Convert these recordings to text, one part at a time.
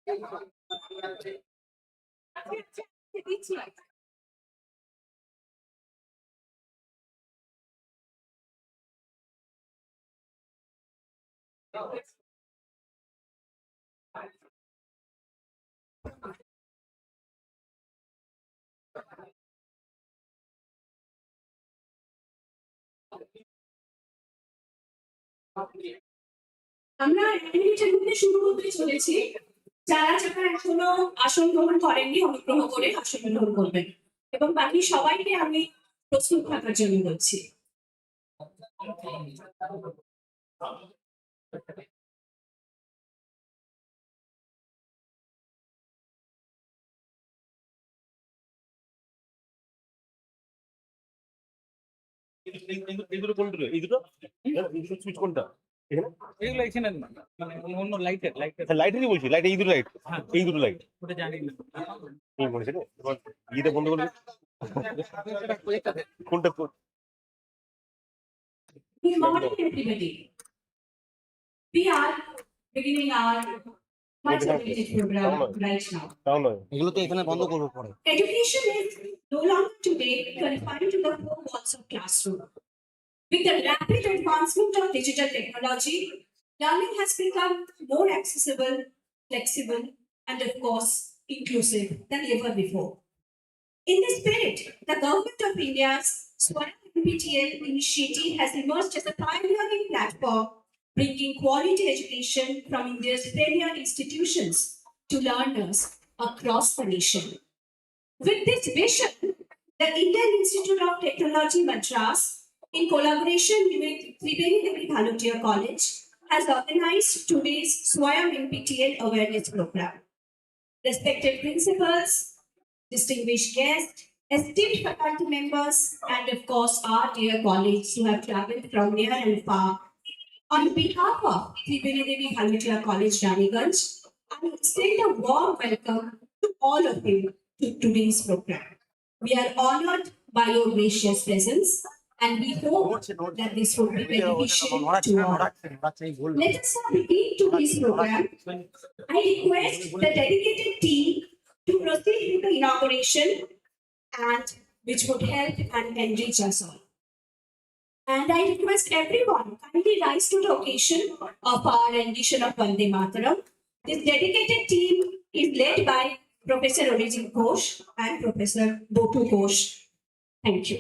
আমরা অ্যাক্টিভিটির মধ্যে শুরু করতে চলেছি। যারা যারা এখনো আসন গ্রহণ করেননি অনুগ্রহ করে আসন গ্রহণ করবেন এবং বাকি সবাইকে আমি প্রস্তুত থাকার জন্য বলছি। এই দুটো কোনটা? এই দুটো সুইচ কোনটা? এগুলো এখানে মানে অন্য লাইটের লাইটেরই বলছি, লাইট এই দুটো লাইট, এই দুটো লাইট ওটা জানি না। এই বলছে না ইয়েটা বন্ধ করবে কোনটা? Good morning, everybody. We are beginning our much awaited program right now. তাও নয়, এগুলো তো এখানে বন্ধ করবো পরে। Education is no longer today confined to the four walls of classroom. With the rapid advancement of digital technology, learning has become more accessible, flexible, and of course, inclusive than ever before. In this spirit, the Government of India's SWAYAM-NPTEL initiative has emerged as a pioneering platform, bringing quality education from India's premier institutions to learners across the nation. With this vision, the Indian Institute of Technology Madras, in collaboration with Triveni Devi Bhalotia College, has organized today's SWAYAM-NPTEL Awareness Programme. Respected principals, distinguished guests, esteemed faculty members, and of course our dear colleagues who have traveled from near and far, on behalf of Triveni Devi Bhalotia College, Raniganj, I extend a warm welcome to all of you to today's program. We are honored by your gracious presence, and we hope that this will be beneficial to all. Let us now begin to this program. I request the dedicated team to proceed with the inauguration, and which would help and enrich us all. And I request everyone kindly rise to the occasion of our rendition of Vande Mataram. This dedicated team is led by Professor Arijit Ghosh and Professor Botu Ghosh. Thank you.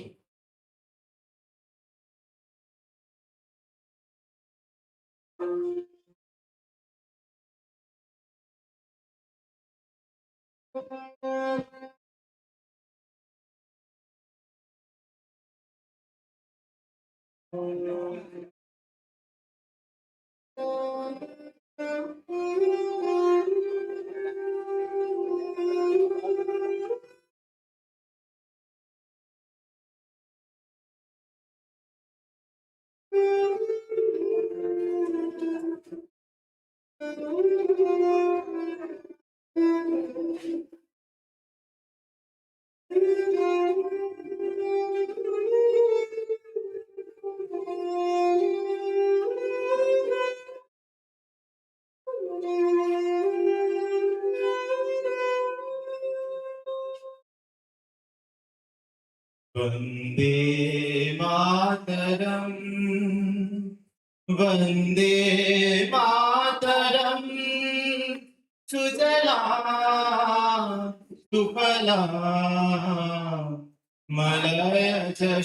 Vande Mataram, Vande Mataram, Sujala, Supala, Malaya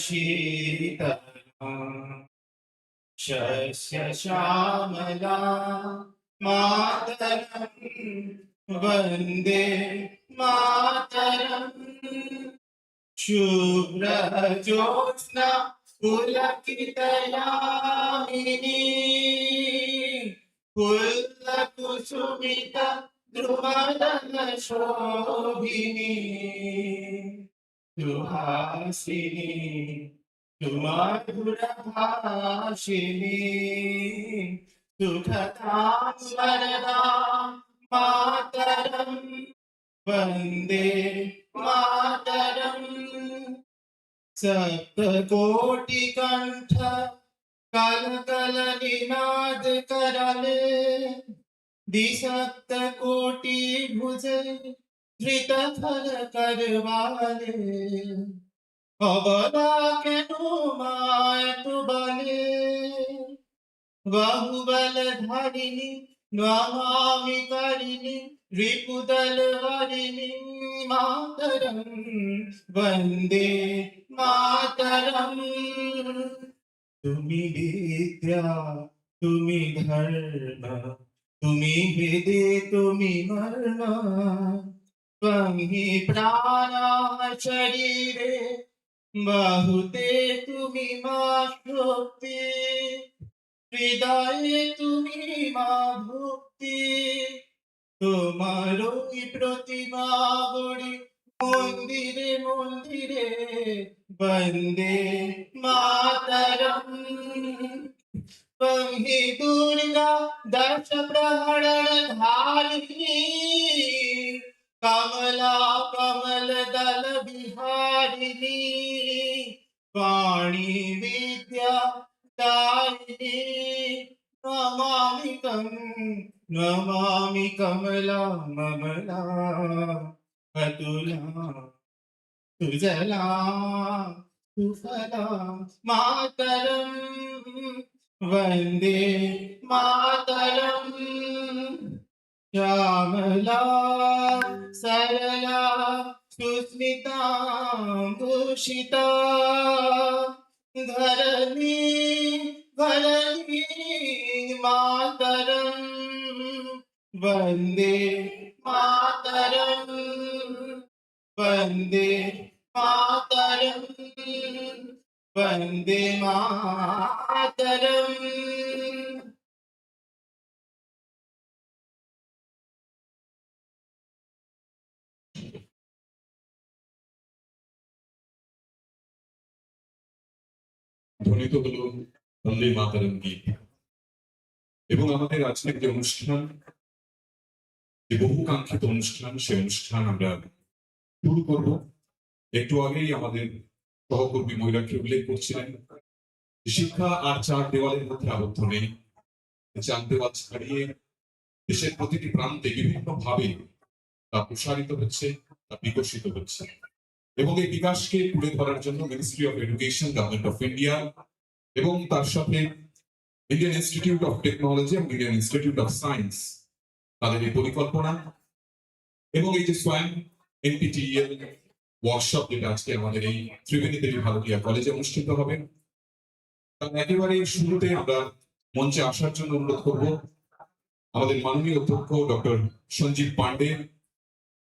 Shita, Shasya Shamala, Mataram, Vande Mataram. Shubhra Jyotsna Pulakitayamini Pullakusumita Dhrumadana Shobhini Suhasini Sumadhura Bhashini Sukhatam Varadam Mataram Vande Mataram Saptakoti Kantha Kal Kal Ninad Karale दिशक्त कोटि भुज धृत थल करवाले अबला केनु my तु बले बाहुबल धारिणी नमामि कारिणी रिपुदल वारिणी मातरम वंदे मातरम तुमि विद्या तुमि धर्म तुमि वेदे तुमि मर्म त्वं हि प्राणा शरीरे बाहुते तुमि मा शक्ति হৃদয়ে তুমি মা ভক্তি তোমারই প্রতিমা গড়ি মন্দিরে মন্দিরে বন্দে মাতরম হি দুর্গা দশ প্রহরণ ধারিণী কমলা কমল দল বিহারিণী পাণি বিদ্যা दारिणी नमामि कमला ममला अतुला सुजला सुफला मातरम वंदे मातरम श्यामला सरला सुस्मिता भूषिता धरणी धरणी मातरम वंदे मातरम वंदे मातरम वंदे मातरम ধ্বনিত হলো বন্দে মাতরম গীত এবং আমাদের আজকের যে অনুষ্ঠান, যে বহুকাঙ্ক্ষিত অনুষ্ঠান, সেই অনুষ্ঠান আমরা শুরু করব। একটু আগেই আমাদের সহকর্মী মহিলাকে উল্লেখ করছিলেন, শিক্ষা আর চার দেওয়ালের মধ্যে আবদ্ধ নেই। চার দেওয়াল ছাড়িয়ে দেশের প্রতিটি প্রান্তে বিভিন্ন ভাবে তা প্রসারিত হচ্ছে, তা বিকশিত হচ্ছে এবং এই বিকাশকে তুলে ধরার জন্য ministry of education, government of India এবং তার সাথে ইন্ডিয়ান ইনস্টিটিউট অফ টেকনোলজি এবং ইন্ডিয়ান ইনস্টিটিউট অফ সায়েন্স তাদের এই পরিকল্পনা এবং এই যে স্বয়ং এনপিটিএল ওয়ার্কশপ যেটা আজকে আমাদের এই ত্রিবেণী দেবী ভারতীয় কলেজে অনুষ্ঠিত হবে, তার একেবারে শুরুতে আমরা মঞ্চে আসার জন্য অনুরোধ করব আমাদের মাননীয় অধ্যক্ষ ডক্টর সঞ্জীব পান্ডে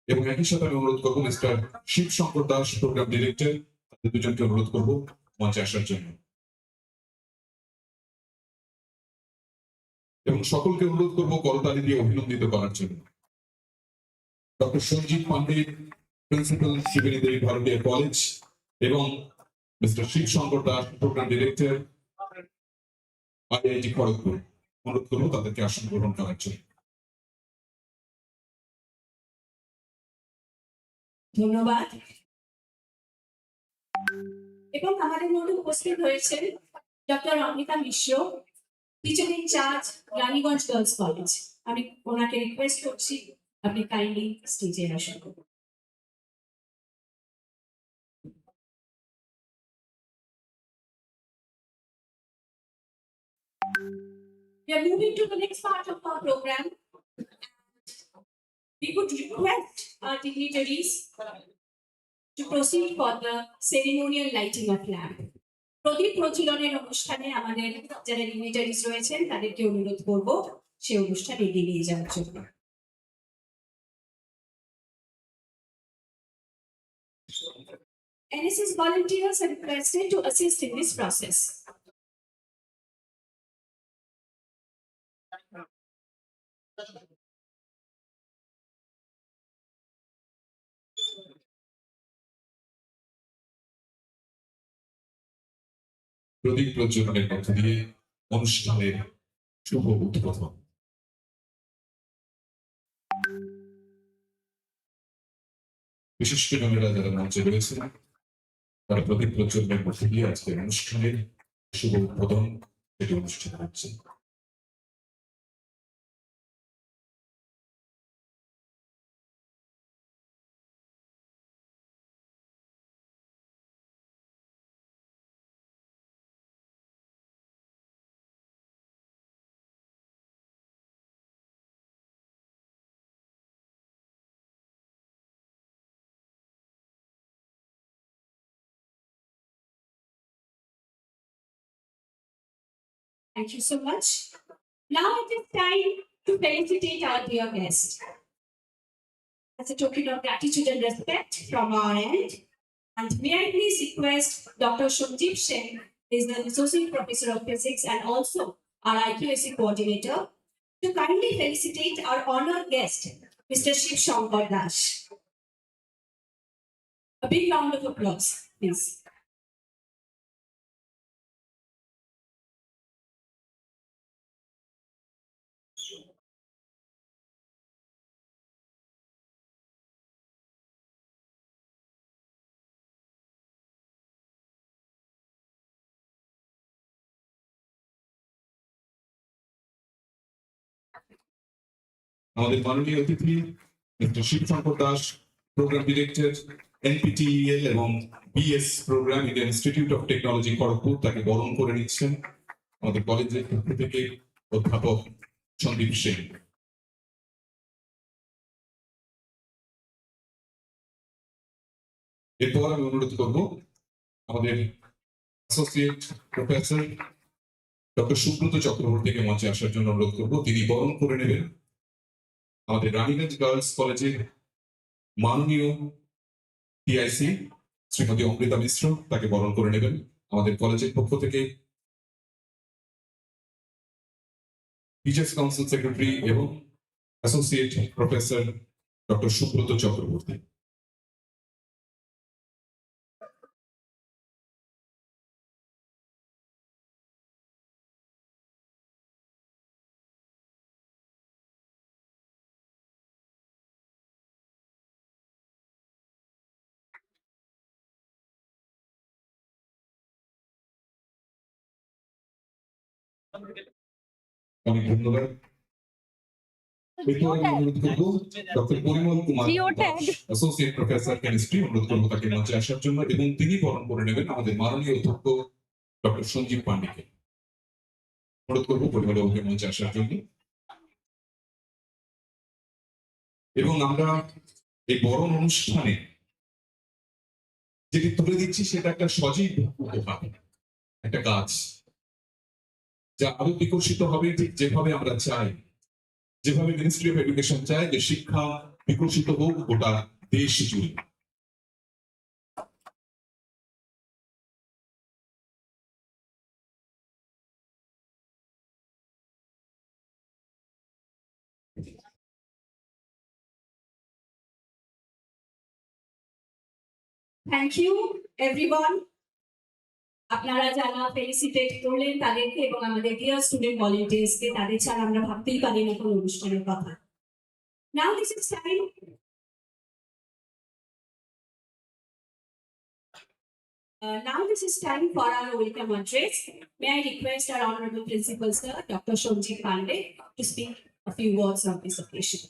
এবং একই সাথে আমি অনুরোধ করবো mister Shiv Shankar Das, programme director, তাদের দুজনকে অনুরোধ করবো মঞ্চে আসার জন্য এবং সকলকে অনুরোধ করবো করতালি দিয়ে অভিনন্দিত করার জন্য। Doctor Sanjeev Pandey, principal, Triveni Devi Bharatiya college, এবং mister Shiv Shankar Das, programme director, IIT Kharagpur, অনুরোধ করবো তাদেরকে আসন গ্রহণ করার জন্য। ধন্যবাদ। এবং আমাদের মধ্যে উপস্থিত হয়েছেন doctor Amrita Mishra, teacher in charge, Raniganj girls college. আমি ওনাকে রিকোয়েস্ট করছি আপনি কাইন্ডলি স্টেজে আসুন। We are moving to the next part of our program. We would request our dignitaries to proceed for the ceremonial lighting of lamp. প্রদীপ প্রজ্বলনের অনুষ্ঠানে আমাদের যারা ডিগনিটারিজ রয়েছেন তাদেরকে অনুরোধ করব সেই অনুষ্ঠান এগিয়ে নিয়ে যাওয়ার জন্য। NSS volunteers are requested to assist in this process. প্রদীপ প্রজ্বলনের মধ্য দিয়ে অনুষ্ঠানের শুভ উদ্বোধন। বিশিষ্টজনেরা যারা মঞ্চে রয়েছেন তারা প্রদীপ প্রজ্বলনের মধ্য দিয়ে আজকের অনুষ্ঠানের শুভ উদ্বোধন এটি অনুষ্ঠিত হচ্ছে। Thank you so much. Now it is time to felicitate our dear guest. As a token of gratitude and respect from our end, and may I please request Dr. Shomjit Sen, who is the Associate Professor of Physics and also our IQAC coordinator, to kindly felicitate our honored guest, Mr. Shiv Shankar Das. A big round of applause, please. আমাদের মাননীয় অতিথি mister Shiv Shankar Das, programme director NPTEL এবং BS programme Indian Institute of Technology Kharagpur, তাকে বরণ করে নিচ্ছেন আমাদের কলেজের পক্ষ থেকে অধ্যাপক সন্দীপ সেন। এরপর আমি অনুরোধ করব আমাদের অ্যাসোসিয়েট প্রফেসর ডক্টর সুব্রত চক্রবর্তীকে মঞ্চে আসার জন্য অনুরোধ করব। তিনি বরণ করে নেবেন আমাদের রানীগঞ্জ গার্লস কলেজের মাননীয় টিআইসি শ্রীমতী অমৃতা মিশ্র, তাকে বরণ করে নেবেন আমাদের কলেজের পক্ষ থেকে টিচার্স কাউন্সিল সেক্রেটারি এবং associate professor doctor Subrata Chakraborty. অনেক ধন্যবাদ। এরপর আমি অনুরোধ করব doctor Parimal Kumar Das, associate professor chemistry, অনুরোধ করব তাকে মঞ্চে আসার জন্য এবং তিনি বরণ করে নেবেন আমাদের মাননীয় অধ্যক্ষ ডক্টর সঞ্জীব পান্ডেকে। অনুরোধ করব পরিমল বাবুকে মঞ্চে আসার জন্য। এবং আমরা এই বরণ অনুষ্ঠানে যেটি তুলে দিচ্ছি সেটা একটা সজীব উপহার, একটা গাছ যা আরো বিকশিত হবে ঠিক যেভাবে আমরা চাই, যেভাবে মিনিস্ট্রি অফ এডুকেশন চায় যে শিক্ষা বিকশিত হোক গোটা দেশ জুড়ে। Thank you, everyone. আপনারা যারা ফেলিসিটেট করলেন তাদেরকে এবং আমাদের ডিয়ার স্টুডেন্ট ভলেন্টিয়ার্সকে, তাদের ছাড়া আমরা ভাবতেই পারি না কোনো অনুষ্ঠানের কথা। Now this is time for our welcome address. May I request our honorable principal sir, Dr. Shomjit Pandey, to speak a few words on this occasion.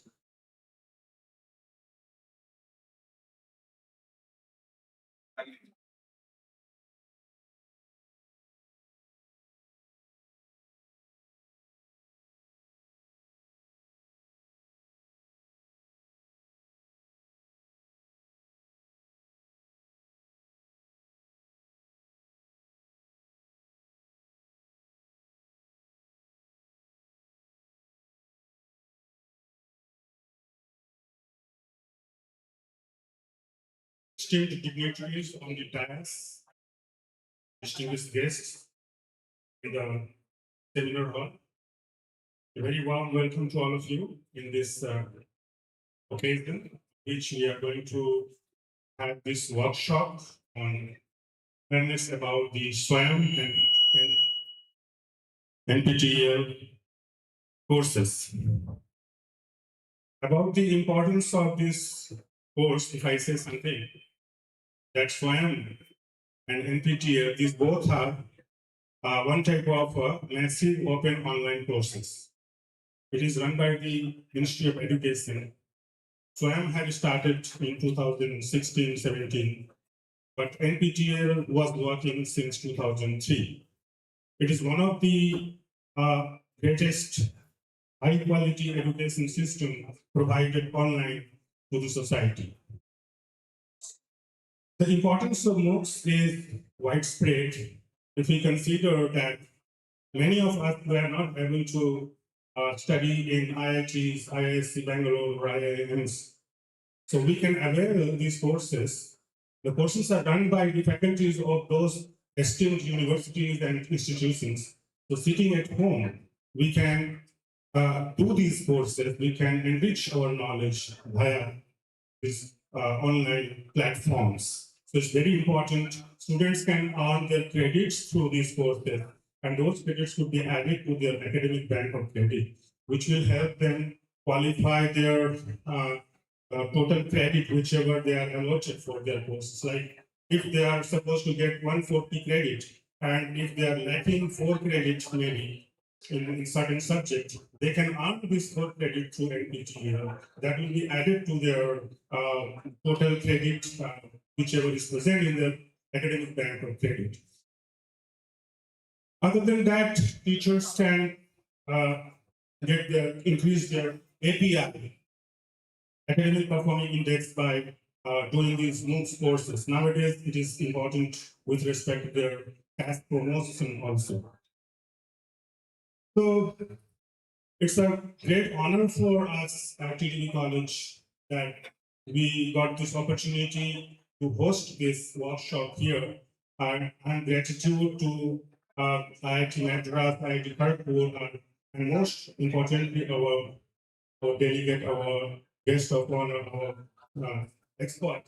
Distinguished dignitaries on the dais, distinguished guests in the seminar hall, a very warm welcome to all of you in this occasion, which we are going to have this workshop on awareness about the SWAYAM and NPTEL courses. About the importance of this course, if I say something, that SWAYAM and NPTEL, these both are one type of massive open online courses. It is run by the Ministry of Education. SWAYAM had started in 2016-17, but NPTEL was working since 2003. It is one of the greatest high-quality education system provided online to the society. The importance of MOOCs is widespread if we consider that many of us were not able to study in IITs, IISc Bangalore, or IIMs. So we can avail these courses. The courses are done by the faculties of those esteemed universities and institutions. So sitting at home, we can do these courses, we can enrich our knowledge via these online platforms. So it's very important. Students can earn their credits through these courses, and those credits could be added to their academic bank of credit, which will help them qualify their total credit, whichever they are allotted for their courses. Like if they are supposed to get 140 credit, and if they are lacking 4 credits maybe in certain subject, they can earn this 4 credit through NPTEL. That will be added to their total credit, whichever is present in the academic bank of credit. Other than that, teachers can increase their API, academic performing index, by doing these MOOCs courses. Nowadays, it is important with respect to their task promotion also. So it's a great honor for us at Triveni College that we got this opportunity to host this workshop here. And gratitude to IIT Madras, IIT Kharagpur, and most importantly, our delegate, our guest of honor, our expert,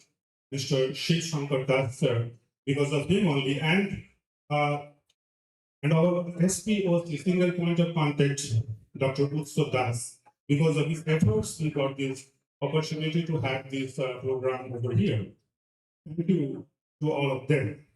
Mr. Shiv Shankar Das, sir, because of him only. And our SP was the single point of contact, Dr. Utso Das. Because of his efforts, we got this opportunity to have this program over here. Thank you to all of them.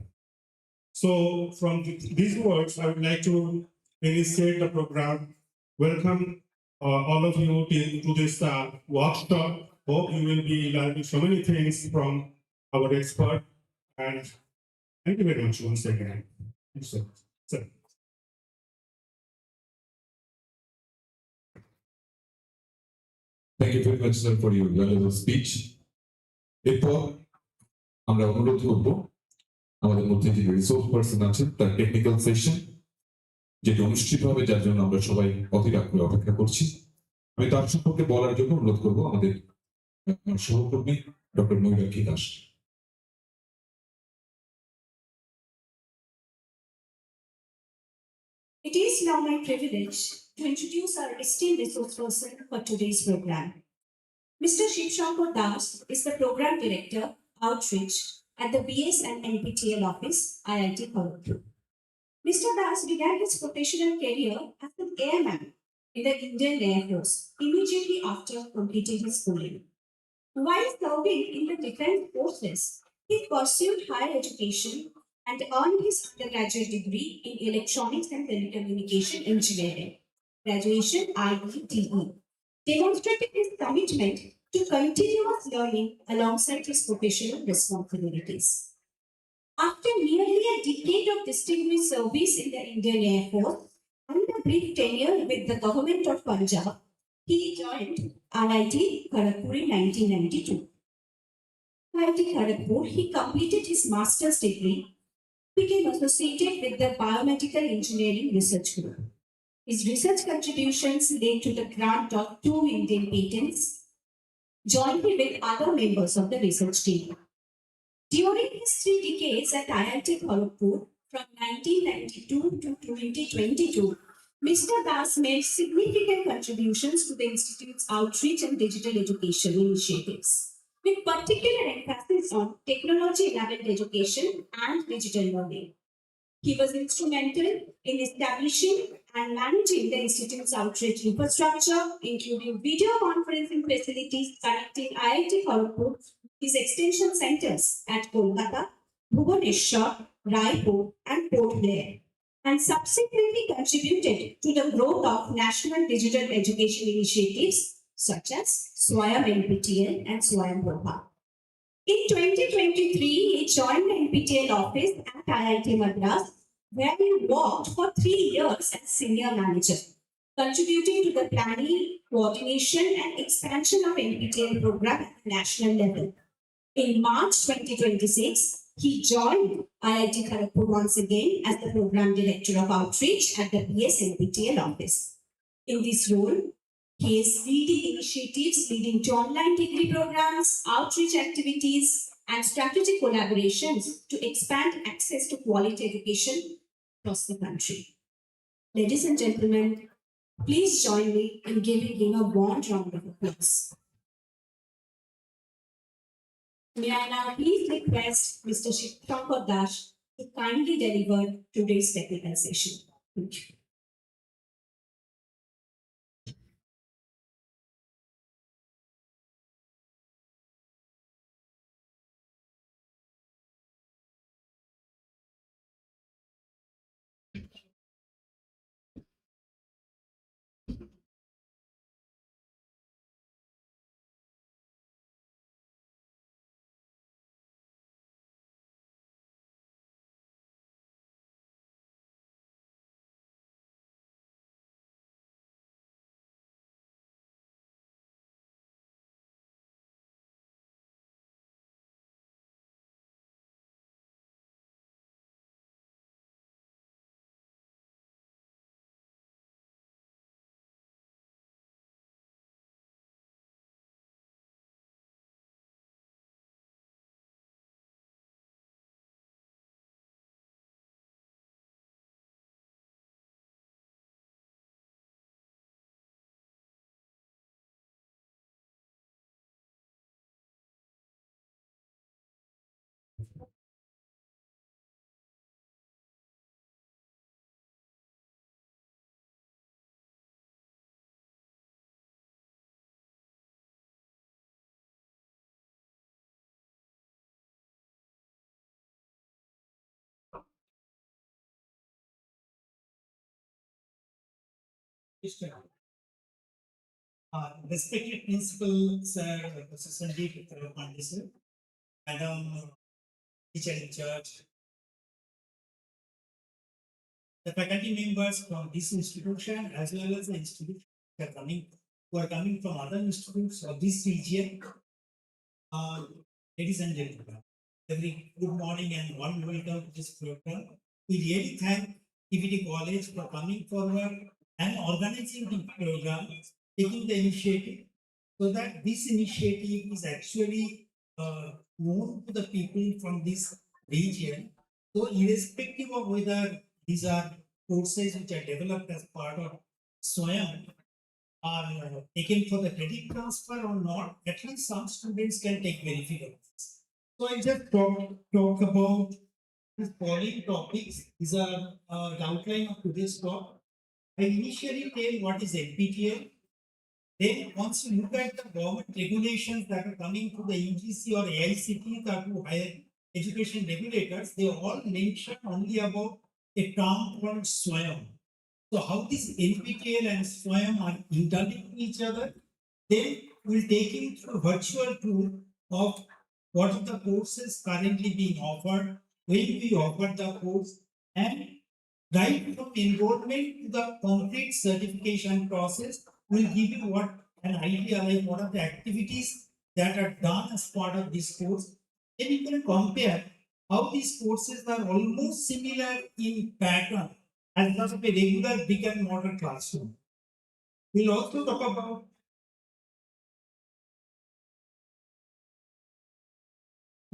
So from these words, I would like to initiate the program. Welcome all of you to this workshop. Hope you will be learning so many things from our expert. And thank you very much once again. Thank you so much. Sir. Thank you very much, sir, for your valuable speech. এরপর আমরা অনুরোধ করব আমাদের মধ্যে যে resource person আছেন তার technical session, যেটি অনুষ্ঠিত হবে, যার জন্য আমরা সবাই অধীর আগ্রহে অপেক্ষা করছি। আমি তার সম্পর্কে বলার জন্য অনুরোধ করব আমাদের সহকর্মী doctor Moirakshi Das. It is now my privilege to introduce our esteemed resource person for today's program. Mr. Shiv Shankar Das is the Program Director, Outreach at the BS and NPTEL Office, IIT Kharagpur. Mr. Das began his professional career as an airman in the Indian Air Force immediately after completing his schooling. While serving in the defense forces, he pursued higher education and earned his undergraduate degree in Electronics and Telecommunication Engineering, graduation IETE, demonstrating his commitment to continuous learning alongside his professional responsibilities. After nearly a decade of distinguished service in the Indian Air Force and a brief tenure with the government of Punjab, he joined IIT Kharagpur in 1992. IIT Kharagpur, he completed his master's degree, became associated with the Biomedical Engineering Research Group. His research contributions led to the grant of 2 Indian patents, jointly with other members of the research team. During his 3 decades at IIT Kharagpur, from 1992 to 2022, Mr. Das made significant contributions to the Institute's outreach and digital education initiatives, with particular emphasis on technology-enabled education and digital learning. He was instrumental in establishing and managing the Institute's outreach infrastructure, including video conferencing facilities connecting IIT Kharagpur with his extension centers at Kolkata, Bhubaneswar, Raipur, and Port Blair, and subsequently contributed to the growth of national digital education initiatives such as SWAYAM-NPTEL and SWAYAM-Prabha. In 2023, he joined the NPTEL office at IIT Madras, where he worked for 3 years as senior manager, contributing to the planning, coordination, and expansion of NPTEL program at the national level. In March 2026, He joined IIT Kharagpur once again as the Program Director of Outreach at the BS-NPTEL office. In this role, he is leading initiatives leading to online degree programs, outreach activities, and strategic collaborations to expand access to quality education across the country. Ladies and gentlemen, please join me in giving him a warm round of applause. May I now please request Mr. Shankar Das to kindly deliver today's technical session. Thank you. Respected Principal Sir, Assistant Dean Pandey Sir, Madam Teacher in Charge, the faculty members from this institution as well as the institutions who are coming from other institutes of this region. Ladies and gentlemen, very good morning and warm welcome to this program. We really thank TVD College for coming forward and organizing the program, taking the initiative, so that this initiative is actually known to the people from this region. So irrespective of whether these are courses which are developed as part of SWAYAM are taken for the credit transfer or not, at least some students can take benefit of this. So I just talk about the following topics. These are the outline of today's talk. I initially tell what is NPTEL. Then once you look at the government regulations that are coming through the UGC or AICT, the higher education regulators, they all mention only about a term called SWAYAM. So how this NPTEL and SWAYAM are interlinked to each other, then we'll take you through a virtual tour of what are the courses currently being offered, when we offer the course, and right from enrollment to the complete certification process will give you what an idea like what are the activities that are done as part of this course. Then you can compare how these courses are almost similar in pattern as those of a regular brick and mortar classroom. We'll also talk about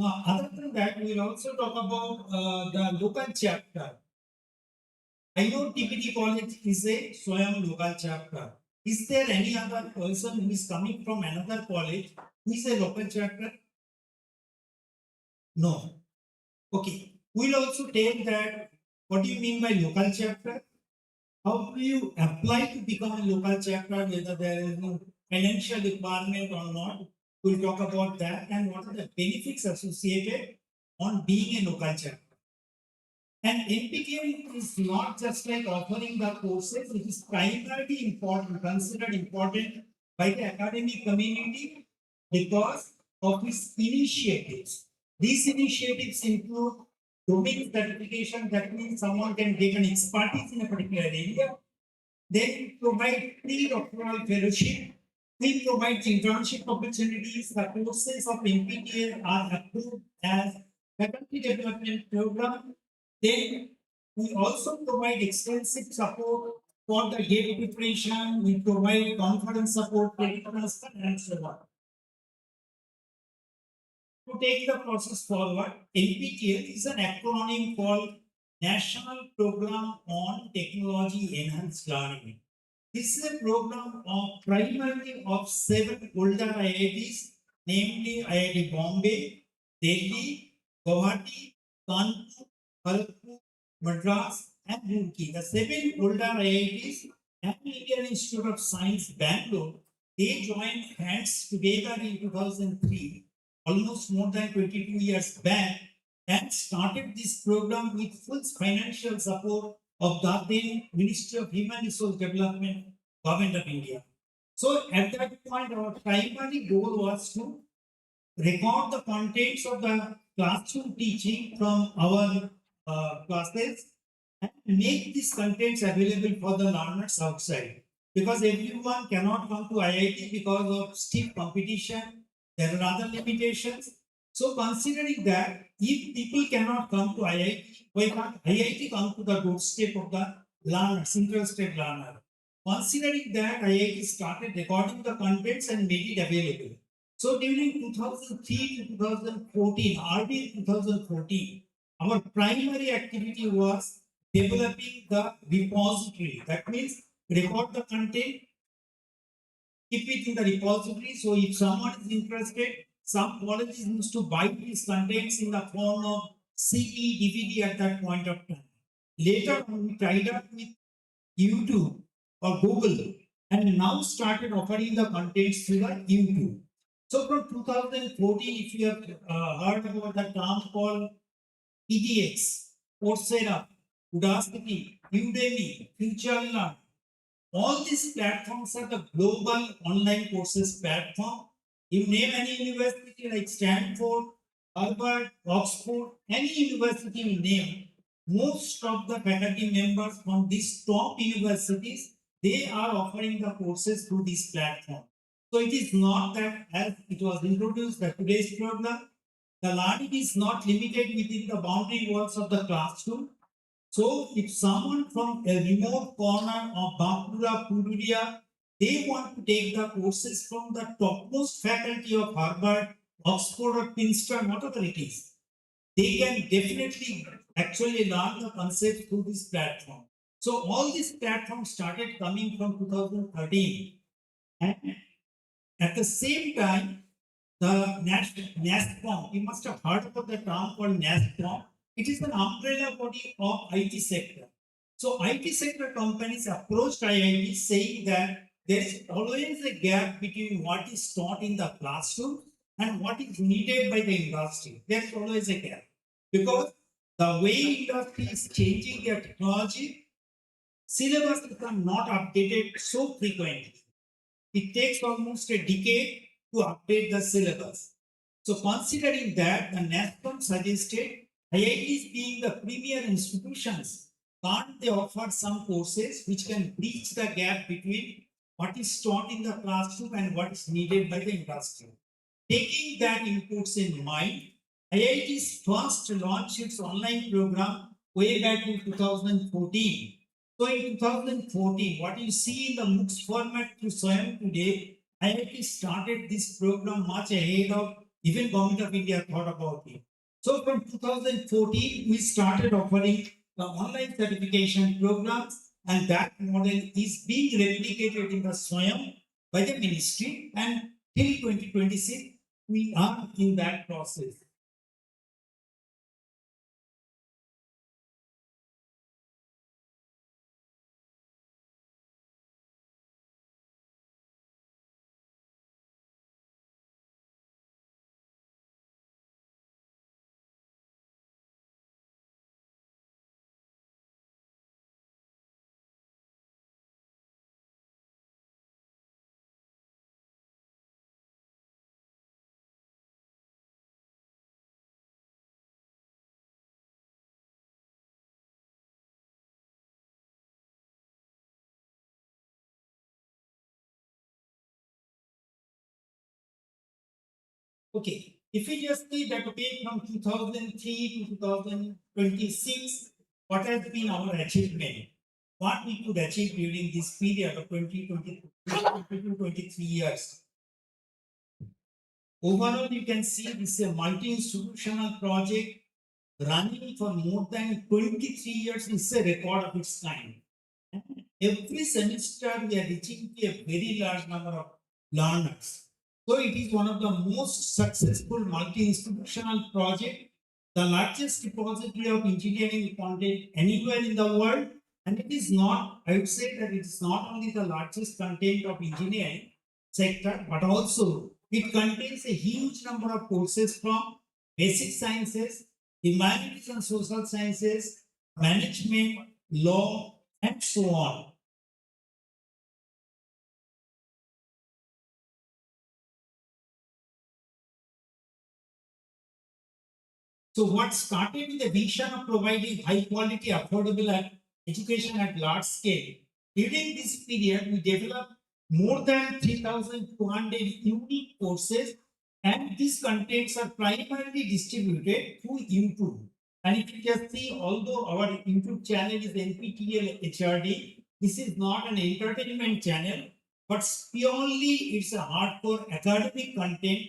other than that, we'll also talk about the local chapter. I know TPD College is a SWAYAM local chapter. Is there any other person who is coming from another college who is a local chapter? No. Okay. We'll also tell that what do you mean by local chapter? How do you apply to become a local chapter, whether there is no financial requirement or not? We'll talk about that and what are the benefits associated on being a local chapter. And NPTEL is not just like offering the courses, it is primarily important, considered important by the academic community because of its initiatives. These initiatives include domain certification, that means someone can get an expertise in a particular area. They provide pre-doctoral fellowship. We provide internship opportunities. The courses of NPTEL are approved as faculty development program. Then we also provide extensive support for the gate preparation. We provide conference support, credit transfer, and so on. To take the process forward, NPTEL is an acronym called National Program on Technology Enhanced Learning. This is a program of primarily of 7 older IITs, namely IIT Bombay, Delhi, Guwahati, Kanpur, Kharagpur, Madras, and Roorkee. The 7 older IITs and Indian Institute of Science, Bangalore, they joined hands together in 2003, almost more than 22 years back, and started this program with full financial support of the then Ministry of Human Resource Development, Government of India. So at that point, our primary goal was to record the contents of the classroom teaching from our classes and make these contents available for the learners outside. Because everyone cannot come to IIT because of stiff competition, there are other limitations. So considering that, if people cannot come to IIT, why can't IIT come to the doorstep of the learners, interested learner? Considering that, IIT started recording the contents and made it available. So during 2003 to 2014, early 2014, our primary activity was developing the repository. That means record the content, keep it in the repository. So if someone is interested, some colleges used to buy these contents in the form of CD, DVD at that point of time. Later on, we tied up with YouTube or Google and now started offering the contents through the YouTube. So from 2014, if you have heard about the term called EDX, Coursera, Udacity, Udemy, FutureLearn, all these platforms are the global online courses platform. You name any university like Stanford, Harvard, Oxford, any university you name, most of the faculty members from these top universities, they are offering the courses through this platform. So it is not that as it was introduced that today's program, the learning is not limited within the boundary walls of the classroom. So if someone from a remote corner of Bankura, Purulia, they want to take the courses from the topmost faculty of Harvard, Oxford or Princeton, whatever it is, they can definitely actually learn the concept through this platform. So all these platforms started coming from 2013. And at the same time, the NASCOM, you must have heard about the term called NASCOM. It is an umbrella body of IT sector. So IT sector companies approached IIT saying that there is always a gap between what is taught in the classroom and what is needed by the industry. There is always a gap. Because the way industry is changing their technology, syllabuses are not updated so frequently. It takes almost a decade to update the syllabus. So considering that, the NASCOM suggested IITs being the premier institutions, can't they offer some courses which can bridge the gap between what is taught in the classroom and what is needed by the industry? Taking that inputs in mind, IIT's first launched its online program way back in 2014. So in 2014, what you see in the MOOCs format to SWAYAM today, IIT started this program much ahead of even Government of India thought about it. So from 2014, we started offering the online certification programs, and that model is being replicated in the SWAYAM by the ministry, and till 2026, we are in that process. Okay, If we just see that, okay, from 2003 to 2026, what has been our achievement? What we could achieve during this period of 2020 to 23 years. Overall, you can see this is a multi-institutional project running for more than 23 years. Is a record of its kind. Every semester, we are reaching to a very large number of learners. So it is one of the most successful multi-institutional project, the largest repository of engineering content anywhere in the world. And it is not, I would say that it is not only the largest content of engineering sector, but also it contains a huge number of courses from basic sciences, humanities and social sciences, management, law, and so on. So what started with the vision of providing high quality, affordable education at large scale, during this period, we developed more than 3,200 unique courses, and these contents are primarily distributed through YouTube. And if you just see, although our YouTube channel is NPTEL HRD, this is not an entertainment channel, but purely it's a hardcore academic content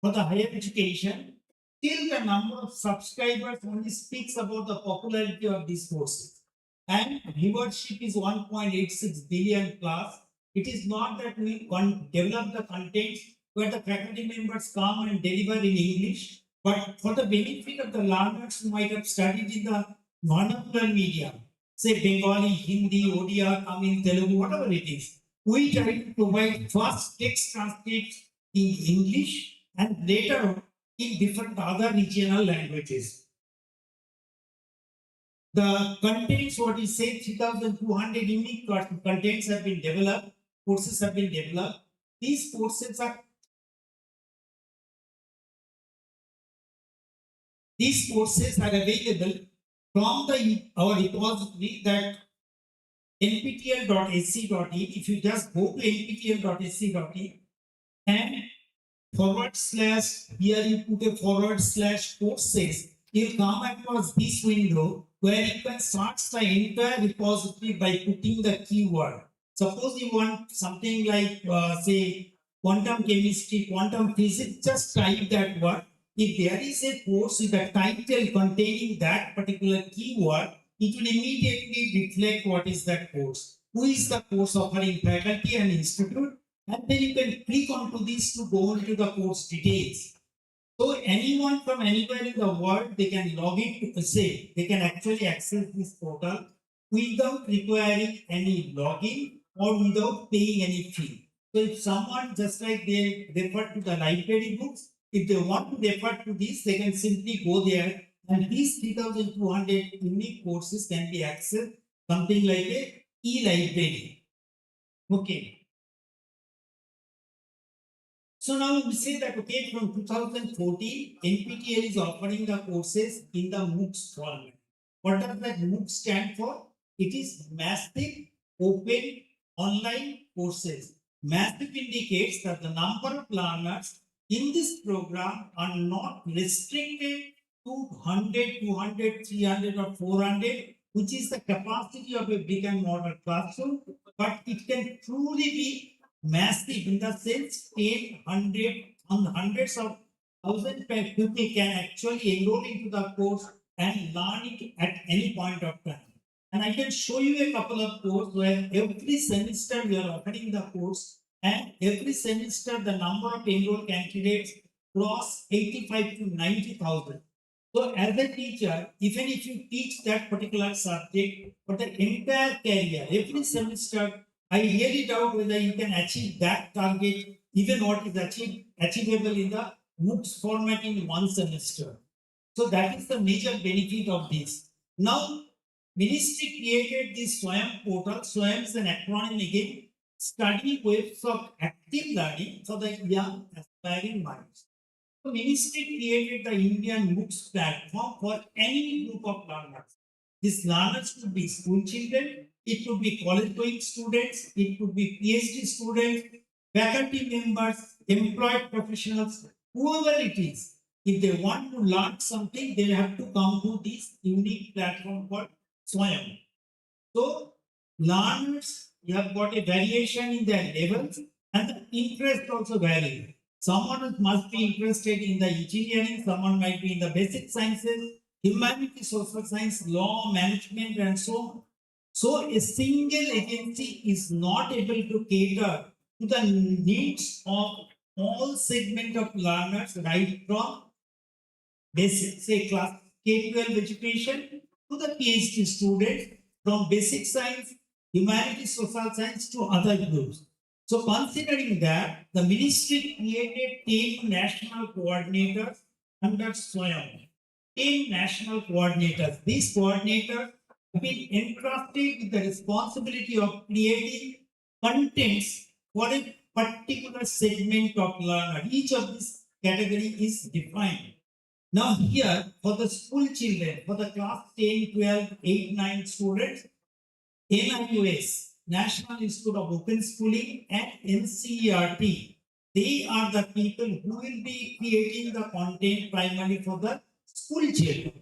for the higher education. Still, the number of subscribers only speaks about the popularity of these courses. And viewership is 1.86 billion plus. It is not that we develop the content where the faculty members come and deliver in English, but for the benefit of the learners who might have studied in the vernacular medium, say Bengali, Hindi, Odia, Tamil, Telugu, whatever it is, we try to provide first text transcripts in English and later on in different other regional languages. The contents, what is say, 3,200 unique contents have been developed, courses have been developed. These courses are available from our repository, that nptel.ac.in. If you just go to nptel.ac.in and / here you put a / courses, you'll come across this window where you can search the entire repository by putting the keyword. Suppose you want something like, say, quantum chemistry, quantum physics, just type that word. If there is a course with a title containing that particular keyword, it will immediately reflect what is that course, who is the course offering faculty and institute, and then you can click onto this to go into the course details. So anyone from anywhere in the world, they can log in to say, they can actually access this portal without requiring any login or without paying any fee. So if someone, just like they refer to the library books, if they want to refer to this, they can simply go there, and these 3,200 unique courses can be accessed, something like a e-library. Okay. So now we say that, okay, from 2014, NPTEL is offering the courses in the MOOCs format. What does that MOOC stand for? It is Massive Open Online Courses. Massive indicates that the number of learners in this program are not restricted to 100, 200, 300 or 400, which is the capacity of a big and modern classroom, but it can truly be massive in the sense 10, 100, hundreds of thousands of people can actually enroll into the course and learn it at any point of time. And I can show you a couple of courses where every semester we are offering the course, and every semester the number of enrolled candidates cross 85 to 90,000. So as a teacher, even if you teach that particular subject for the entire career, every semester, I really doubt whether you can achieve that target, even what is achievable in the MOOCs format in one semester. So that is the major benefit of this. Now, Ministry created this SWAYAM portal. SWAYAM is an acronym again, Study Waves of Active Learning for the Young Aspiring Minds. So Ministry created the Indian MOOCs platform for any group of learners. These learners could be school children, it could be college-going students, it could be PhD students, faculty members, employed professionals, whoever it is, if they want to learn something, they have to come to this unique platform called SWAYAM. So, learners, you have got a variation in their levels and the interest also vary. Someone must be interested in the engineering, someone might be in the basic sciences, humanities, social science, law, management, and so on. So, a single agency is not able to cater to the needs of all segment of learners, right from basic, say, class K-12 education to the PhD students, from basic science, humanities, social science to other groups. So considering that, the ministry created 10 national coordinators under SWAYAM. 10 national coordinators. These coordinators have been entrusted with the responsibility of creating contents for a particular segment of learner. Each of this category is defined. Now here, for the school children, for the class 10, 12, 8, 9 students, NIOS, National Institute of Open Schooling, and NCERT, they are the people who will be creating the content primarily for the school children.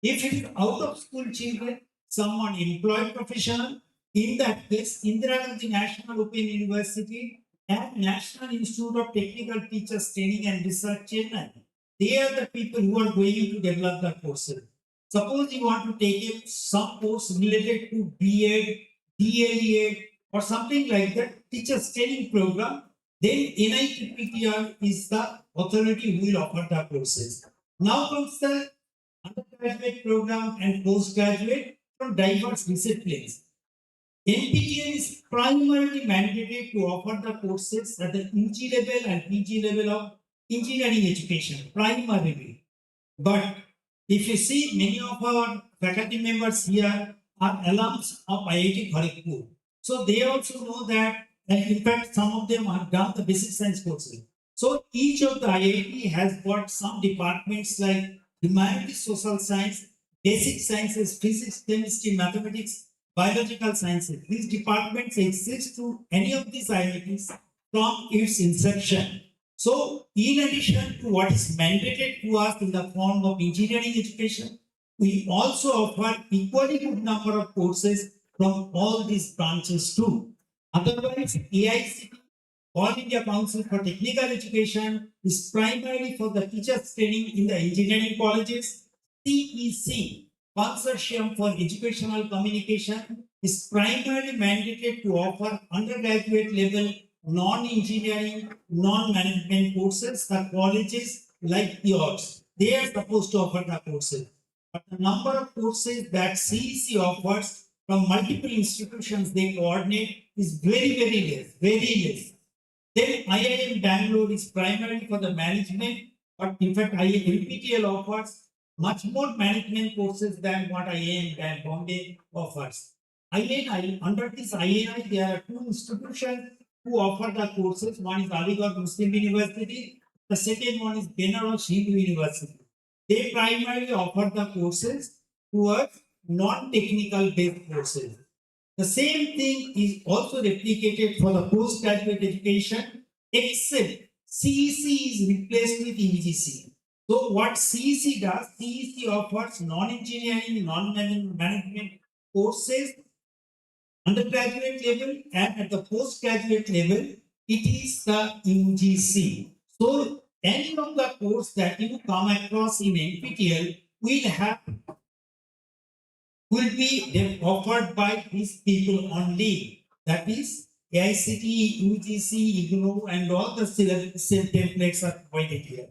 If it is out of school children, someone employed professional, in that case, Indira Gandhi National Open University and National Institute of Technical Teachers Training and Research, Chennai, they are the people who are going to develop the courses. Suppose you want to take some course related to BEd, DLEd, or something like that, teachers training program, then NITPTR is the authority who will offer the courses. Now comes the undergraduate program and postgraduate from diverse disciplines. NPTEL is primarily mandated to offer the courses at the UG level and PG level of engineering education, primarily. But if you see, many of our faculty members here are alums of IIT Kharagpur. So they also know that, and in fact, some of them have done the basic science courses. So each of the IIT has got some departments like humanities, social science, basic sciences, physics, chemistry, mathematics, biological sciences. These departments exist to any of these IITs from its inception. So, in addition to what is mandated to us in the form of engineering education, we also offer equally good number of courses from all these branches too. Otherwise, AICT, All India Council for Technical Education, is primarily for the teachers training in the engineering colleges. CEC, Consortium for Educational Communication, is primarily mandated to offer undergraduate level non-engineering, non-management courses. The colleges like yours, they are supposed to offer the courses. But the number of courses that CEC offers from multiple institutions they coordinate is very, very less, very less. Then IIM Bangalore is primarily for the management, but in fact NPTEL offers much more management courses than what IIM Bombay offers. INI, under this INI, there are two institutions who offer the courses. One is Aligarh Muslim University, the second one is Benares Hindu University. They primarily offer the courses towards non-technical based courses. The same thing is also replicated for the postgraduate education, except CEC is replaced with EGC. So what CEC does, CEC offers non-engineering, non-management courses undergraduate level, and at the postgraduate level, it is the UGC. So any of the course that you come across in NPTEL will be offered by these people only. That is AICTE, UGC, IGNOU, and all the same templates are provided here.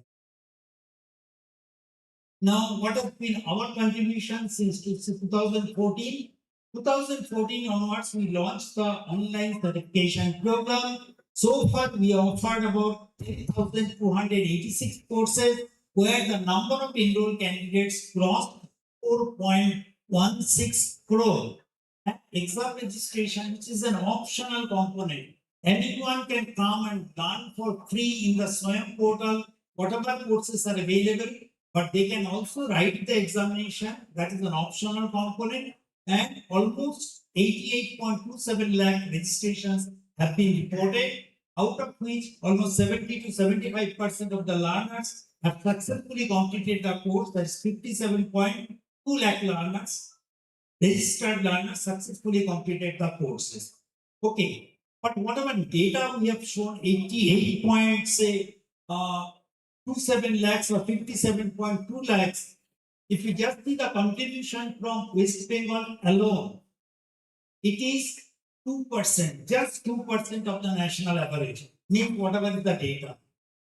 Now, what has been our contribution since 2014? 2014 onwards, we launched the online certification program. So far, we offered about 10,286 courses, where the number of enrolled candidates crossed 4.16 crore. And exam registration, which is an optional component. Anyone can come and learn for free in the SWAYAM portal, whatever courses are available, but they can also write the examination. That is an optional component. And almost 88.27 lakh registrations have been reported. out of which almost 70 to 75% of the learners have successfully completed the course. That is 57.2 lakh learners, registered learners successfully completed the courses. Okay, but whatever data we have shown, 88 point say 27 lakhs or 57.2 lakhs. If you just see the contribution from West Bengal alone, it is 2%, just 2% of the national average. Mean whatever is the data.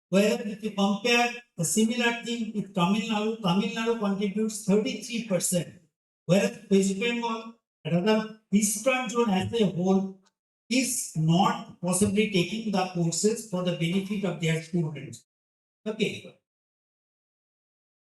Whereas if you compare the similar thing with Tamil Nadu contributes 33%. Whereas West Bengal, rather eastern zone as a whole, is not possibly taking the courses for the benefit of their students. Okay.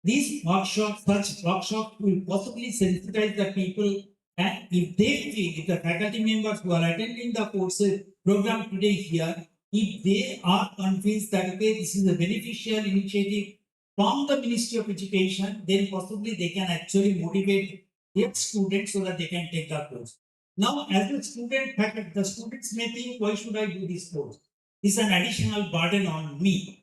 These workshops, such workshops will possibly sensitize the people, and if they feel, if the faculty members who are attending the courses program today here, if they are convinced that okay, this is a beneficial initiative from the Ministry of Education, then possibly they can actually motivate their students so that they can take the course. Now, as a student, the students may think, why should I do this course? This is an additional burden on me.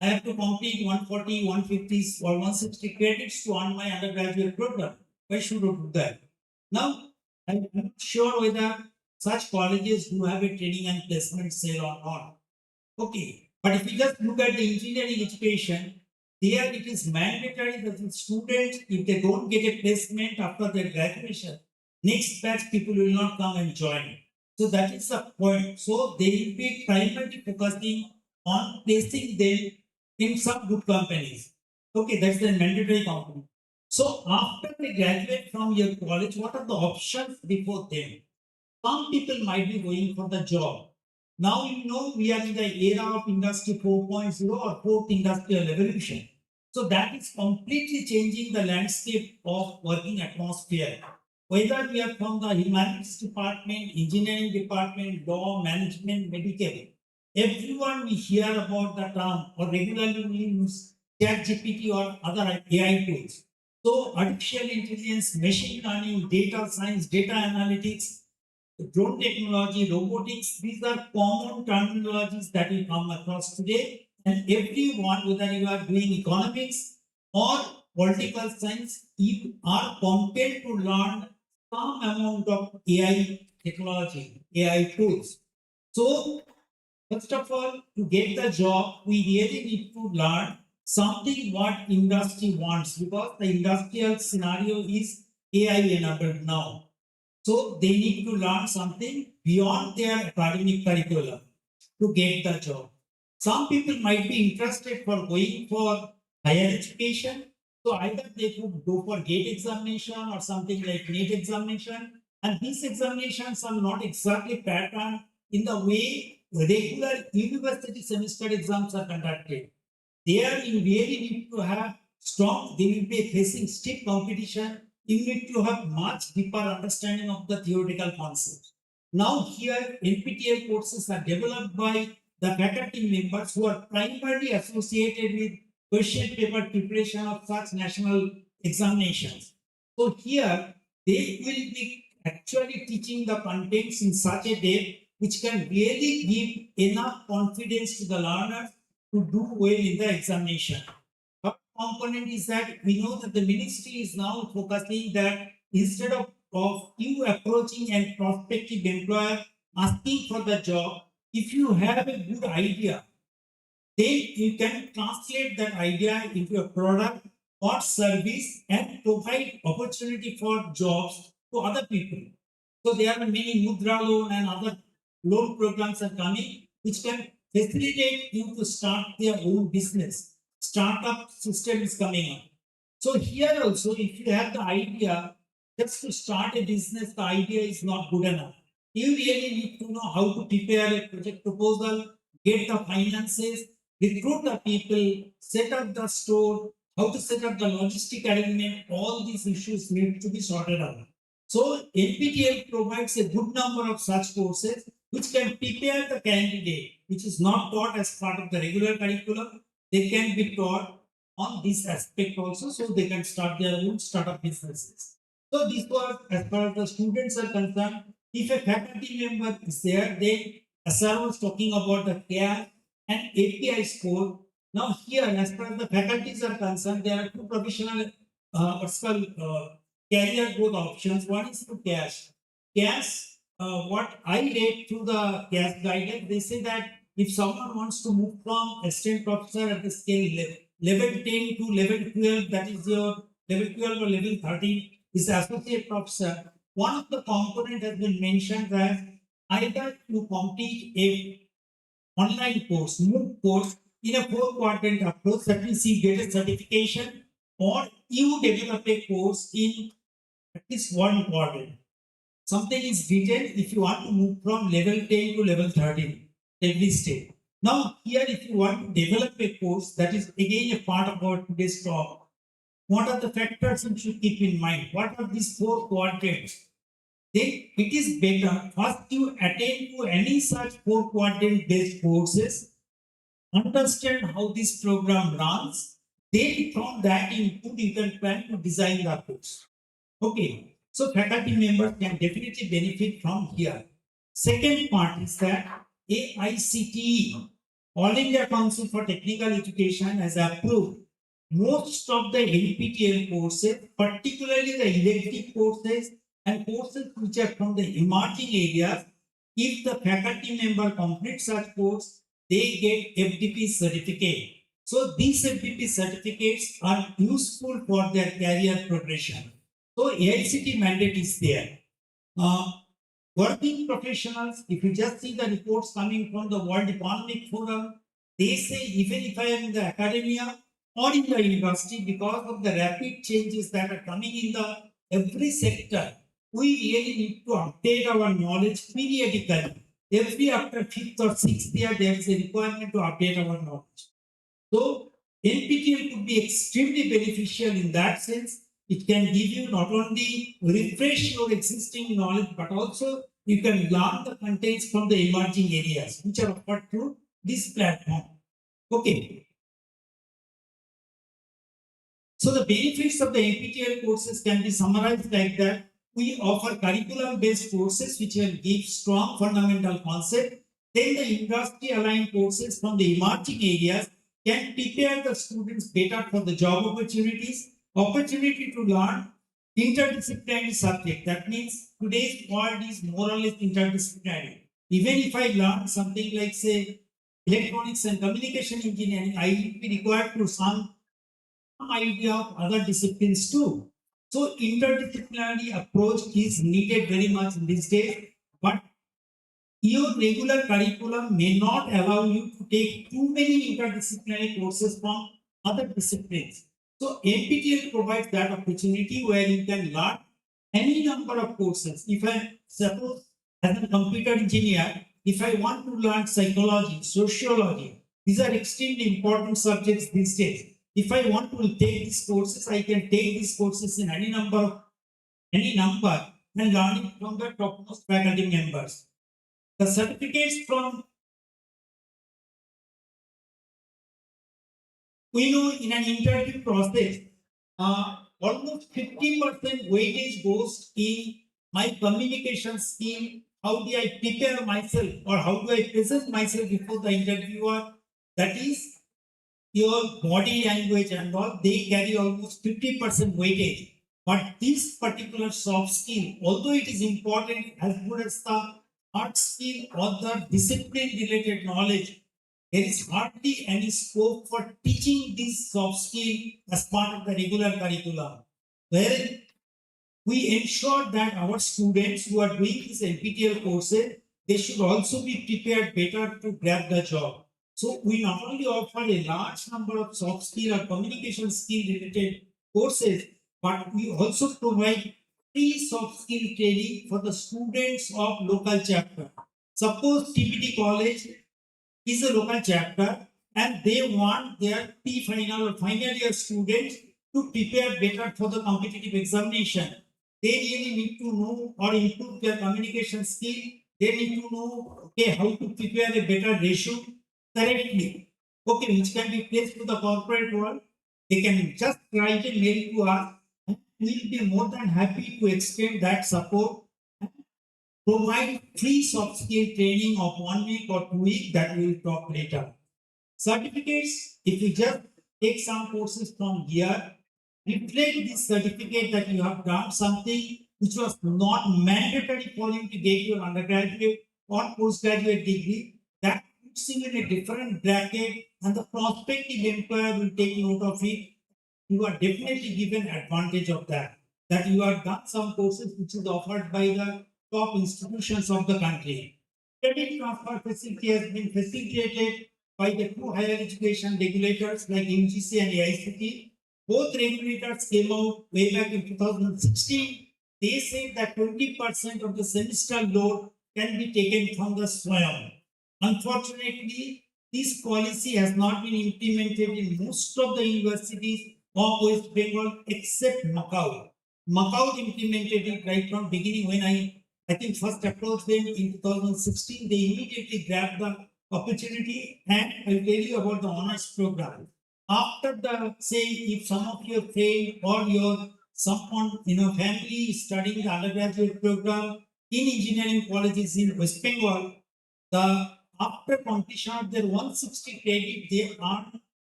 I have to complete 140, 150 or 160 credits to earn my undergraduate program. Why should I do that? Now, I'm not sure whether such colleges do have a training and placement cell or not. Okay, but if you just look at the engineering education, there it is mandatory that the students, if they don't get a placement after their graduation, next batch people will not come and join. So that is the point. So they will be primarily focusing on placing them in some good companies. Okay, that's the mandatory component. So after they graduate from your college, what are the options before them? Some people might be going for the job. Now you know we are in the era of Industry 4.0 or fourth industrial revolution. So that is completely changing the landscape of working atmosphere. Whether we are from the humanities department, engineering department, law, management, medical, everyone we hear about the term or regularly we use ChatGPT or other AI tools. So artificial intelligence, machine learning, data science, data analytics, drone technology, robotics, these are common terminologies that we come across today. And everyone, whether you are doing economics or political science, you are compelled to learn some amount of AI technology, AI tools. So first of all, to get the job, we really need to learn something what industry wants, because the industrial scenario is AI enabled now. So they need to learn something beyond their academic curriculum to get the job. Some people might be interested for going for higher education. So either they could go for GATE examination or something like NET examination. And these examinations are not exactly patterned in the way regular university semester exams are conducted. There you really need to have strong, they will be facing stiff competition. You need to have much deeper understanding of the theoretical concepts. Now here NPTEL courses are developed by the faculty members who are primarily associated with question paper preparation of such national examinations. So here they will be actually teaching the contents in such a depth which can really give enough confidence to the learners to do well in the examination. Third component is that we know that the ministry is now focusing that instead of you approaching a prospective employer asking for the job, if you have a good idea, then you can translate that idea into a product or service and provide opportunity for jobs to other people. So there are many Mudra loan and other loan programs are coming which can facilitate you to start their own business. Startup system is coming up. So here also, if you have the idea just to start a business, the idea is not good enough. You really need to know how to prepare a project proposal, get the finances, recruit the people, set up the store, how to set up the logistic arrangement. All these issues need to be sorted out. So NPTEL provides a good number of such courses which can prepare the candidate, which is not taught as part of the regular curriculum. They can be taught on this aspect also, so they can start their own startup businesses. So this was as far as the students are concerned. If a faculty member is there, then as I was talking about the CAS and API score. Now here, as far as the faculties are concerned, there are two professional career growth options. One is through CAS. CAS, what I read through the CAS guideline, they say that if someone wants to move from assistant professor at the scale level 10 to level 12, that is your level 12 or level 13, is associate professor. One of the component has been mentioned that either you complete a online course, MOOC course in a 4-quadrant approach, that means you get a certification, or you develop a course in at least 1 quadrant. Something is written if you want to move from level 10 to level 13, every stage. Now, here, if you want to develop a course, that is again a part of our today's talk. What are the factors you should keep in mind? What are these 4 quadrants? Then it is better first you attend to any such 4-quadrant based courses, understand how this program runs, then from that input you can plan to design the course. Okay, so faculty members can definitely benefit from here. Second part is that AICTE, All India Council for Technical Education, has approved most of the NPTEL courses, particularly the elective courses and courses which are from the emerging areas. If the faculty member completes such course, they get FDP certificate. So these FDP certificates are useful for their career progression. So AICTE mandate is there. Working professionals, if you just see the reports coming from the World Economic Forum, they say even if I am in the academia or in the university, because of the rapid changes that are coming in the every sector, we really need to update our knowledge periodically. Every after 5th or 6th year, there is a requirement to update our knowledge. So NPTEL could be extremely beneficial in that sense. It can give you not only refresh your existing knowledge, but also you can learn the contents from the emerging areas, which are offered through this platform. Okay. So the benefits of the NPTEL courses can be summarized like that. We offer curriculum-based courses which will give strong fundamental concept. Then the industry-aligned courses from the emerging areas can prepare the students better for the job opportunities, opportunity to learn interdisciplinary subject. That means today's world is more or less interdisciplinary. Even if I learn something like, say, electronics and communication engineering, I will be required to some idea of other disciplines too. So interdisciplinary approach is needed very much in these days, but your regular curriculum may not allow you to take too many interdisciplinary courses from other disciplines. So NPTEL provides that opportunity where you can learn any number of courses. If I suppose as a computer engineer, if I want to learn psychology, sociology, these are extremely important subjects these days. If I want to take these courses, I can take these courses in any number and learn it from the topmost faculty members. The certificates from, we know in an interview process, almost 50% weightage goes in my communication skill. How do I prepare myself, or how do I present myself before the interviewer? That is your body language and all, they carry almost 50% weightage. But this particular soft skill, although it is important as good as the hard skill or the discipline related knowledge, there is hardly any scope for teaching this soft skill as part of the regular curriculum. Where we ensure that our students who are doing these NPTEL courses, they should also be prepared better to grab the job. So we not only offer a large number of soft skill or communication skill related courses, but we also provide free soft skill training for the students of local chapter. Suppose TPT College is a local chapter and they want their pre-final or final year students to prepare better for the competitive examination. They really need to know or improve their communication skill. They need to know how to prepare a better ratio correctly, which can be placed to the corporate world. They can just write a mail to us, and we will be more than happy to extend that support provide free soft skill training of 1 week or 2 weeks that we will talk later. Certificates, if you just take some courses from here, reflect this certificate that you have done something which was not mandatory for you to get your undergraduate or postgraduate degree. That puts you in a different bracket, and the prospective employer will take note of it. You are definitely given advantage of that. That you have done some courses which is offered by the top institutions of the country. Credit transfer facility has been facilitated by the two higher education regulators like UGC and AICT. Both regulators came out way back in 2016. They said that 20% of the semester load can be taken from the SWAYAM. Unfortunately, this policy has not been implemented in most of the universities of West Bengal except Macau. Macau implemented it right from beginning. When I think first approached them in 2016, they immediately grabbed the opportunity, and I'll tell you about the honors program. After the, say, if some of your friend or your someone in your family is studying the undergraduate program in engineering colleges in West Bengal, the after completion of their 160 credit, they are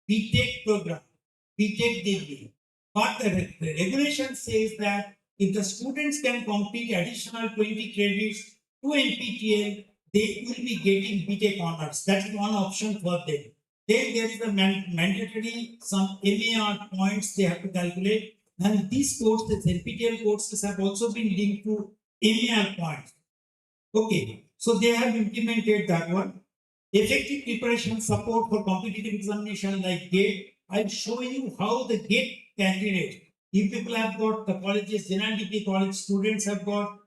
BTech program, BTech degree. But the regulation says that if the students can complete additional 20 credits to NPTEL, they will be getting BTech honors. That's one option for them. Then there is a mandatory some MAR points they have to calculate, and these courses, NPTEL courses, have also been linked to MAR points. Okay, so they have implemented that one. Effective preparation support for competitive examination like GATE. I'll show you how the GATE candidate. You people have got the colleges, general degree college students have got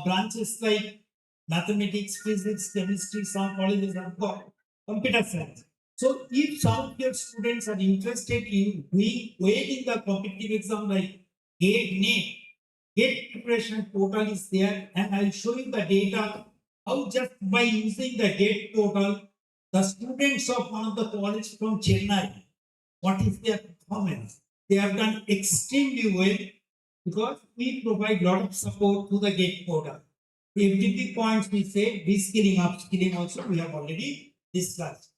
branches like mathematics, physics, chemistry. Some colleges have got computer science. So if some of your students are interested in doing well in the competitive exam like GATE, NET, GATE preparation portal is there, and I'll show you the data how just by using the GATE portal, the students of one of the colleges from Chennai, what is their performance? They have done extremely well because we provide a lot of support to the GATE portal. The FDP points we say, reskilling, upskilling also we have already discussed.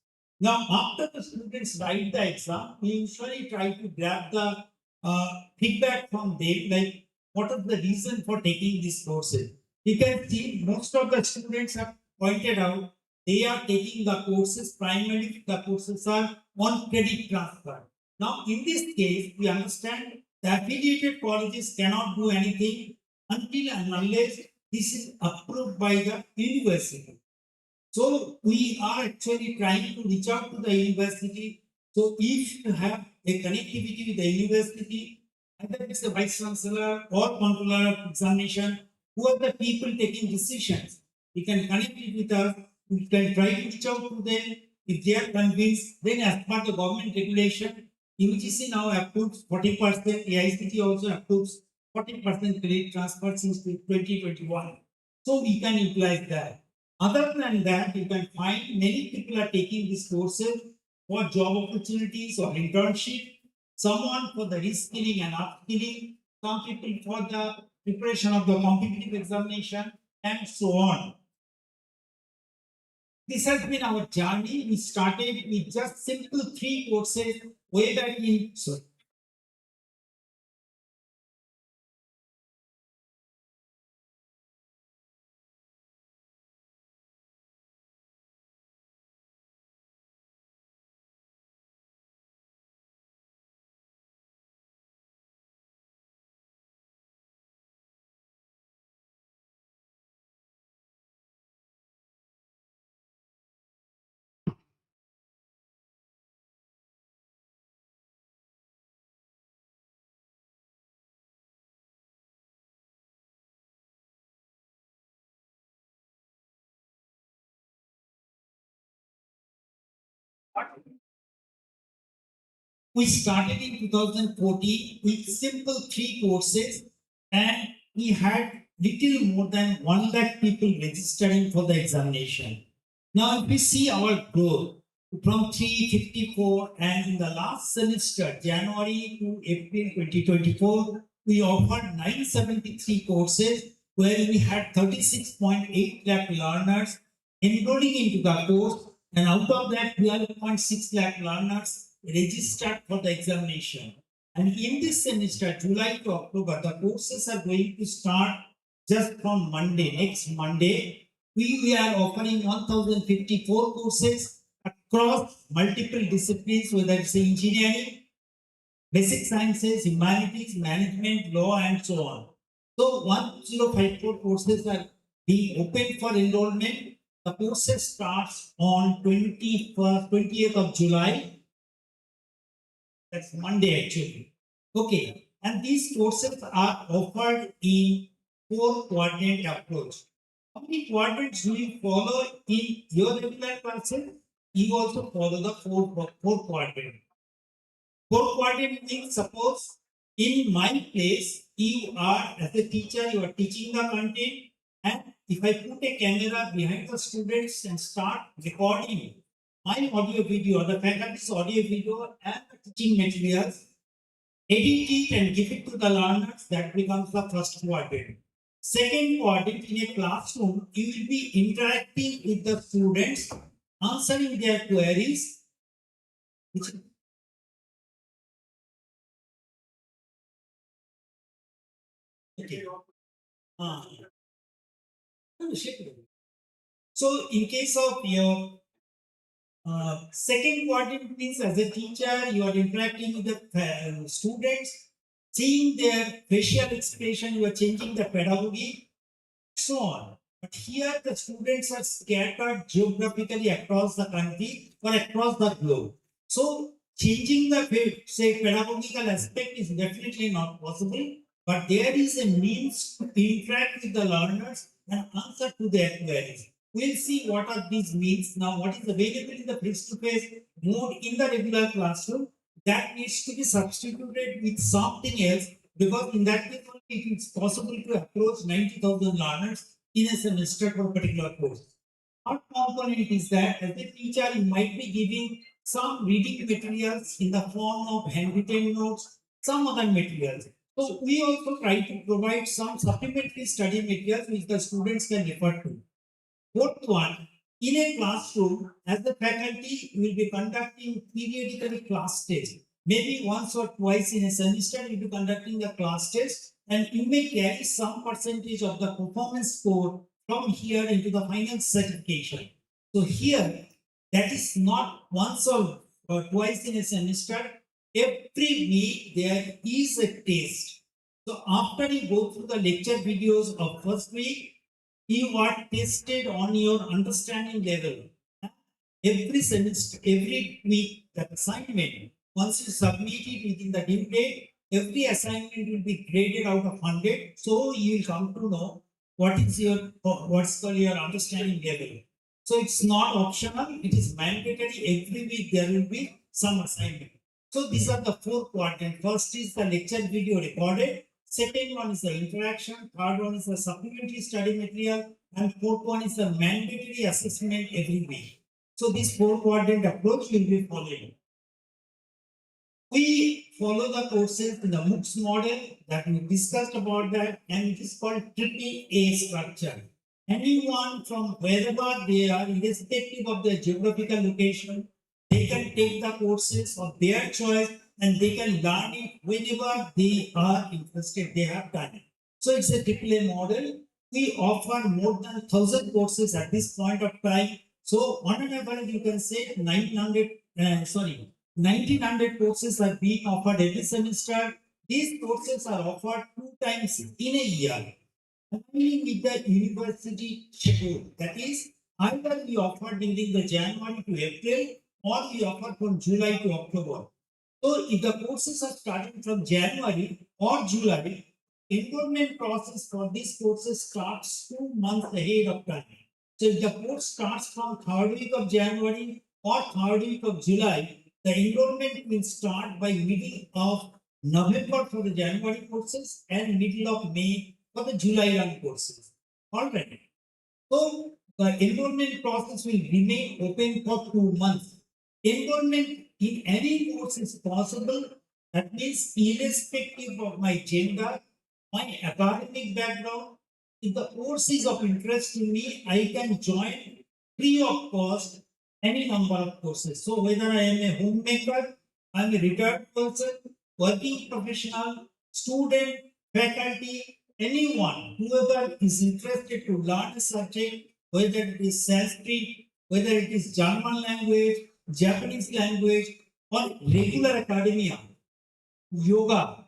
Now, after the students write the exam, we usually try to grab the feedback from them, like what is the reason for taking these courses. You can see most of the students have pointed out they are taking the courses, primarily the courses are on credit transfer. Now, in this case, we understand the affiliated colleges cannot do anything until and unless this is approved by the university. So we are actually trying to reach out to the university. So if you have a connectivity with the university, either it's the vice chancellor or controller of examination, who are the people taking decisions, we can connect it with us. We can try to reach out to them. If they are convinced, then as part of government regulation, UGC now approves 40%, AICT also approves 40% credit transfer since 2021. So we can utilize that. Other than that, you can find many people are taking these courses for job opportunities or internship, someone for the reskilling and upskilling, some people for the preparation of the competitive examination, and so on. This has been our journey. We started with just simple 3 courses way back in. Sorry. We started in 2014 with simple 3 courses, and we had little more than 1 lakh people registering for the examination. Now, if we see our growth from 354, and in the last semester, January to April 2024, we offered 973 courses, where we had 36.8 lakh learners enrolling into the course, and out of that 12.6 lakh learners registered for the examination. And in this semester, July to October, the courses are going to start just from Monday, next Monday. We are offering 1054 courses across multiple disciplines, whether it's engineering, basic sciences, humanities, management, law, and so on. So 1054 courses are being opened for enrollment. The courses starts on 20th of July. That's Monday actually. Okay. And these courses are offered in 4-quadrant approach. How many quadrants do you follow in your regular classes? You also follow the four quadrant. 4-quadrant means, suppose in my place, you are as a teacher, you are teaching the content, and if I put a camera behind the students and start recording my audio video, the faculty's audio video and the teaching materials, edit it and give it to the learners, that becomes the first quadrant. Second quadrant, in a classroom, you will be interacting with the students, answering their queries, which okay. So, in case of your second quadrant means, as a teacher, you are interacting with the students, seeing their facial expression, you are changing the pedagogy, so on. But here the students are scattered geographically across the country or across the globe. So changing the say pedagogical aspect is definitely not possible, but there is a means to interact with the learners and answer to their queries. We'll see what are these means now, what is available in the face-to-face mode in the regular classroom. That needs to be substituted with something else, because in that case only it is possible to approach 90,000 learners in a semester for a particular course. Third component is that as a teacher, you might be giving some reading materials in the form of handwritten notes, some other materials. So we also try to provide some supplementary study materials which the students can refer to. Fourth one, in a classroom, as the faculty, you will be conducting periodically class tests. Maybe once or twice in a semester, you will be conducting a class test, and you may carry some percentage of the performance score from here into the final certification. So here, that is not once or twice in a semester. Every week there is a test. So after you go through the lecture videos of first week, you are tested on your understanding level. Every semester, every week, the assignment, once you submit it within the due date, every assignment will be graded out of 100. So you will come to know what is what's called your understanding level. So it's not optional, it is mandatory. Every week there will be some assignment. So these are the 4 quadrants. First is the lecture video recorded. Second one is the interaction. Third one is the supplementary study material. And fourth one is the mandatory assessment every week. So this 4-quadrant approach will be following. We follow the courses in the MOOCs model that we discussed about that, and it is called AAA structure. Anyone from wherever they are, irrespective of their geographical location, they can take the courses of their choice and they can learn it whenever they are interested, they have done it. So it's a AAA model. We offer more than 1,000 courses at this point of time. So on an average, you can say 1,900 courses are being offered every semester. These courses are offered 2 times in a year, aligning with the university schedule. That is, either we offer during the January to April, or we offer from July to October. So if the courses are starting from January or July, enrollment process for these courses starts 2 months ahead of time. So if the course starts from 3rd week of January or 3rd week of July, the enrollment will start by middle of November for the January courses and middle of May for the July run courses. All right. So the enrollment process will remain open for 2 months. Enrollment in any course is possible. That means irrespective of my gender, my academic background, if the course is of interest to me, I can join free of cost any number of courses. So whether I am a homemaker, I am a retired person, working professional, student, faculty, anyone, whoever is interested to learn a subject, whether it is Sanskrit, whether it is German language, Japanese language, or regular academia, yoga,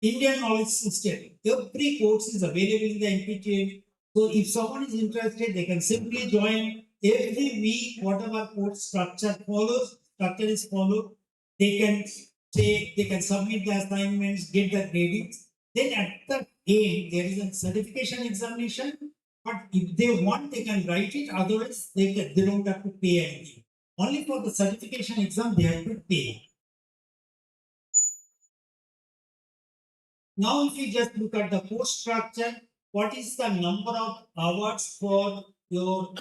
Indian knowledge system, every course is available in the NPTEL. So if someone is interested, they can simply join every week, whatever course structure is followed. They can say, they can submit the assignments, get the gradings. Then at the end, there is a certification examination. But if they want, they can write it. Otherwise, they don't have to pay anything. Only for the certification exam, they have to pay. Now, if you just look at the course structure, what is the number of hours for your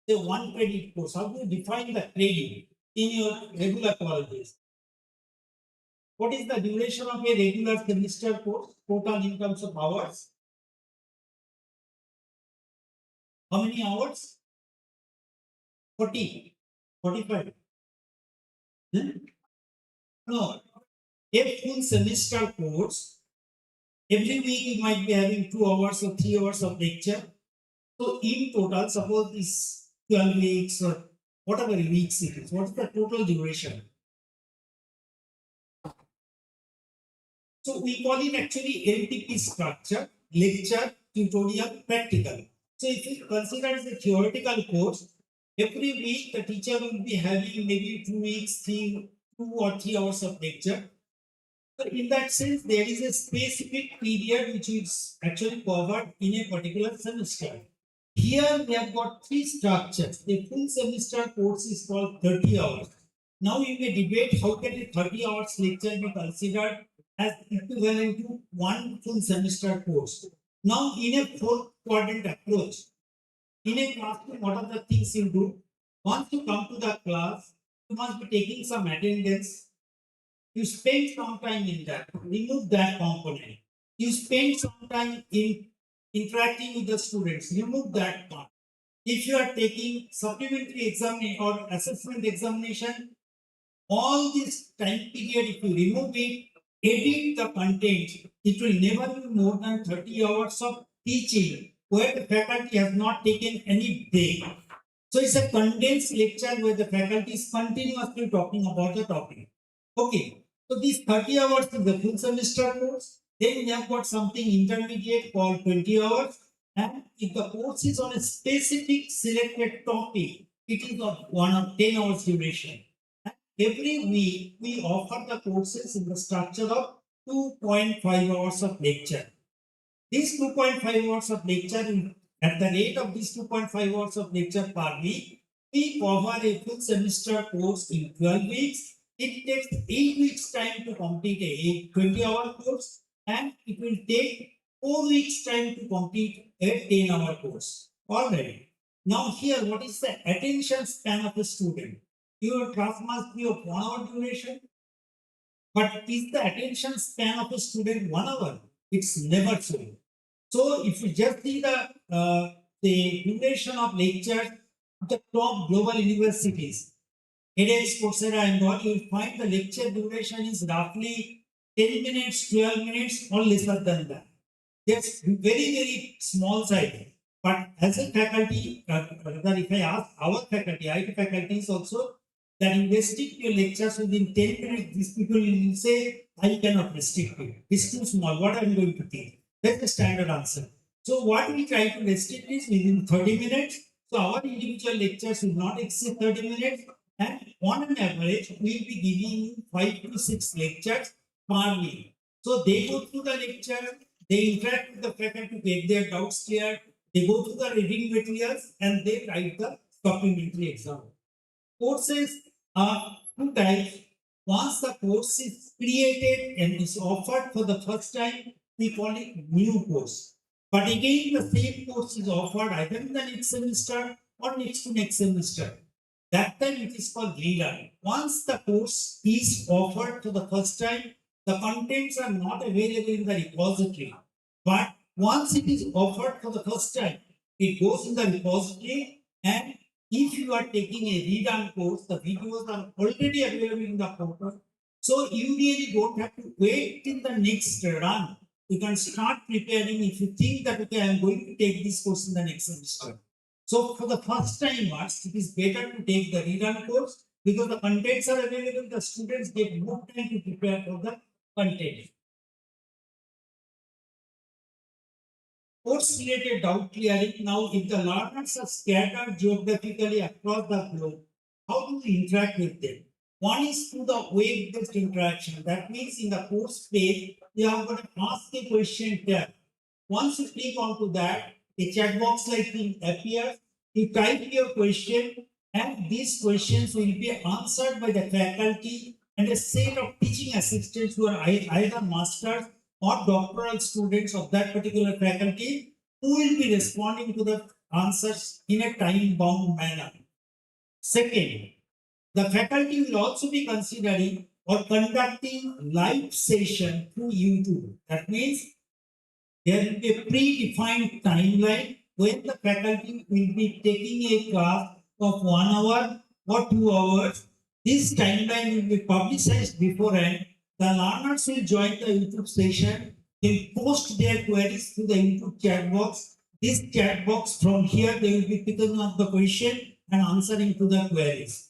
say 1 credit course? How do you define the credit in your regular colleges? What is the duration of a regular semester course, total in terms of hours? How many hours? 40, 45. No, a full semester course, every week you might be having 2 hours or 3 hours of lecture. So in total, suppose this 12 weeks or whatever weeks it is, what is the total duration? So we call it actually LTP structure, lecture, tutorial, practical. So if you consider as a theoretical course, every week the teacher will be having maybe 2 weeks, 2 or 3 hours of lecture. So in that sense, there is a specific period which is actually covered in a particular semester. Here we have got 3 structures. A full semester course is called 30 hours. Now you may debate how can a 30 hours lecture be considered as equivalent to 1 full semester course. Now in a 4-quadrant approach, in a classroom, what are the things you do? Once you come to the class, you must be taking some attendance. You spend some time in that, remove that component. You spend some time in interacting with the students, remove that part. If you are taking supplementary examination or assessment examination, all this time period, if you remove it, edit the content, it will never be more than 30 hours of teaching where the faculty has not taken any break. So it's a condensed lecture where the faculty is continuously talking about the topic. Okay, so these 30 hours is the full semester course. Then we have got something intermediate called 20 hours. And if the course is on a specific selected topic, it is of 1 or 10 hours duration. And every week, we offer the courses in the structure of 2.5 hours of lecture. These 2.5 hours of lecture, at the rate of these 2.5 hours of lecture per week, we cover a full semester course in 12 weeks. It takes 8 weeks time to complete a 20-hour course, and it will take 4 weeks time to complete a 10-hour course. Already. Now here, what is the attention span of a student? Your class must be of 1 hour duration. But is the attention span of a student 1 hour? It's never so. So if you just see the duration of lectures at the top global universities, edX, Coursera and all, you will find the lecture duration is roughly 10 minutes, 12 minutes or lesser than that. That's very, very small size. But as a faculty, if I ask our faculty, IT faculties also, that you restrict your lectures within 10 minutes, these people will say, I cannot restrict you. It's too small. What am I going to teach? That's the standard answer. So what we try to restrict is within 30 minutes. So our individual lectures will not exceed 30 minutes. And on an average, we will be giving you 5 to 6 lectures per week. So they go through the lecture, they interact with the faculty, get their doubts cleared, they go through the reading materials, and they write the supplementary exam. Courses are 2 types. Once the course is created and is offered for the first time, we call it new course. But again, the same course is offered either in the next semester or next to next semester. That time it is called relearn. Once the course is offered for the first time, the contents are not available in the repository, but once it is offered for the first time, it goes in the repository, and if you are taking a read-on course, the videos are already available in the portal. So you really don't have to wait till the next run. You can start preparing if you think that, okay, I am going to take this course in the next semester. So for the first timers, it is better to take the read-on course because the contents are available, the students get more time to prepare for the content. Course-related doubt clearing. Now, if the learners are scattered geographically across the globe, how do we interact with them? One is through the web-based interaction. That means in the course page, you are going to ask a question tab. Once you click onto that, a chat box like thing appears. You type your question, and these questions will be answered by the faculty and a set of teaching assistants who are either masters or doctoral students of that particular faculty, who will be responding to the answers in a time-bound manner. Second, the faculty will also be considering or conducting live session through YouTube. That means there will be a predefined timeline when the faculty will be taking a class of 1 hour or 2 hours. This timeline will be publicized beforehand. The learners will join the YouTube session, they post their queries to the YouTube chat box. This chat box, from here, they will be picking up the question and answering to the queries.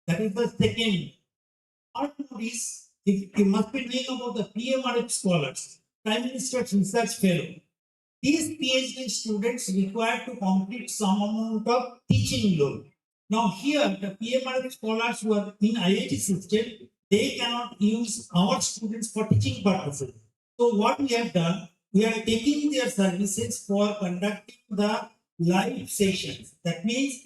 That is the second. Third mode is, if you must be knowing about the PMRF scholars, Prime Minister's Research Fellow. These PhD students require to complete some amount of teaching load. Now here, the PMRF scholars who are in IIT system, they cannot use our students for teaching purposes. So what we have done, we are taking their services for conducting the live sessions. That means,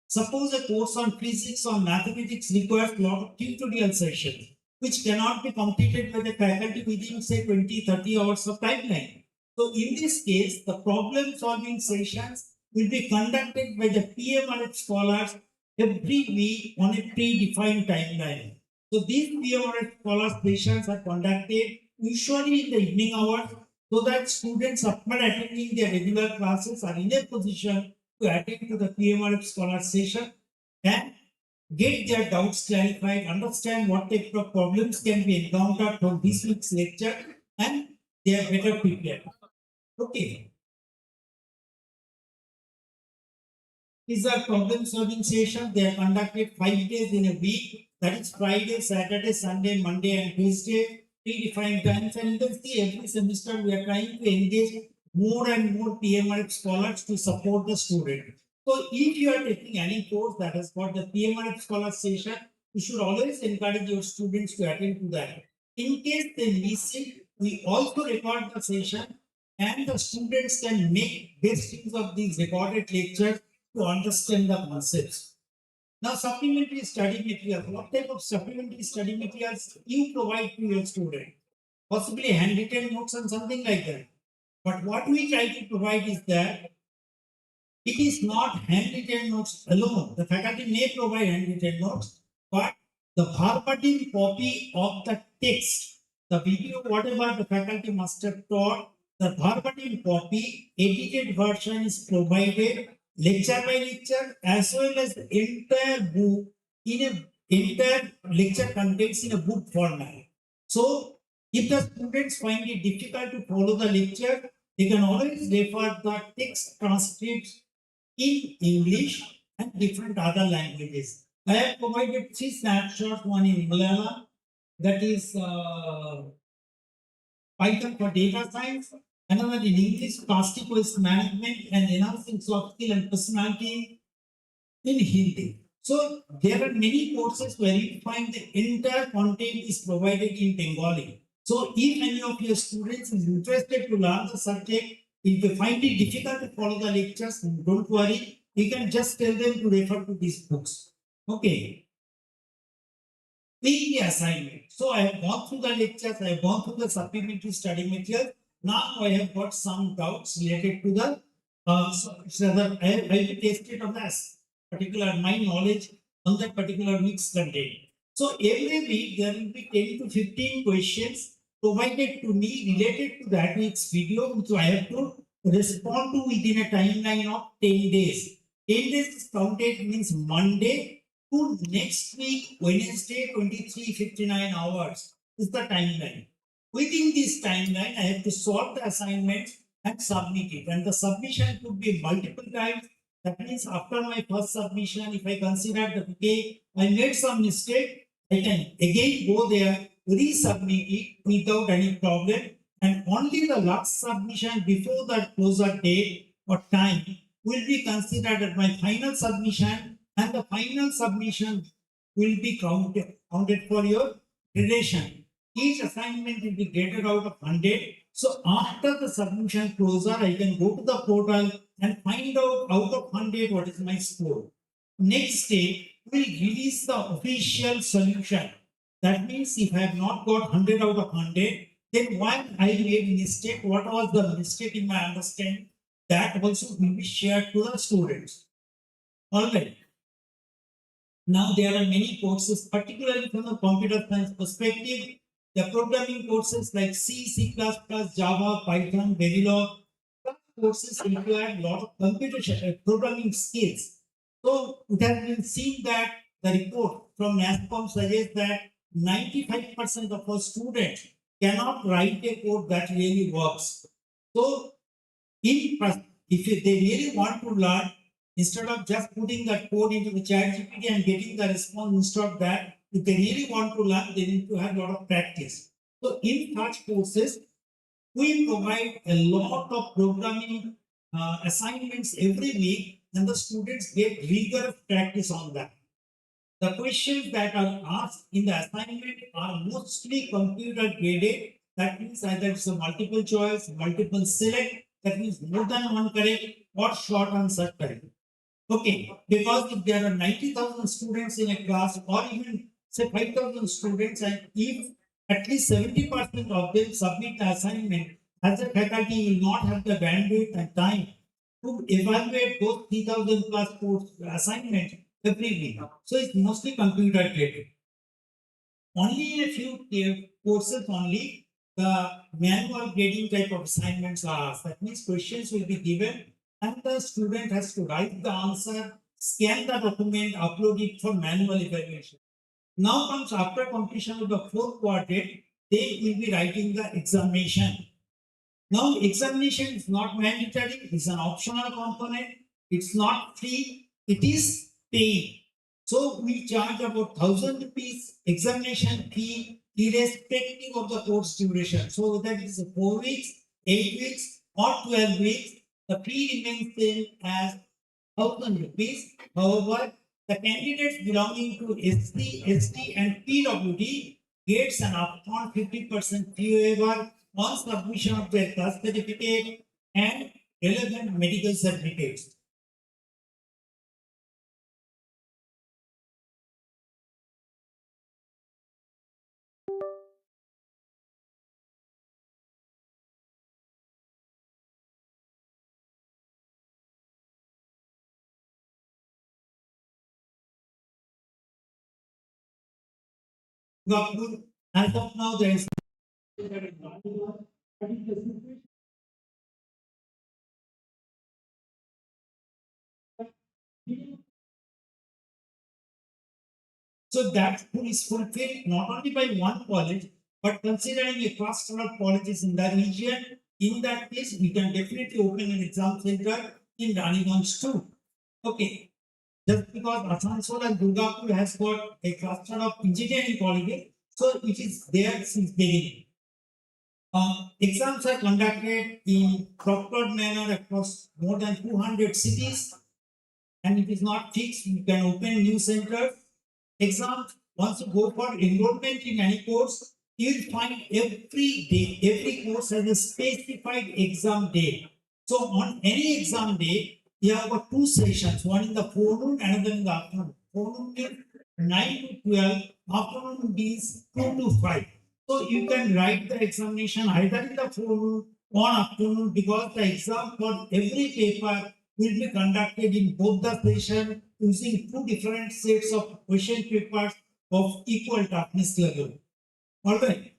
suppose a course on physics or mathematics requires a lot of tutorial sessions, which cannot be completed by the faculty within, say, 20-30 hours of timeline. So in this case, the problem solving sessions will be conducted by the PMRF scholars every week on a predefined timeline. So these PMRF scholars sessions are conducted usually in the evening hours, so that students, after attending their regular classes, are in a position to attend to the PMRF scholar session and get their doubts clarified, understand what type of problems can be encountered from this week's lecture, and they are better prepared. Okay. These are problem solving sessions. They are conducted 5 days in a week. That is Friday, Saturday, Sunday, Monday, and Tuesday. Predefined times. And you can see every semester we are trying to engage more and more PMRF scholars to support the student. So if you are taking any course that has got the PMRF scholar session, you should always encourage your students to attend to that. In case they miss it, we also record the session, and the students can make best use of these recorded lectures to understand the concepts. Now, supplementary study materials. What type of supplementary study materials you provide to your student? Possibly handwritten notes and something like that. But what we try to provide is that it is not handwritten notes alone. The faculty may provide handwritten notes, but the verbatim copy of the text, the video, whatever the faculty must have taught, the verbatim copy, edited version is provided lecture by lecture, as well as the entire book in a entire lecture contains in a book format. So if the students find it difficult to follow the lecture, they can always refer the text transcripts in English and different other languages. I have provided 3 snapshots, one in Malayalam, that is Python for data science, another in English, plastic waste management and enhancing soft skill and personality in Hindi. So there are many courses where you find the entire content is provided in Bengali. So if any of your students is interested to learn the subject, if they find it difficult to follow the lectures, don't worry, you can just tell them to refer to these books. Okay. Weekly assignment. So I have gone through the lectures, I have gone through the supplementary study material. Now I have got some doubts related to the I will test it on this particular my knowledge on that particular week's content. So every week there will be 10 to 15 questions provided to me related to that week's video, which I have to respond to within a timeline of 10 days. 10 days is counted means Monday to next week, Wednesday, 23:59 hours is the timeline. Within this timeline, I have to solve the assignments and submit it. And the submission could be multiple times. That means after my first submission, if I consider that, okay, I made some mistake, I can again go there, resubmit it without any problem. And only the last submission before the closure date or time will be considered as my final submission, and the final submission will be counted for your gradation. Each assignment will be graded out of 100. So after the submission closure, I can go to the portal and find out of 100 what is my score. Next day, we'll release the official solution. That means if I have not got 100 out of 100, then why I made mistake, what was the mistake in my understanding, that also will be shared to the students. All right. Now there are many courses, particularly from the computer science perspective. The programming courses like C, C++, Java, Python, Verilog, courses require a lot of computer programming skills. So it has been seen that the report from NASCOM suggests that 95% of our students cannot write a code that really works. So if they really want to learn, instead of just putting that code into the ChatGPT and getting the response instead of that, if they really want to learn, they need to have a lot of practice. So in such courses, we provide a lot of programming assignments every week, and the students get rigorous practice on that. The questions that are asked in the assignment are mostly computer graded. That means either it's a multiple choice, multiple select, that means more than one correct, or short answer correct. Okay, because if there are 90,000 students in a class, or even say 5,000 students, and if at least 70% of them submit the assignment, as a faculty will not have the bandwidth and time to evaluate those 3,000 plus assignments every week. So it's mostly computer graded. Only in a few courses only the manual grading type of assignments are asked. That means questions will be given and the student has to write the answer, scan the document, upload it for manual evaluation. Now comes after completion of the fourth quadrant, they will be writing the examination. Now examination is not mandatory, it's an optional component, it's not free, it is paid. So we charge about 1,000 rupees examination fee irrespective of the course duration. So whether it is 4 weeks, 8 weeks or 12 weeks, the fee remains same as 1,000 rupees. However, the candidates belonging to SC, ST and PWD gets an upfront 50% fee waiver on submission of their caste certificate and relevant medical certificates. As of now, there is so that is fulfilled not only by one college, but considering a cluster of colleges in the region, in that case, we can definitely open an exam center in Raniganj too. Okay. Just because Asansol and Durgapur has got a cluster of engineering colleges, so it is there since beginning. Exams are conducted in proper manner across more than 200 cities, and it is not fixed. You can open new centers. Exams, once you go for enrollment in any course, you will find every course has a specified exam day. So on any exam day, you have got 2 sessions, one in the forenoon, another in the afternoon. Forenoon is 9 to 12, afternoon is 2 to 5. So you can write the examination either in the forenoon or afternoon, because the exam for every paper will be conducted in both the session using 2 different sets of question papers of equal toughness level. All right.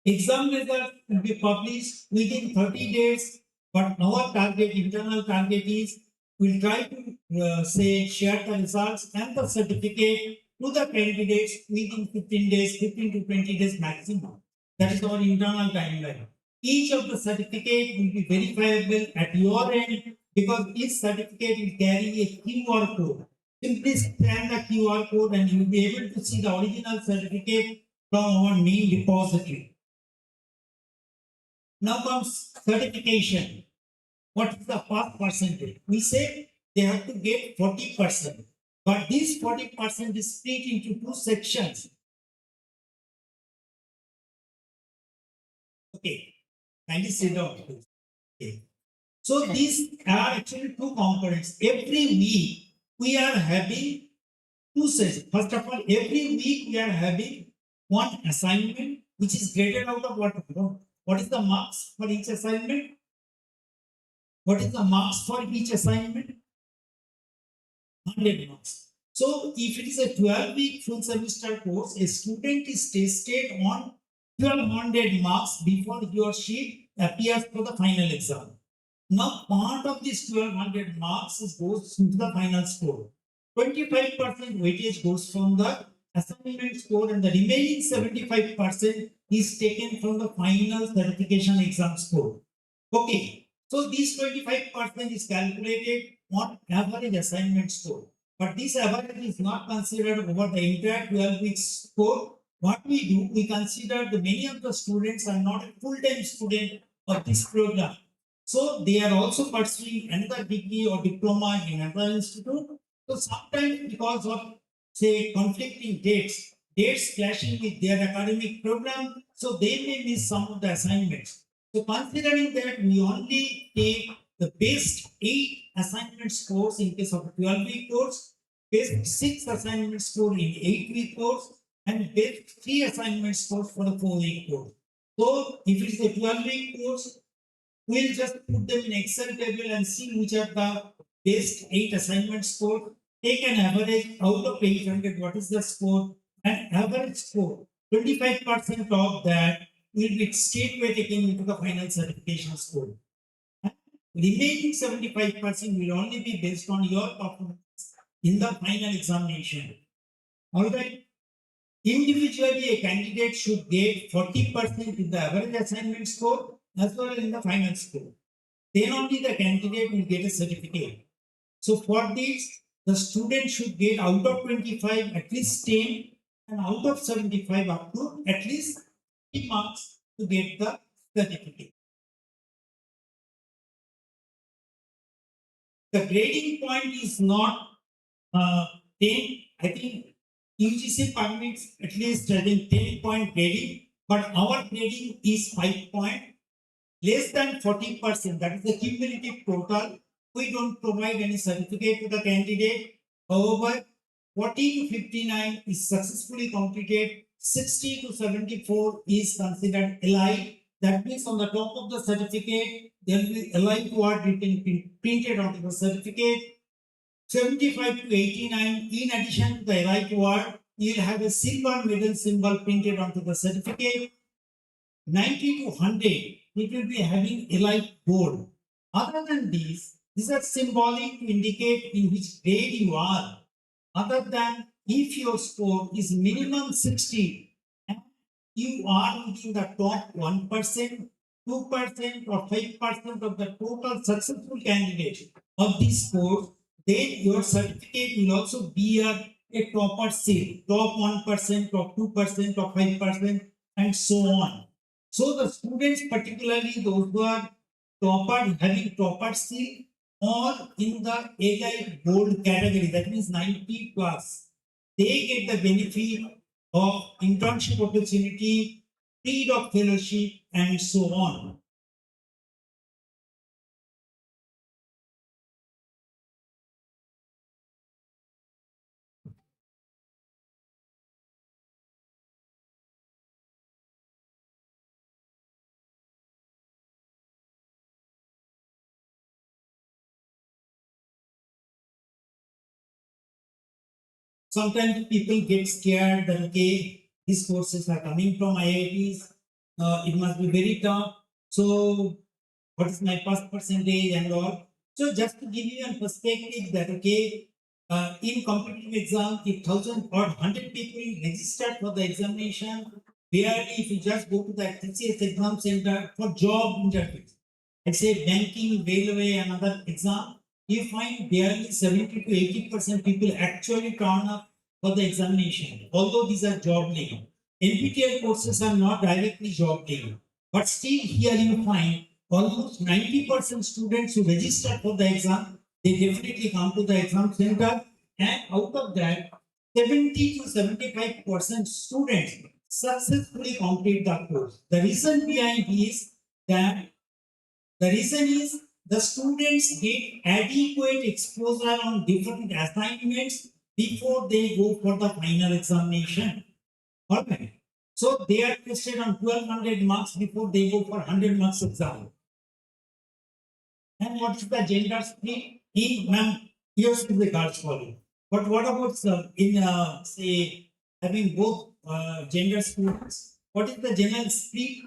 Exam results will be published within 30 days, but our target, internal target is we'll try to say share the results and the certificate to the candidates within 15 days, 15 to 20 days maximum. That is our internal timeline. Each of the certificate will be verifiable at your end because each certificate will carry a QR code. Simply scan the QR code and you will be able to see the original certificate from our main repository. Now comes certification. What is the pass percentage? We say they have to get 40%. But this 40% is split into two sections. Okay, kindly sit down. Okay. So these are actually two components. Every week we are having two sessions. First of all, every week we are having one assignment which is graded out of what? What is the marks for each assignment? What is the marks for each assignment? 100 marks. So if it is a 12-week full semester course, a student is tested on 1200 marks before he or she appears for the final exam. Now part of this 1200 marks goes into the final score. 25% weightage goes from the assignment score and the remaining 75% is taken from the final certification exam score. Okay, so this 25% is calculated on average assignment score. But this average is not considered over the entire 12 weeks score. What we do, we consider that many of the students are not a full-time student of this program. So they are also pursuing another degree or diploma in another institute. So sometimes because of say conflicting dates clashing with their academic program, so they may miss some of the assignments. So considering that we only take the best 8 assignment scores in case of a 12-week course, best 6 assignment score in 8-week course, and best 3 assignment scores for the 4-week course. So if it is a 12-week course, we'll just put them in Excel table and see which are the best 8 assignment score. Take an average out of 800, what is the score? And average score, 25% of that will be straightway taken into the final certification score. And remaining 75% will only be based on your performance in the final examination. Alright. Individually, a candidate should get 40% in the average assignment score as well as in the final score. Then only the candidate will get a certificate. So for this, the student should get out of 25 at least 10 and out of 75 up to at least 50 marks to get the certificate. The grading point is not 10. I think UGC permits at least 10-point grading, but our grading is 5 point. Less than 40%, that is the cumulative total. We don't provide any certificate to the candidate. However, 40 to 59 is successfully completed. 60 to 74 is considered allied. That means on the top of the certificate, there will be allied word written printed onto the certificate. 75 to 89, in addition to the allied word, you will have a silver medal symbol printed onto the certificate. 90 to 100, it will be having allied gold. Other than these are symbolic to indicate in which grade you are. Other than if your score is minimum 60 and you are within the top 1%, 2% or 5% of the total successful candidates of this course, then your certificate will also be a topper seal, top 1%, top 2%, top 5%, and so on. So the students, particularly those who are topper, having topper seal, or in the allied gold category, that means 90 plus, they get the benefit of internship opportunity, pre-doc fellowship, and so on. Sometimes people get scared that okay, these courses are coming from IITs it must be very tough. So, what is my pass percentage and all? So, just to give you a perspective that okay, in competitive exam, if 1,000 or 100 people registered for the examination, barely if you just go to the TCS exam center for job interviews, let's say banking, railway, and other exam, you find barely 70 to 80% people actually turn up for the examination, although these are job leading. NPTEL courses are not directly job leading, but still here you find almost 90% students who register for the exam, they definitely come to the exam center, and out of that, 70 to 75% students successfully complete the course. The reason behind is that the students get adequate exposure on different assignments before they go for the final examination. Okay. So they are tested on 1200 marks before they go for 100 marks exam. And what is the gender split? Ma'am, here's the girls for you. But what about say having both gender students? What is the gender split?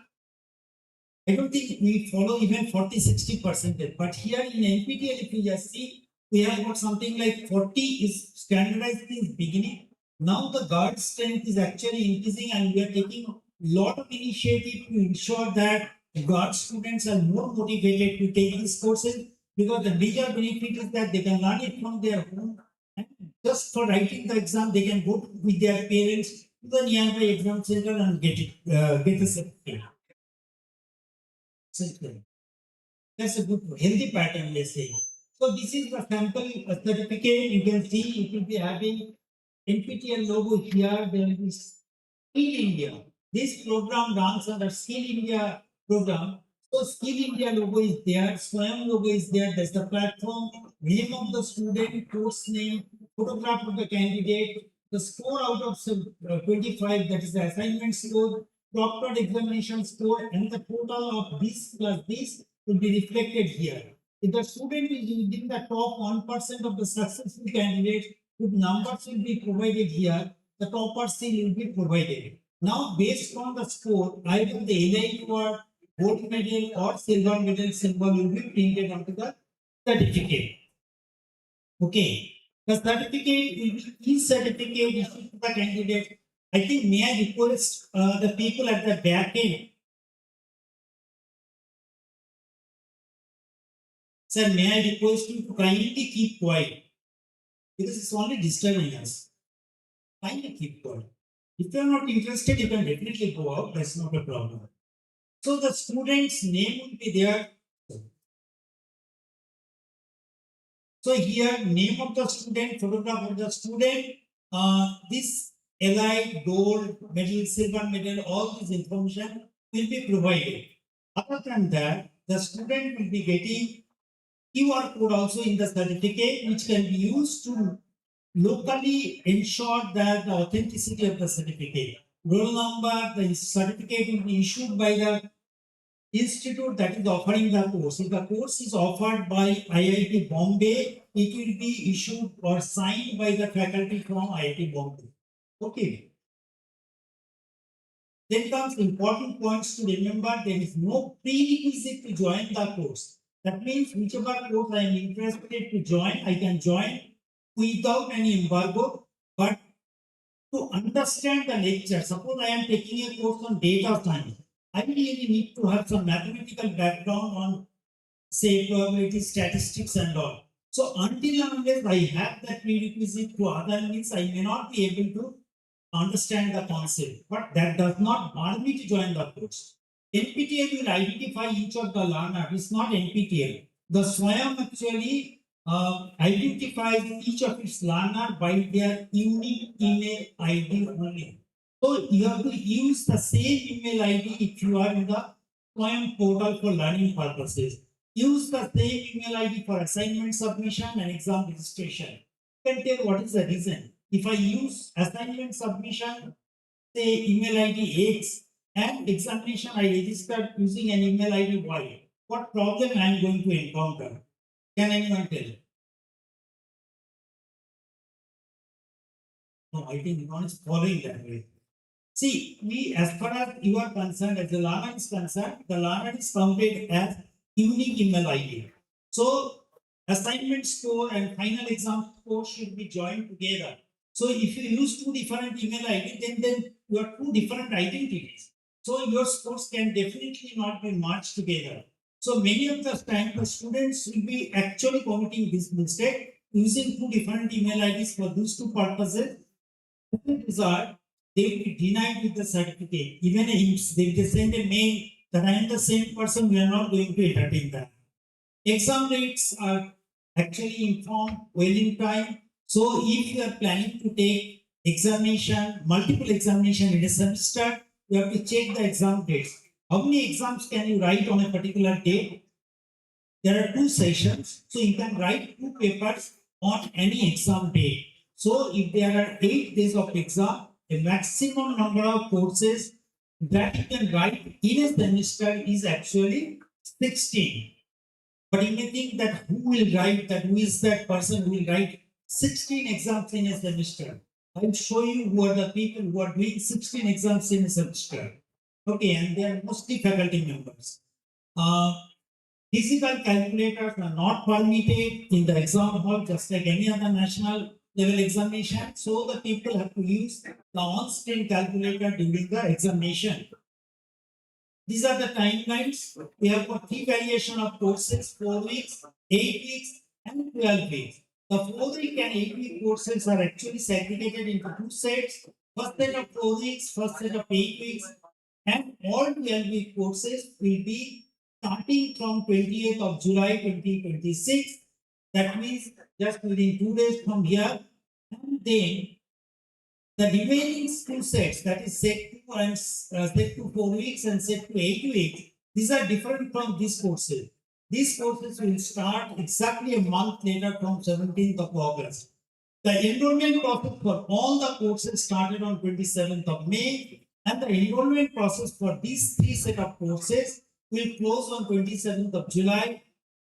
I don't think we follow even 40-60%. But here in NPTEL, if you just see, we have got something like 40 is standardized in beginning. Now the guard strength is actually increasing, and we are taking a lot of initiative to ensure that guard students are more motivated to take these courses, because the major benefit is that they can learn it from their home, and just for writing the exam they can go with their parents to the nearby exam center and get the certificate. That's a good healthy pattern, let's say. So this is the sample certificate. You can see it will be having NPTEL logo here. There will be Skill India. This program runs under Skill India program. So Skill India logo is there, SWAYAM logo is there. That's the platform, name of the student, course name, photograph of the candidate, the score out of 25, that is the assignment score, proctored examination score, and the total of this plus this will be reflected here. If the student is within the top 1% of the successful candidates, if numbers will be provided here, the topper seal will be provided. Now, based on the score, either the NIT award, gold medal, or silver medal symbol will be printed onto the certificate. Okay. The certificate will be e-certificate issued to the candidate. I think may I request the people at the back end. Sir, may I request you to kindly keep quiet, because it's only disturbing us. Kindly keep quiet. If you are not interested, you can definitely go out. That's not a problem. So the student's name will be there. So here, name of the student, photograph of the student, this allied, gold, medal, silver medal, all this information will be provided. Other than that, the student will be getting QR code also in the certificate, which can be used to locally ensure that the authenticity of the certificate. Roll number, the certificate will be issued by the institute that is offering the course. If the course is offered by IIT Bombay, it will be issued or signed by the faculty from IIT Bombay. Okay. Then comes important points to remember. There is no prerequisite to join the course. That means whichever course I am interested to join, I can join without any embargo. But to understand the lecture, suppose I am taking a course on data science, I really need to have some mathematical background on, say, probability, statistics, and all. So until unless I have that prerequisite to other means, I may not be able to understand the concept. But that does not bar me to join the course. NPTEL will identify each of the learner. It's not NPTEL. The SWAYAM actually identifies each of its learner by their unique email ID only. So you have to use the same email ID if you are in the SWAYAM portal for learning purposes. Use the same email ID for assignment submission and exam registration. You can tell what is the reason. If I use assignment submission, say email ID X, and examination I registered using an email ID Y, what problem I am going to encounter? Can anyone tell? No, I think no one is following that way. See, we, as far as you are concerned, as the learner is concerned, the learner is counted as unique email ID. So, assignment score and final exam score should be joined together. So, if you use two different email ID, then you have two different identities. So, your scores can definitely not be merged together. So, many of the time, the students will be actually committing this mistake using two different email IDs for these two purposes. As a result, they will be denied with the certificate. Even if they send a mail that I am the same person, we are not going to entertain that. Exam dates are actually informed well in time. So if you are planning to take examination, multiple examination in a semester, you have to check the exam dates. How many exams can you write on a particular day? There are two sessions, so you can write two papers on any exam day. So if there are 8 days of exam, a maximum number of courses that you can write in a semester is actually 16. But you may think that who will write that, who is that person who will write 16 exams in a semester? I will show you who are the people who are doing 16 exams in a semester. Okay, and they are mostly faculty members. Physical calculators are not permitted in the exam hall, just like any other national level examination. So the people have to use the on-screen calculator during the examination. These are the timelines. We have got 3 variation of courses: 4 weeks, 8 weeks, and 12 weeks. The 4-week and 8-week courses are actually segregated into 2 sets. First set of 4 weeks, first set of 8 weeks, and all 12-week courses will be starting from 28th of July 2026. That means just within 2 days from here. And then the remaining 2 sets, that is set 2 and set to 4 weeks and set to 8 weeks, these are different from these courses. These courses will start exactly a month later from 17th of August. The enrollment process for all the courses started on 27th of May, and the enrollment process for these 3 set of courses will close on 27th of July.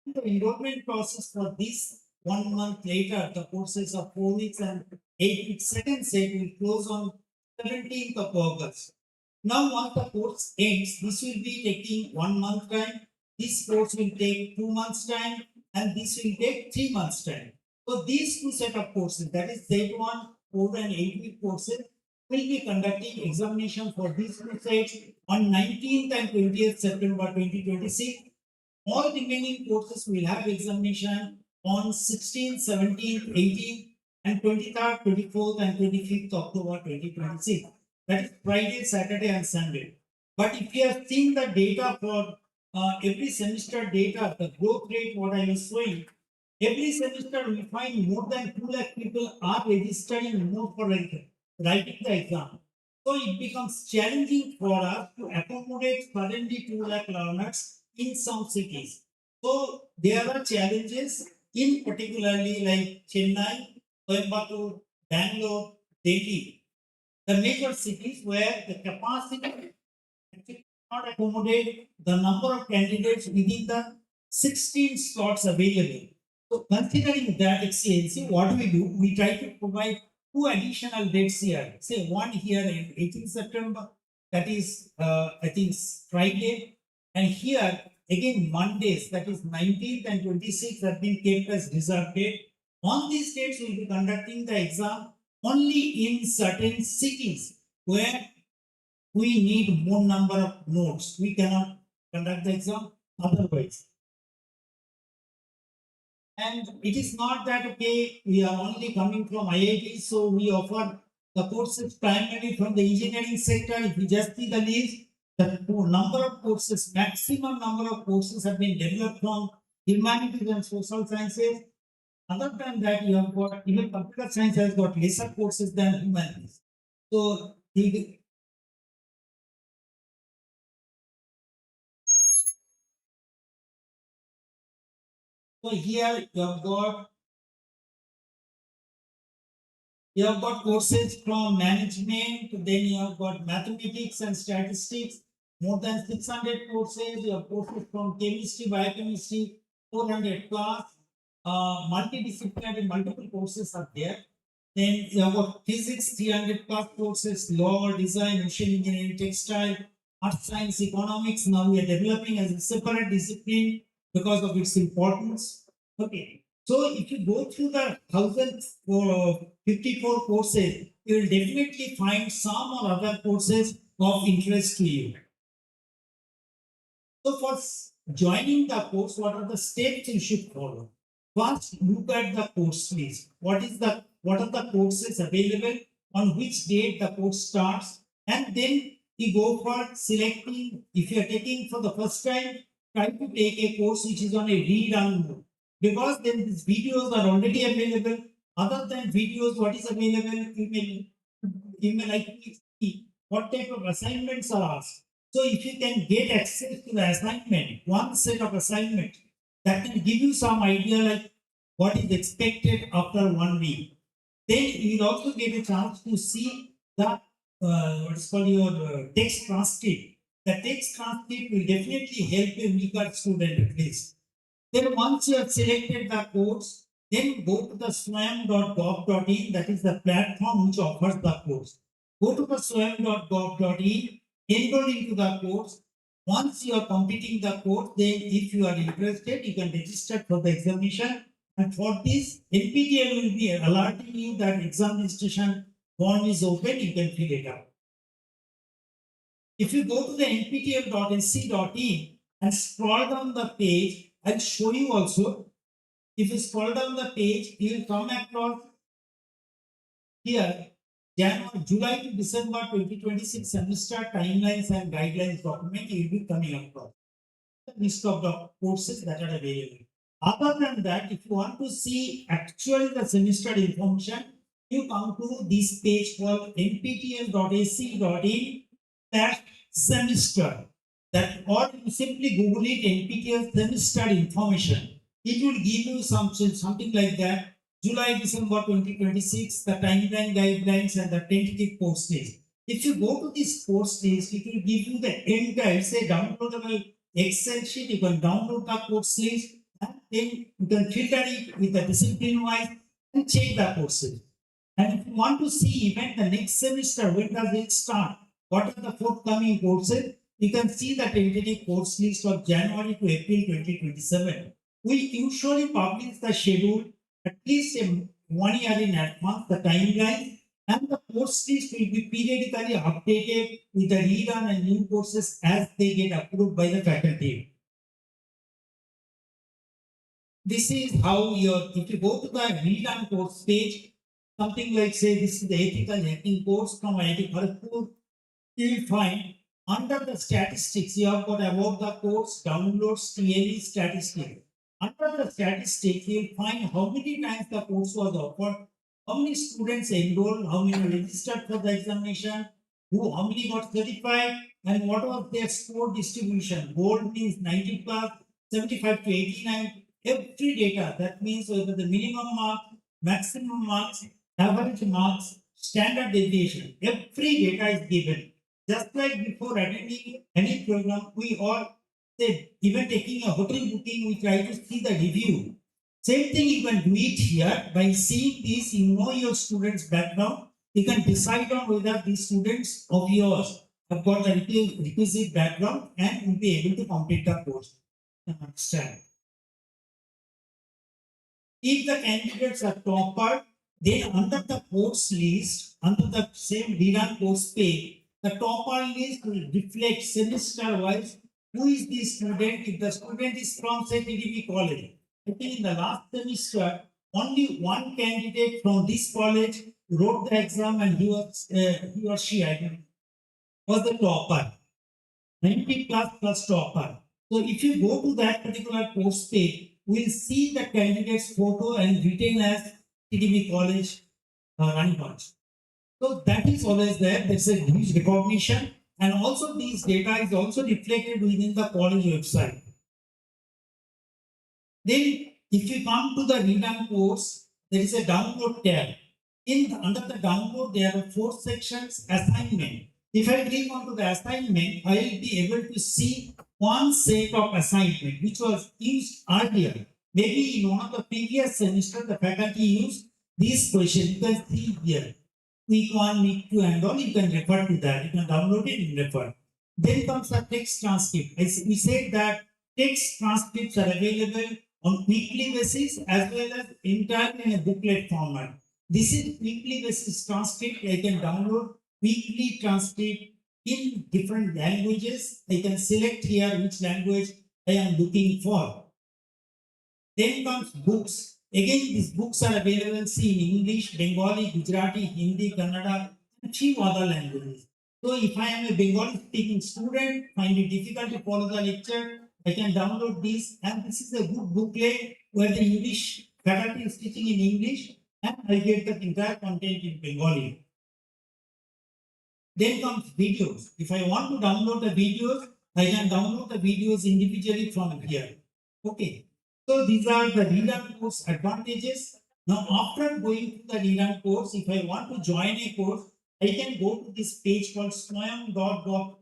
And the enrollment process for this 1 month later, the courses of 4 weeks and 8 weeks second set will close on 17th of August. Now, once the course ends, this will be taking 1 month time. This course will take 2 months time, and this will take 3 months time. So these 2 set of courses, that is Z1, 4 and 8 week courses, will be conducting examination for these 2 sets on 19th and 20th September 2026. All remaining courses will have examination on 16th, 17th, 18th, and 23rd, 24th, and 25th October 2026. That is Friday, Saturday, and Sunday. But if you have seen the data for every semester data, the growth rate, what I was showing, every semester we find more than 2 lakh people are registering more for writing the exam. So it becomes challenging for us to accommodate suddenly 2 lakh learners in some cities. So there are challenges in particularly like Chennai, Coimbatore, Bangalore, Delhi, the major cities where the capacity actually cannot accommodate the number of candidates within the 16 slots available. So considering that excellency, what do? We try to provide 2 additional dates here. Say one here in 18th September, that is I think Friday, and here again Mondays, that is 19th and 26th have been kept as reserved date. On these dates, we will be conducting the exam only in certain cities where we need more number of notes. We cannot conduct the exam otherwise. And it is not that, okay, we are only coming from IIT, so we offer the courses primarily from the engineering sector. If you just see the list, the number of courses, maximum number of courses have been developed from humanities and social sciences. Other than that, you have got even computer science has got lesser courses than humanities. So so here you have got courses from management, then you have got mathematics and statistics, more than 600 courses. You have courses from chemistry, biochemistry, 400 plus. Multidisciplinary, multiple courses are there. Then you have got physics, 300 plus courses, law, design, machine engineering, textile, art, science, economics. Now we are developing as a separate discipline because of its importance. Okay. So if you go through the 1054 courses, you will definitely find some or other courses of interest to you. So for joining the course, what are the steps you should follow? First, look at the course list. What are the courses available, on which date the course starts, and then you go for selecting. If you are taking for the first time, try to take a course which is on a read-on mode, because then these videos are already available. Other than videos, what is available, you may like to see what type of assignments are asked. So if you can get access to the assignment, one set of assignment, that can give you some idea like what is expected after 1 week. Then you will also get a chance to see the what's called your text transcript. The text transcript will definitely help a weaker student at least. Then once you have selected the course, then go to the swayam.gov.in, that is the platform which offers the course. Go to the swayam.gov.in, enroll into the course. Once you are completing the course, then if you are interested, you can register for the examination. And for this, NPTEL will be alerting you that exam registration form is open, you can fill it out. If you go to the nptel.sc.in and scroll down the page, I'll show you also. If you scroll down the page, you will come across here July to December 2026 semester timelines and guidelines document. You will be coming across the list of the courses that are available. Other than that, if you want to see actually the semester information, you come to this page called nptel.ac.in/semester. That, or you simply Google it, NPTEL semester information. It will give you something like that. July, December 2026, the timeline guidelines and the tentative course list. If you go to this course list, it will give you the entire, say, downloadable Excel sheet. You can download the course list, and then you can filter it with the discipline wise and check the courses. And if you want to see even the next semester, when does it start? What are the forthcoming courses? You can see the tentative course list of January to April 2027. We usually publish the schedule at least 1 year in advance, the timeline, and the course list will be periodically updated with the read-on and new courses as they get approved by the faculty. This is how if you go to the read-on course page, something like, say, this is the ethical hacking course from IIT Madras, you will find under the statistics, you have got about the course, downloads, TLE statistics. Under the statistics, you will find how many times the course was offered, how many students enrolled, how many registered for the examination, how many got certified, and what was their score distribution. Gold means 90 plus, 75 to 89. Every data, that means whether the minimum mark, maximum marks, average marks, standard deviation, every data is given. Just like before attending any program, we all say, even taking a hotel booking, we try to see the review. Same thing you can do it here. By seeing this, you know your students' background. You can decide on whether these students of yours have got a requisite background and will be able to complete the course. Understand? If the candidates are topper, then under the course list, under the same read-on course page, the topper list will reflect semester-wise who is the student. If the student is from, say, Triveni College, I think in the last semester, only one candidate from this college wrote the exam, and he or she, I think, was the topper. 90 plus topper. So if you go to that particular course page, we'll see the candidate's photo and written as Triveni College, Raniganj. So that is always there. There's a huge recognition, and also these data is also reflected within the college website. Then, if you come to the read-on course, there is a download tab. Under the download, there are 4 sections. Assignment. If I click onto the assignment, I will be able to see one set of assignment which was used earlier. Maybe in one of the previous semester, the faculty used These questions you can see here. Week 1, week 2, and all, you can refer to that. You can download it and refer. Then comes the text transcript. We said that text transcripts are available on weekly basis as well as entirely in a booklet format. This is weekly basis transcript. I can download weekly transcript in different languages. I can select here which language I am looking for. Then comes books. Again, these books are available in English, Bengali, Gujarati, Hindi, Kannada, and few other languages. So if I am a Bengali speaking student, find it difficult to follow the lecture, I can download this, and this is a good booklet where the English faculty is teaching in English, and I get the entire content in Bengali. Then comes videos. If I want to download the videos, I can download the videos individually from here. Okay. So these are the relearn course advantages. Now, after going to the relearn course, if I want to join a course, I can go to this page called swayam.gov.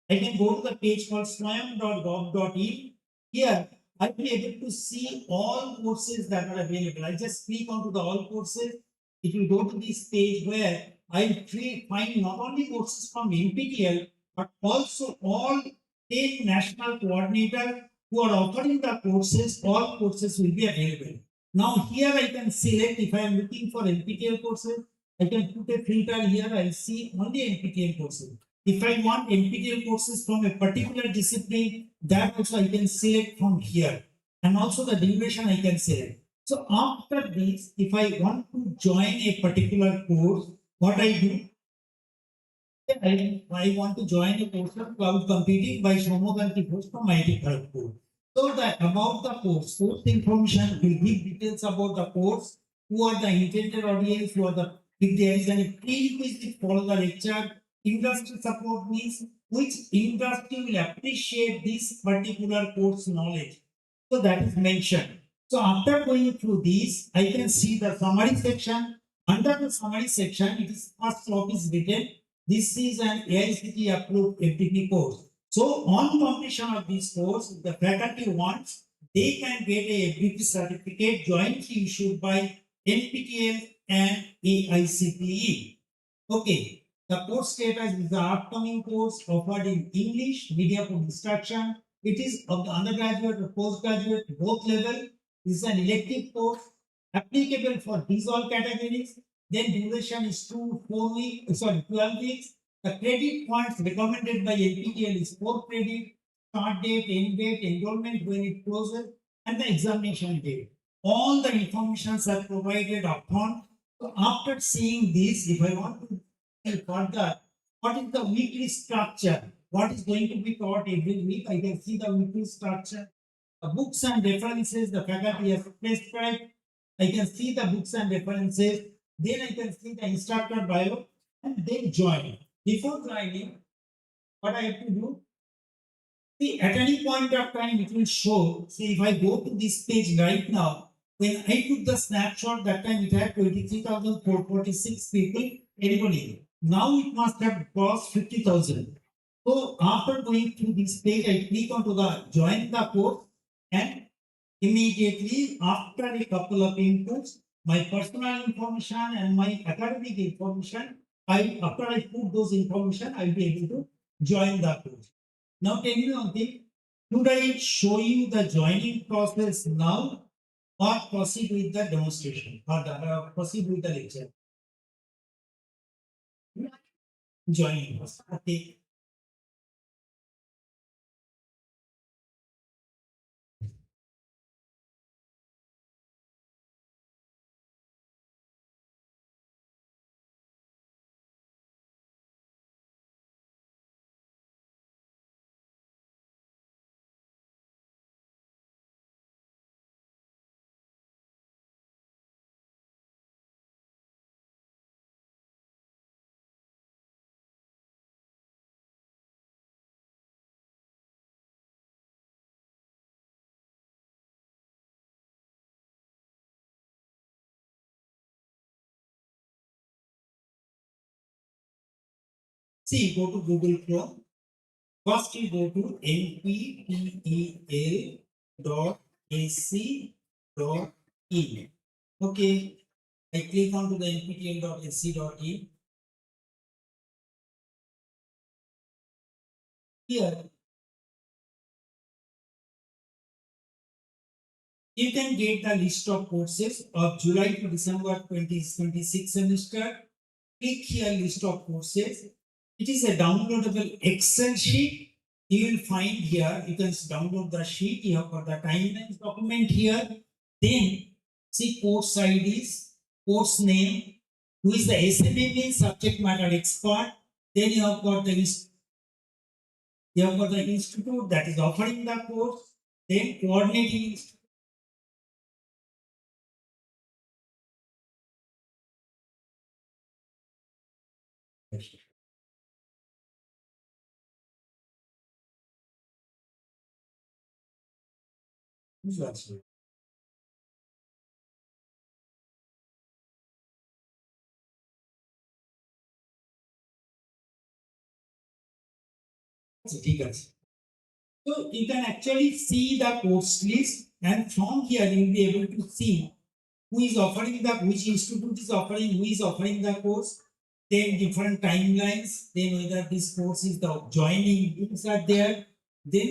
I can go to the page called swayam.gov.in. Here, I'll be able to see all courses that are available. I just click onto the all courses. It will go to this page where I find not only courses from NPTEL, but also all 10 national coordinators who are offering the courses. All courses will be available. Now here I can select if I am looking for NPTEL courses. I can put a filter here. I'll see only NPTEL courses. If I want NPTEL courses from a particular discipline, that also I can select from here. And also the duration I can select. So after this, if I want to join a particular course, what I do, I want to join a course of cloud computing by Shomoganti Ghosh from IIT Kharagpur. So that about the course information will give details about the course, who are the intended audience, who are the, if there is any prerequisite follow the lecture, industry support means which industry will appreciate this particular course knowledge. So that is mentioned. So after going through these, I can see the summary section. Under the summary section, it is first slot is written. This is an AICTE approved FDP course. So on completion of this course, if the faculty wants, they can get a FDP certificate jointly issued by NPTEL and AICTE. Okay, the course status is the upcoming course offered in English, medium of instruction. It is of the undergraduate or postgraduate, both level. This is an elective course applicable for these all categories. Then duration is 12 weeks. The credit points recommended by NPTEL is 4 credit, start date, end date, enrollment when it closes, and the examination date. All the informations are provided upfront. So after seeing this, if I want to see further, what is the weekly structure? What is going to be taught every week? I can see the weekly structure. The books and references the faculty has prescribed. I can see the books and references. Then I can see the instructor bio and then join. Before joining, what I have to do? See, at any point of time, it will show. See, if I go to this page right now, when I took the snapshot, that time it had 23,446 people enrolling. Now it must have crossed 50,000. So after going through this page, I click onto the join the course, and immediately after a couple of inputs, my personal information and my academic information, after I put those information, I'll be able to join the course. Now tell me one thing, should I show you the joining process now or proceed with the demonstration or proceed with the lecture? Joining process. Okay. See, go to Google Chrome. First, you go to nptel.ac.in. Okay, I click onto the nptel.sc.in. Here, you can get the list of courses of July to December 2026 semester. Click here list of courses. It is a downloadable Excel sheet. You will find here, you can download the sheet. You have got the timelines document here. Then see course IDs, course name, who is the SME means subject matter expert. Then you have got the institute that is offering the course. Then coordinating institute. ঠিক আছে. So you can actually see the course list, and from here you will be able to see who is offering the, which institute is offering, who is offering the course, then different timelines, then whether this course is the joining links are there, then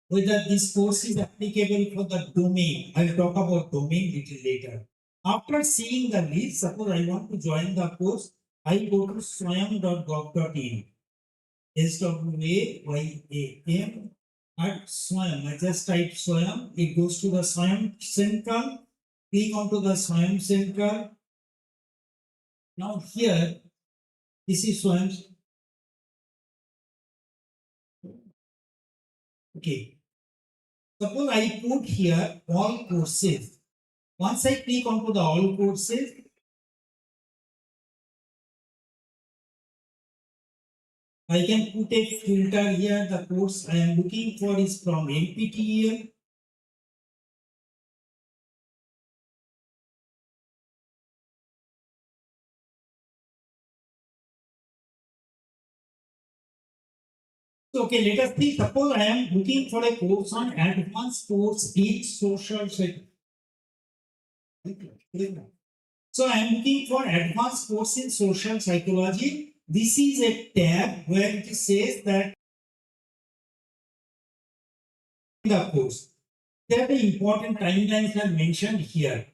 whether this course is applicable for the domain. I will talk about domain little later. After seeing the list, suppose I want to join the course, I go to swayam.gov.in. SWAYAM at SWAYAM. I just type SWAYAM. It goes to the SWAYAM Central. Click onto the SWAYAM Central. Now here, this is SWAYAM. Okay. Suppose I put here all courses. Once I click onto the all courses, I can put a filter here. The course I am looking for is from NPTEL. So, okay, let us see. Suppose I am looking for a course on advanced course in social psychology. So, I am looking for advanced course in social psychology. This is a tab where it says that the course. There are the important timelines are mentioned here.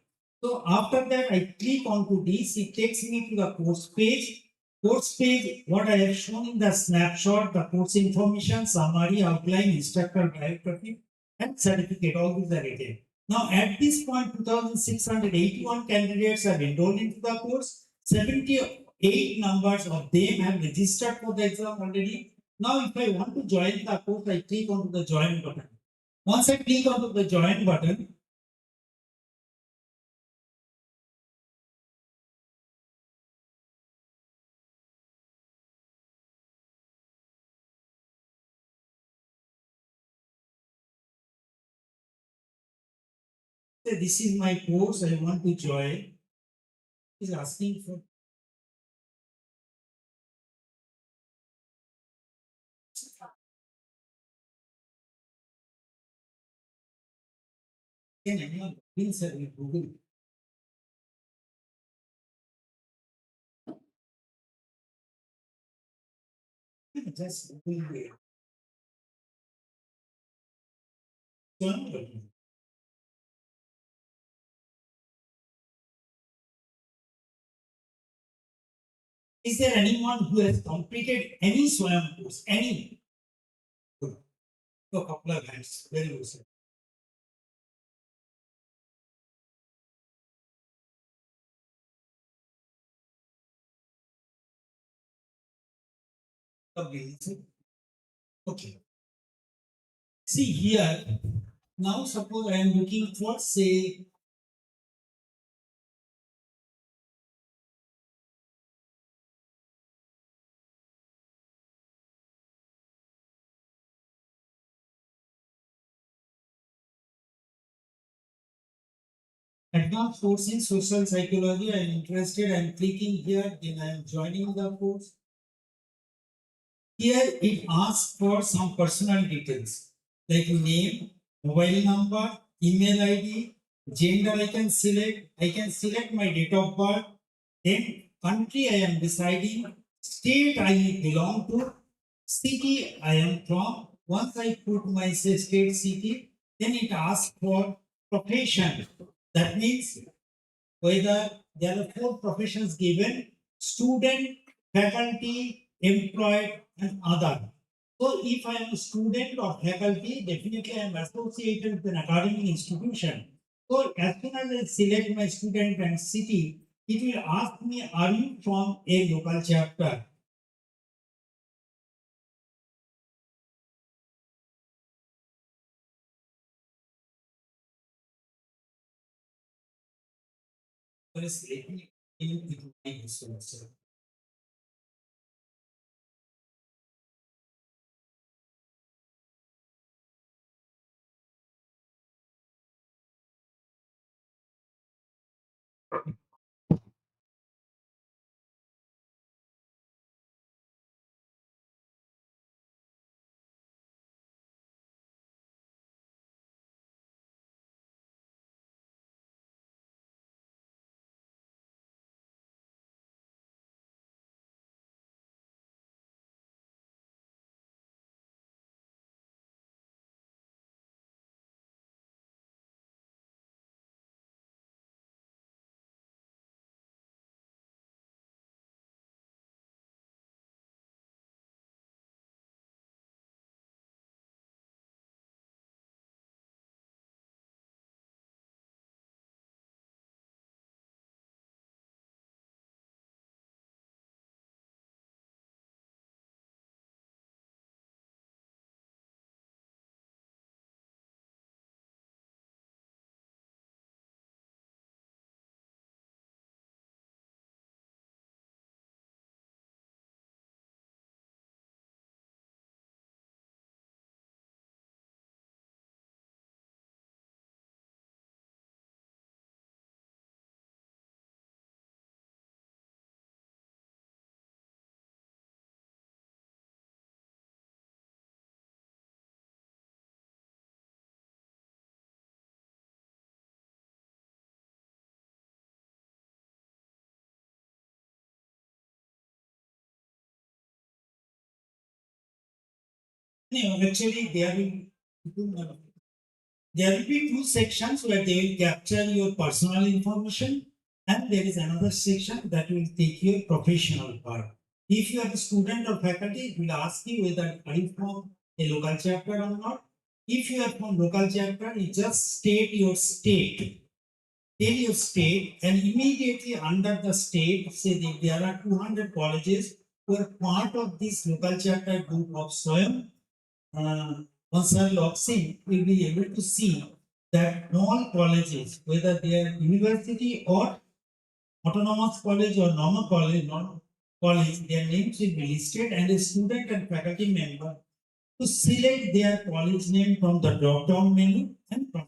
So after that, I click onto this. It takes me to the course page. Course page, what I have shown in the snapshot, the course information, summary, outline, instructor biography, and certificate. All these are written. Now, at this point, 2,681 candidates have enrolled into the course. 78 numbers of them have registered for the exam already. Now, if I want to join the course, I click onto the join button. Once I click onto the join button, say this is my course, I want to join. Is asking for can anyone please Google? Just Google it. Join button. Is there anyone who has completed any SWAYAM course? Any? Good. So, a couple of hands. Very good, sir. Okay. See here. Now, suppose I am looking for, say, advanced course in social psychology. I am interested. I am clicking here. Then I am joining the course. Here it asks for some personal details like name, mobile number, email ID, Gender I can select my date of birth, then country I am deciding, state I belong to, city I am from. Once I put my state city, then it asks for profession. That means whether there are four professions given: student, faculty, employed, and other. So if I am a student or faculty, definitely I am associated with an academic institution. So as soon as I select my student and city, it will ask me, are you from a local chapter? First, let me introduce myself. No, actually, there will be two sections where they will capture your personal information, and there is another section that will take your professional part. If you are a student or faculty, it will ask you whether are you from a local chapter or not. If you are from local chapter, you just state your state. Tell your state, and immediately under the state, say that there are 200 colleges who are part of this local chapter group of SWAYAM. Once one logs in, will be able to see that all colleges, whether they are university or autonomous college or normal college, non college, their names will be listed, and a student and faculty member to select their college name from the drop-down menu and from.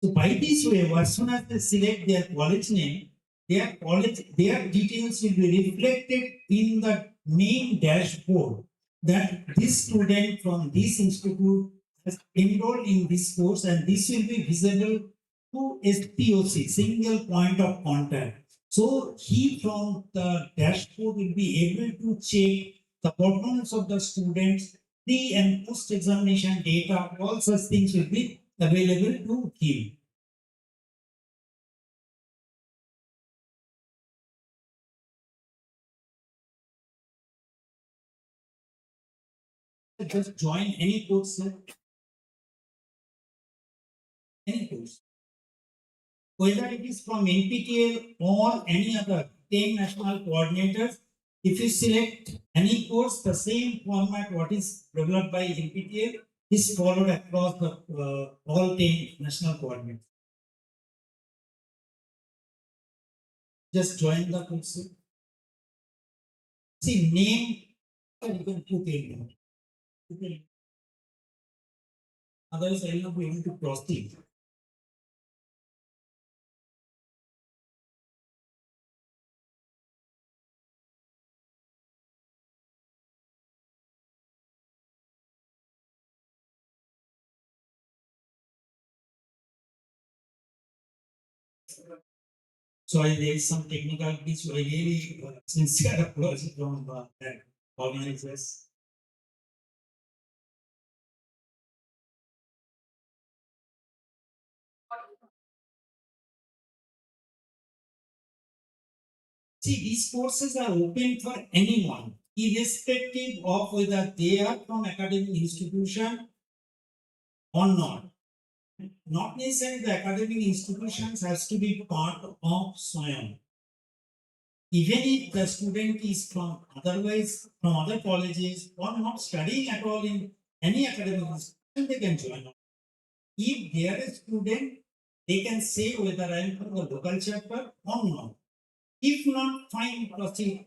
So by this way, as soon as they select their college name, their details will be reflected in the main dashboard that this student from this institute has enrolled in this course, and this will be visible to SPOC, single point of contact. So he from the dashboard will be able to check the performance of the students, pre and post examination data, all such things will be available to him. Just join any course, sir. Any course. Whether it is from NPTEL or any other 10 national coordinators, if you select any course, the same format what is developed by NPTEL is followed across the all 10 national coordinators. Just join the course. Sir. See, name, you can put in. Otherwise, I will not be able to proceed. Sorry, there is some technical glitch. I really sincere apology from the organizers. See, these courses are open for anyone, irrespective of whether they are from academic institution or not. Not necessarily the academic institutions has to be part of SWAYAM. Even if the student is from other colleges or not studying at all in any academic institution, they can join. If they are a student, they can say whether I am from the local chapter or not. If not, fine, proceed.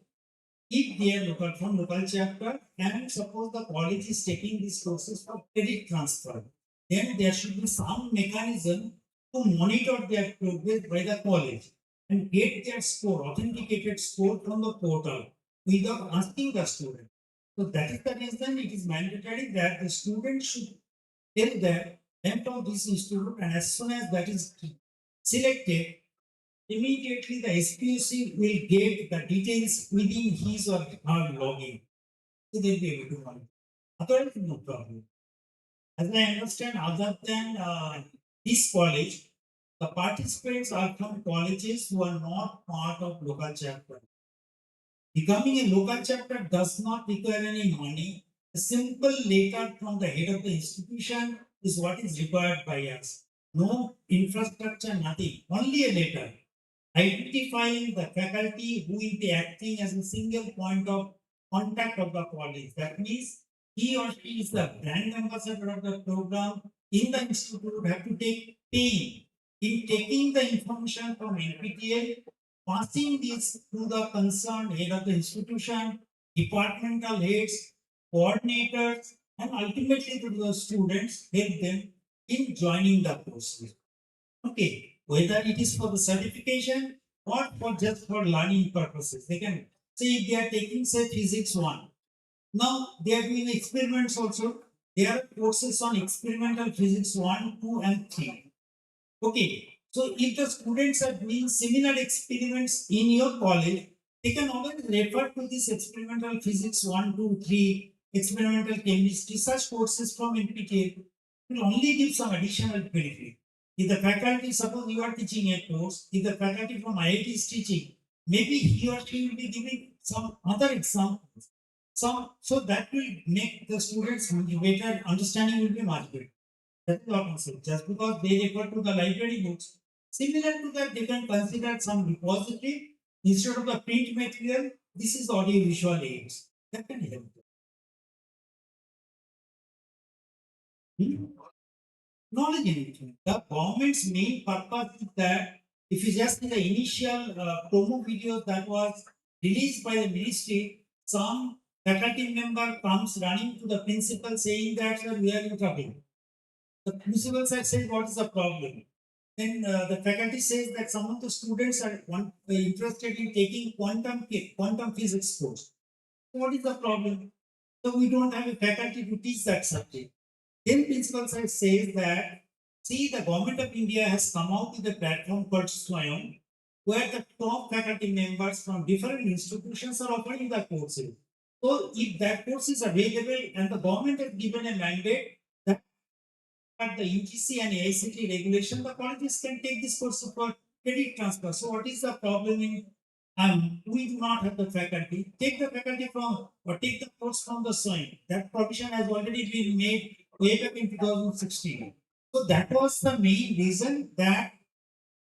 If they are from local chapter, and suppose the college is taking these courses for credit transfer, then there should be some mechanism to monitor their progress by the college and get their score, authenticated score from the portal without asking the student. So that is the reason it is mandatory that the student should tell the name of this institute, and as soon as that is selected, immediately the SPOC will get the details within his or her login. So they'll be able to monitor. Otherwise, no problem. As I understand, other than this college, the participants are from colleges who are not part of local chapter. Becoming a local chapter does not require any money. A simple letter from the head of the institution is what is required by us. No infrastructure, nothing. Only a letter identifying the faculty who will be acting as a single point of contact of the college. That means he or she is the brand ambassador of the program in the institute, have to take pain in taking the information from NPTEL, passing this to the concerned head of the institution, departmental heads, coordinators, and ultimately to the students, help them in joining the courses. Okay, whether it is for the certification or for just for learning purposes. They can say if they are taking say physics 1. Now they are doing experiments also. There are courses on experimental physics 1, 2, and 3. Okay, so if the students are doing similar experiments in your college, they can always refer to this experimental physics 1, 2, 3, experimental chemistry, such courses from NPTEL will only give some additional benefit. If the faculty, suppose you are teaching a course, if the faculty from IIT is teaching, maybe he or she will be giving some other examples. So that will make the students better, understanding will be much better. That is what I'm saying. Just because they refer to the library books, similar to that, they can consider some repository instead of the print material. This is audio visual aids that can help. Knowledge enrichment. The government's main purpose is that if you just see the initial promo video that was released by the ministry, some faculty member comes running to the principal saying that "Sir, we are in trouble." The principal sir said, "What is the problem?" Then the faculty says that some of the students are interested in taking quantum physics course. What is the problem? So we don't have a faculty to teach that subject. Then principal sir says that, see, the government of India has come out with a platform called SWAYAM, where the top faculty members from different institutions are offering the courses. So if that course is available and the government has given a mandate that the UGC and AICT regulation, the colleges can take this course for credit transfer. So what is the problem in we do not have the faculty. Take the faculty from or take the course from the SWAYAM. That provision has already been made way back in 2016. So that was the main reason that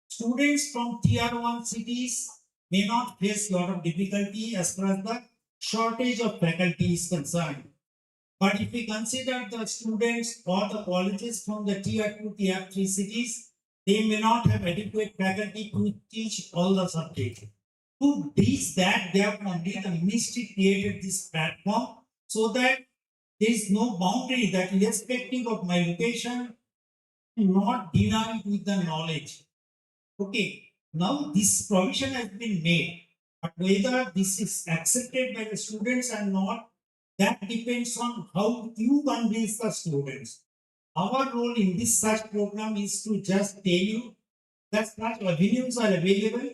students from tier 1 cities may not face a lot of difficulty as far as the shortage of faculty is concerned. But if we consider the students or the colleges from the tier 2, tier 3 cities, they may not have adequate faculty to teach all the subjects. To bridge that gap only, the ministry created this platform so that there is no boundary that irrespective of my location, not denied with the knowledge. Okay, now this provision has been made, but whether this is accepted by the students or not, that depends on how you convince the students. Our role in this such program is to just tell you that such avenues are available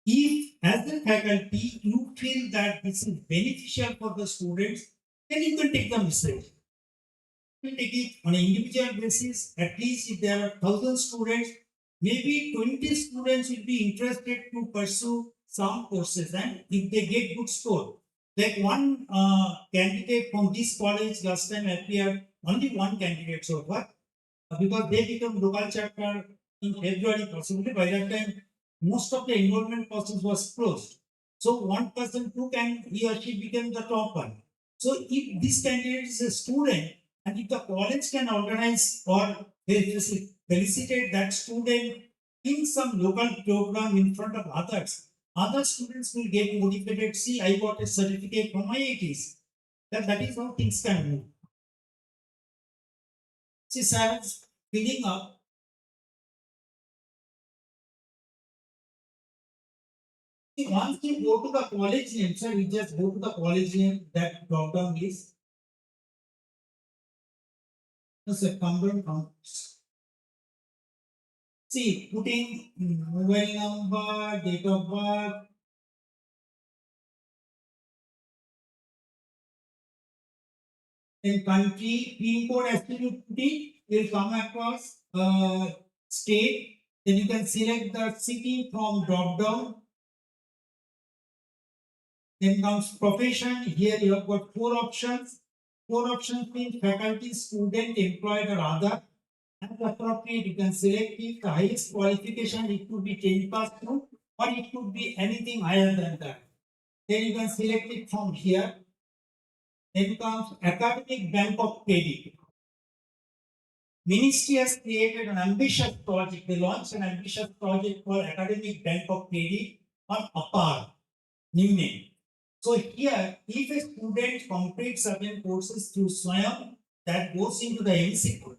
If as a faculty you feel that this is beneficial for the students, then you can take the message. You take it on an individual basis. At least if there are 1,000 students, maybe 20 students will be interested to pursue some courses, and if they get good score, like one candidate from this college last time appeared, only one candidate so far, because they become local chapter in February, possibly by that time most of the enrollment process was closed. So one person took and he or she became the top one. So if this candidate is a student, and if the college can organize or felicitate that student in some local program in front of others, other students will get motivated. See, I got a certificate from IITs. That is how things can move. See, sir, filling up. See, once you go to the college name, sir, we just go to the college name, that drop down list. Sir, combined counts. See, putting mobile number, date of birth, then country, pin code has to be put in, will come across state, then you can select the city from drop down. Then comes profession, here you have got 4 options. 4 options means faculty, student, employed or other. As appropriate, you can select it. The highest qualification, it could be 10 pass through, or it could be anything higher than that. Then you can select it from here. Then comes academic bank of credit. Ministry has created an ambitious project. They launched an ambitious project called Academic Bank of Credit on APAR, new name. So here, if a student completes certain courses through SWAYAM, that goes into the MC code,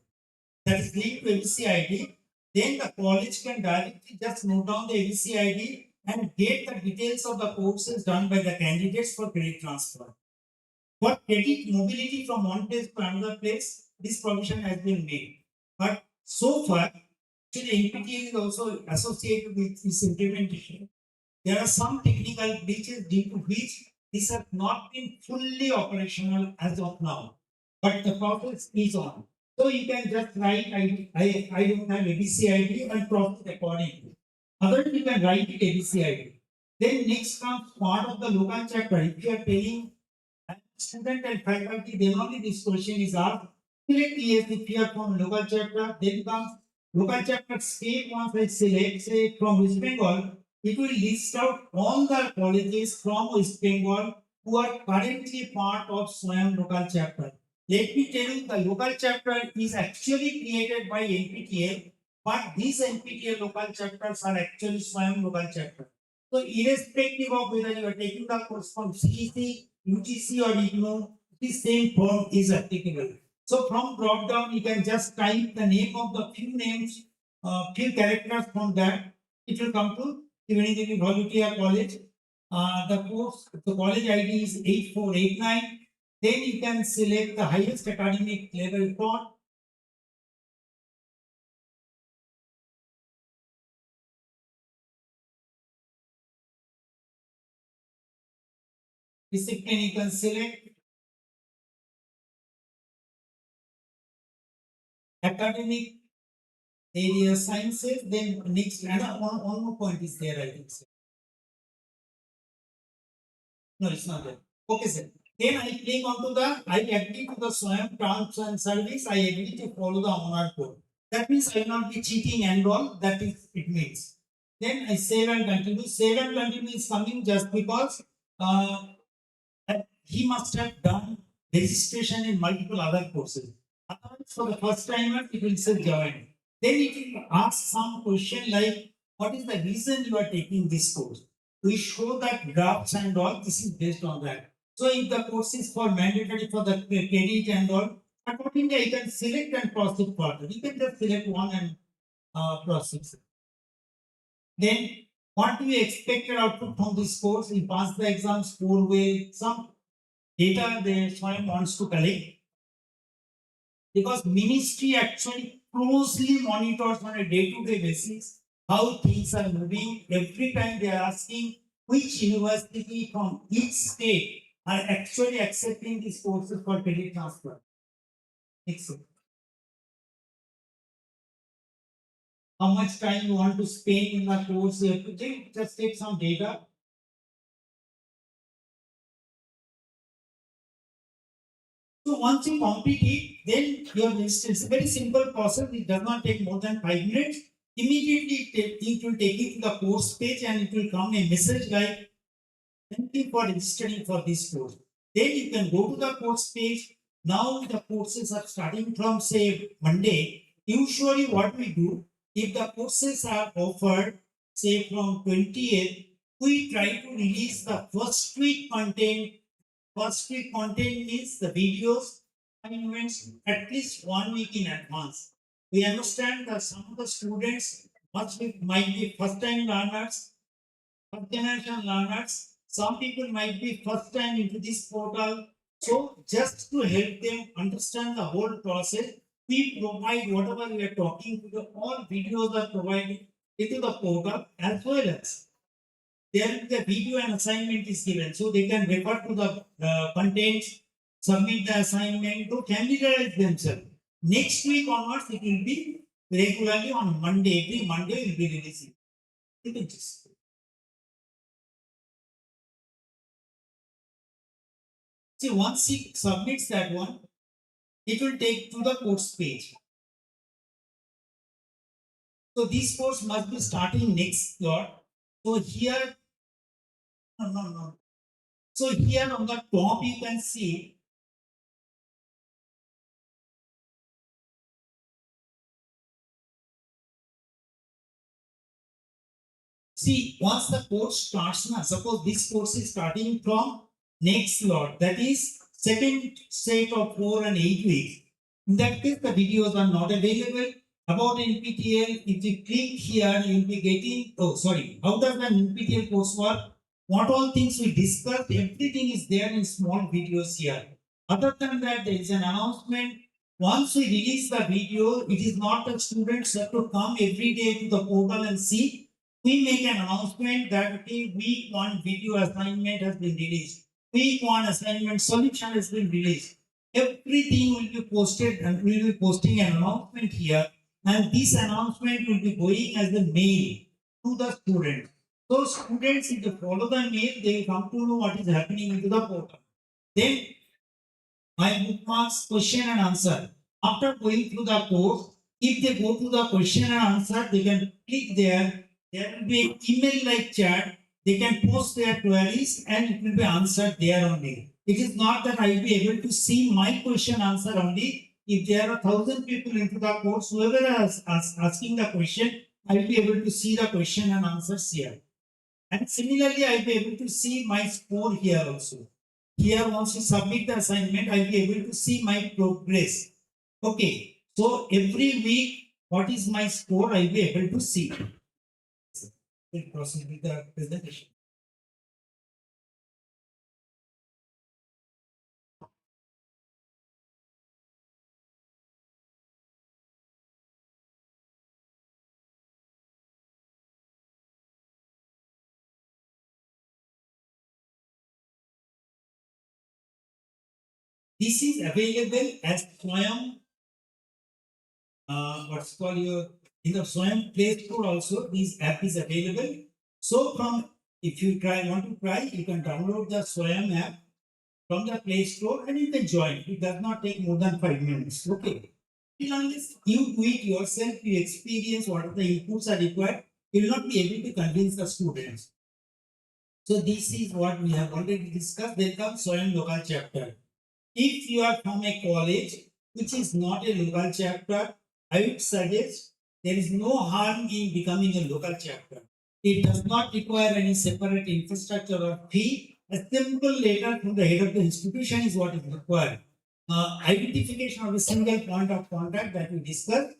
that is linked to MC ID, then the college can directly just note down the MC ID and get the details of the courses done by the candidates for credit transfer. For credit mobility from one place to another place, this provision has been made. But so far, the NPTEL is also associated with this implementation. There are some technical glitches due to which this has not been fully operational as of now. But the process is on. So you can just write, I don't have ABC ID and process accordingly. Otherwise, you can write it ABC ID. Then next comes part of the local chapter. If you are telling student and faculty, then only this question is asked. Select yes if you are from local chapter, then comes local chapter state. Once I select, say from West Bengal, it will list out all the colleges from West Bengal who are currently part of SWAYAM local chapter. Let me tell you, the local chapter is actually created by NPTEL, but these NPTEL local chapters are actually SWAYAM local chapter. So irrespective of whether you are taking the course from CEC, UGC or IGNOU, the same form is applicable. So from drop down, you can just type the name of the few names, few characters from that. It will come to Triveni Devi Bhalotia College. The college ID is 8489. Then you can select the highest academic level for. Discipline you can select. Academic area sciences, then next one more point is there, I think so. No, it's not there. Okay, sir. Then I click onto the, I agree to the SWAYAM terms and service, I agree to follow the honor code. That means I will not be cheating and all, that is it means. Then I save and continue. Save and continue is coming just because he must have done registration in multiple other courses. Otherwise, for the first timer, it will say join. Then it will ask some question like, what is the reason you are taking this course? We show that graphs and all, this is based on that. So if the course is for mandatory for the credit and all, accordingly you can select and proceed further. You can just select one and proceed. Then what do you expected output from this course? You pass the exam, score well, some data the SWAYAM wants to collect. Because ministry actually closely monitors on a day-to-day basis how things are moving. Every time they are asking which university from each state are actually accepting these courses for credit transfer. Excellent. How much time you want to spend in the course? You have to just take some data. So once you complete it, then you have it's a very simple process. It does not take more than 5 minutes. Immediately it will take you to the course page and it will come a message like thank you for registering for this course. Then you can go to the course page. Now the courses are starting from say Monday. Usually what we do, if the courses are offered say from 20th, we try to release the first week content. First week content means the videos and events at least 1 week in advance. We understand that some of the students might be first time learners, first generation learners. Some people might be first time into this portal. So just to help them understand the whole process, we provide whatever we are talking to the all videos are provided into the portal as well as there the video and assignment is given, so they can refer to the contents, submit the assignment to familiarize themselves. Next week onwards, it will be regularly on Monday. Every Monday will be releasing images. See, once he submits that one, it will take to the course page. So this course must be starting next slot. So here, no. So here on the top you can see once the course starts now, suppose this course is starting from next slot, that is second set of 4 and 8 weeks. In that case, the videos are not available. About NPTEL, if you click here, you will be getting, how does an NPTEL course work? What all things we discussed, everything is there in small videos here. Other than that, there is an announcement. Once we release the video, it is not that students have to come every day to the portal and see. We make an announcement that week 1 video assignment has been released. Week 1 assignment solution has been released. Everything will be posted and we will be posting an announcement here. And this announcement will be going as the mail to the students. So students, if they follow the mail, they will come to know what is happening into the portal. Then my bookmarks question and answer. After going through the course, if they go to the question and answer, they can click there. There will be email like chat. They can post their queries and it will be answered there only. It is not that I will be able to see my question answer only. If there are 1,000 people into the course, whoever is asking the question, I will be able to see the question and answers here. And similarly, I will be able to see my score here also. Here, once you submit the assignment, I will be able to see my progress. Okay, so every week, what is my score, I will be able to see. We'll proceed with the presentation. This is available as SWAYAM. What's called your in the SWAYAM Play Store also. This app is available. So if you want to try, you can download the SWAYAM app from the Play Store and you can join. It does not take more than 5 minutes. Okay. Unless you do it yourself, you experience what the inputs are required, you will not be able to convince the students. So this is what we have already discussed. There comes SWAYAM local chapter. If you are from a college which is not a local chapter, I would suggest there is no harm in becoming a local chapter. It does not require any separate infrastructure or fee. A simple letter from the head of the institution is what is required. Identification of a single point of contact that we discussed.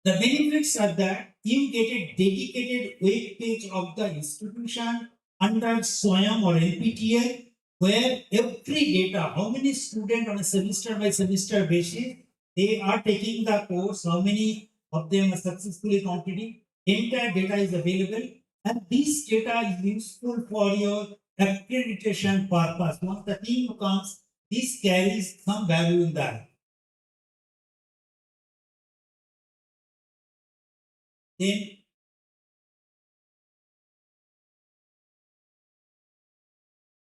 The benefits are that you get a dedicated web page of the institution under SWAYAM or NPTEL, where every data, how many students on a semester by semester basis, they are taking the course, how many of them are successfully completing, entire data is available, and this data is useful for your accreditation purpose. Once the team comes, this carries some value in that. Then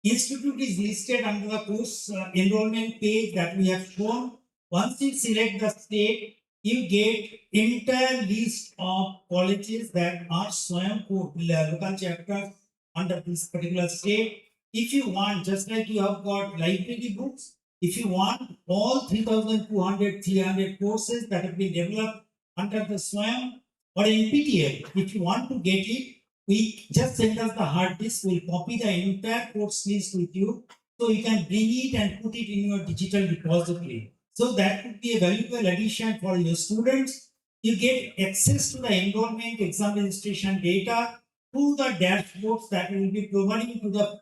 institute is listed under the course enrollment page that we have shown. Once you select the state, you get entire list of colleges that are SWAYAM local chapters under this particular state. If you want, just like you have got library books, if you want all 3,200, 300 courses that have been developed under the SWAYAM or NPTEL, if you want to get it, we just send us the hard disk, we'll copy the entire course list with you, so you can bring it and put it in your digital repository. So that would be a valuable addition for your students. You get access to the enrollment exam registration data through the dashboards that we will be providing to the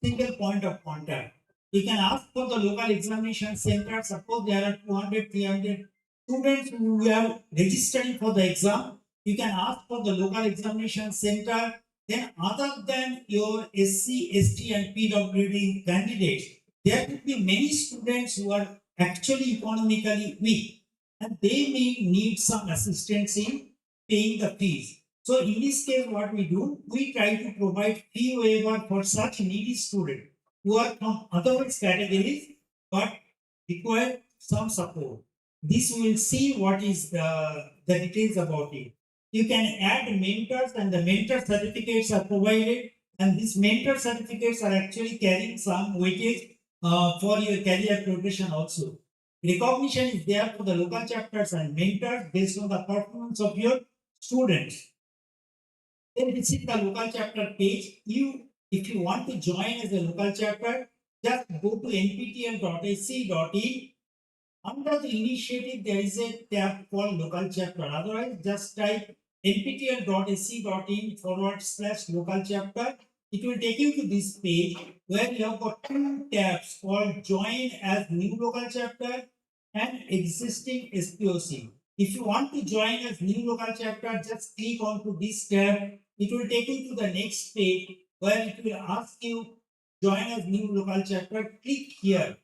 single point of contact. You can ask for the local examination center. Suppose there are 200, 300 students who are registering for the exam. You can ask for the local examination center. Then other than your SC, ST and PWD candidates, there could be many students who are actually economically weak and they may need some assistance in paying the fees. So in this case, what we do, we try to provide fee waiver for such needy students who are from otherwise categories but require some support. This we will see what is the details about it. You can add mentors and the mentor certificates are provided, and these mentor certificates are actually carrying some weightage for your career progression also. Recognition is there for the local chapters and mentors based on the performance of your students. Then visit the local chapter page. If you want to join as a local chapter, just go to nptel.ac.in. Under the initiative, there is a tab called local chapter. Otherwise, just type nptel.ac.in/local chapter. It will take you to this page where you have got two tabs called join as new local chapter and existing SPOC. If you want to join as new local chapter, just click onto this tab. It will take you to the next page where it will ask you join as new local chapter. Click here.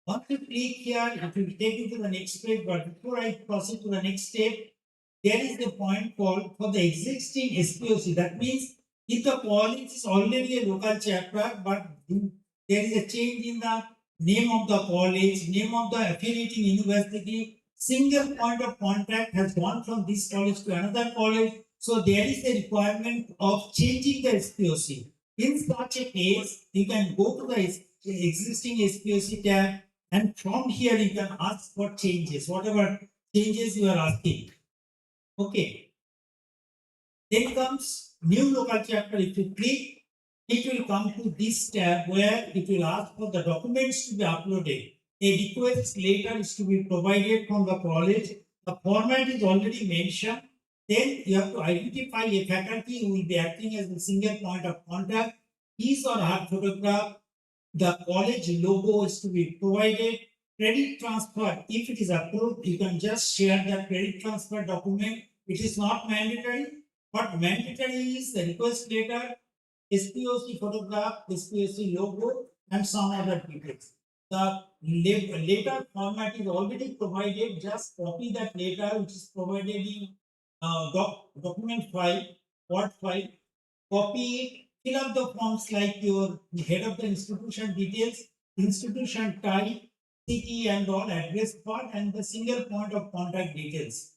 Once you click here, it will take you to the next page. But before I proceed to the next step, there is the point called for the existing SPOC. That means if the college is already a local chapter, but there is a change in the name of the college, name of the affiliating university, single point of contact has gone from this college to another college. So there is a requirement of changing the SPOC. In such a case, you can go to the existing SPOC tab, and from here you can ask for changes, whatever changes you are asking. Okay. Then comes new local chapter. If you click, it will come to this tab where it will ask for the documents to be uploaded. A request letter is to be provided from the college. The format is already mentioned. Then you have to identify a faculty who will be acting as a single point of contact. His or her photograph. The college logo is to be provided. Credit transfer, if it is approved, you can just share the credit transfer document. It is not mandatory, but mandatory is the request letter, SPOC photograph, SPOC logo, and some other details. The letter format is already provided. Just copy that letter, which is provided in document file, Word file. Copy it, fill up the forms like your head of the institution details, institution type, city and all, address part, and the single point of contact details.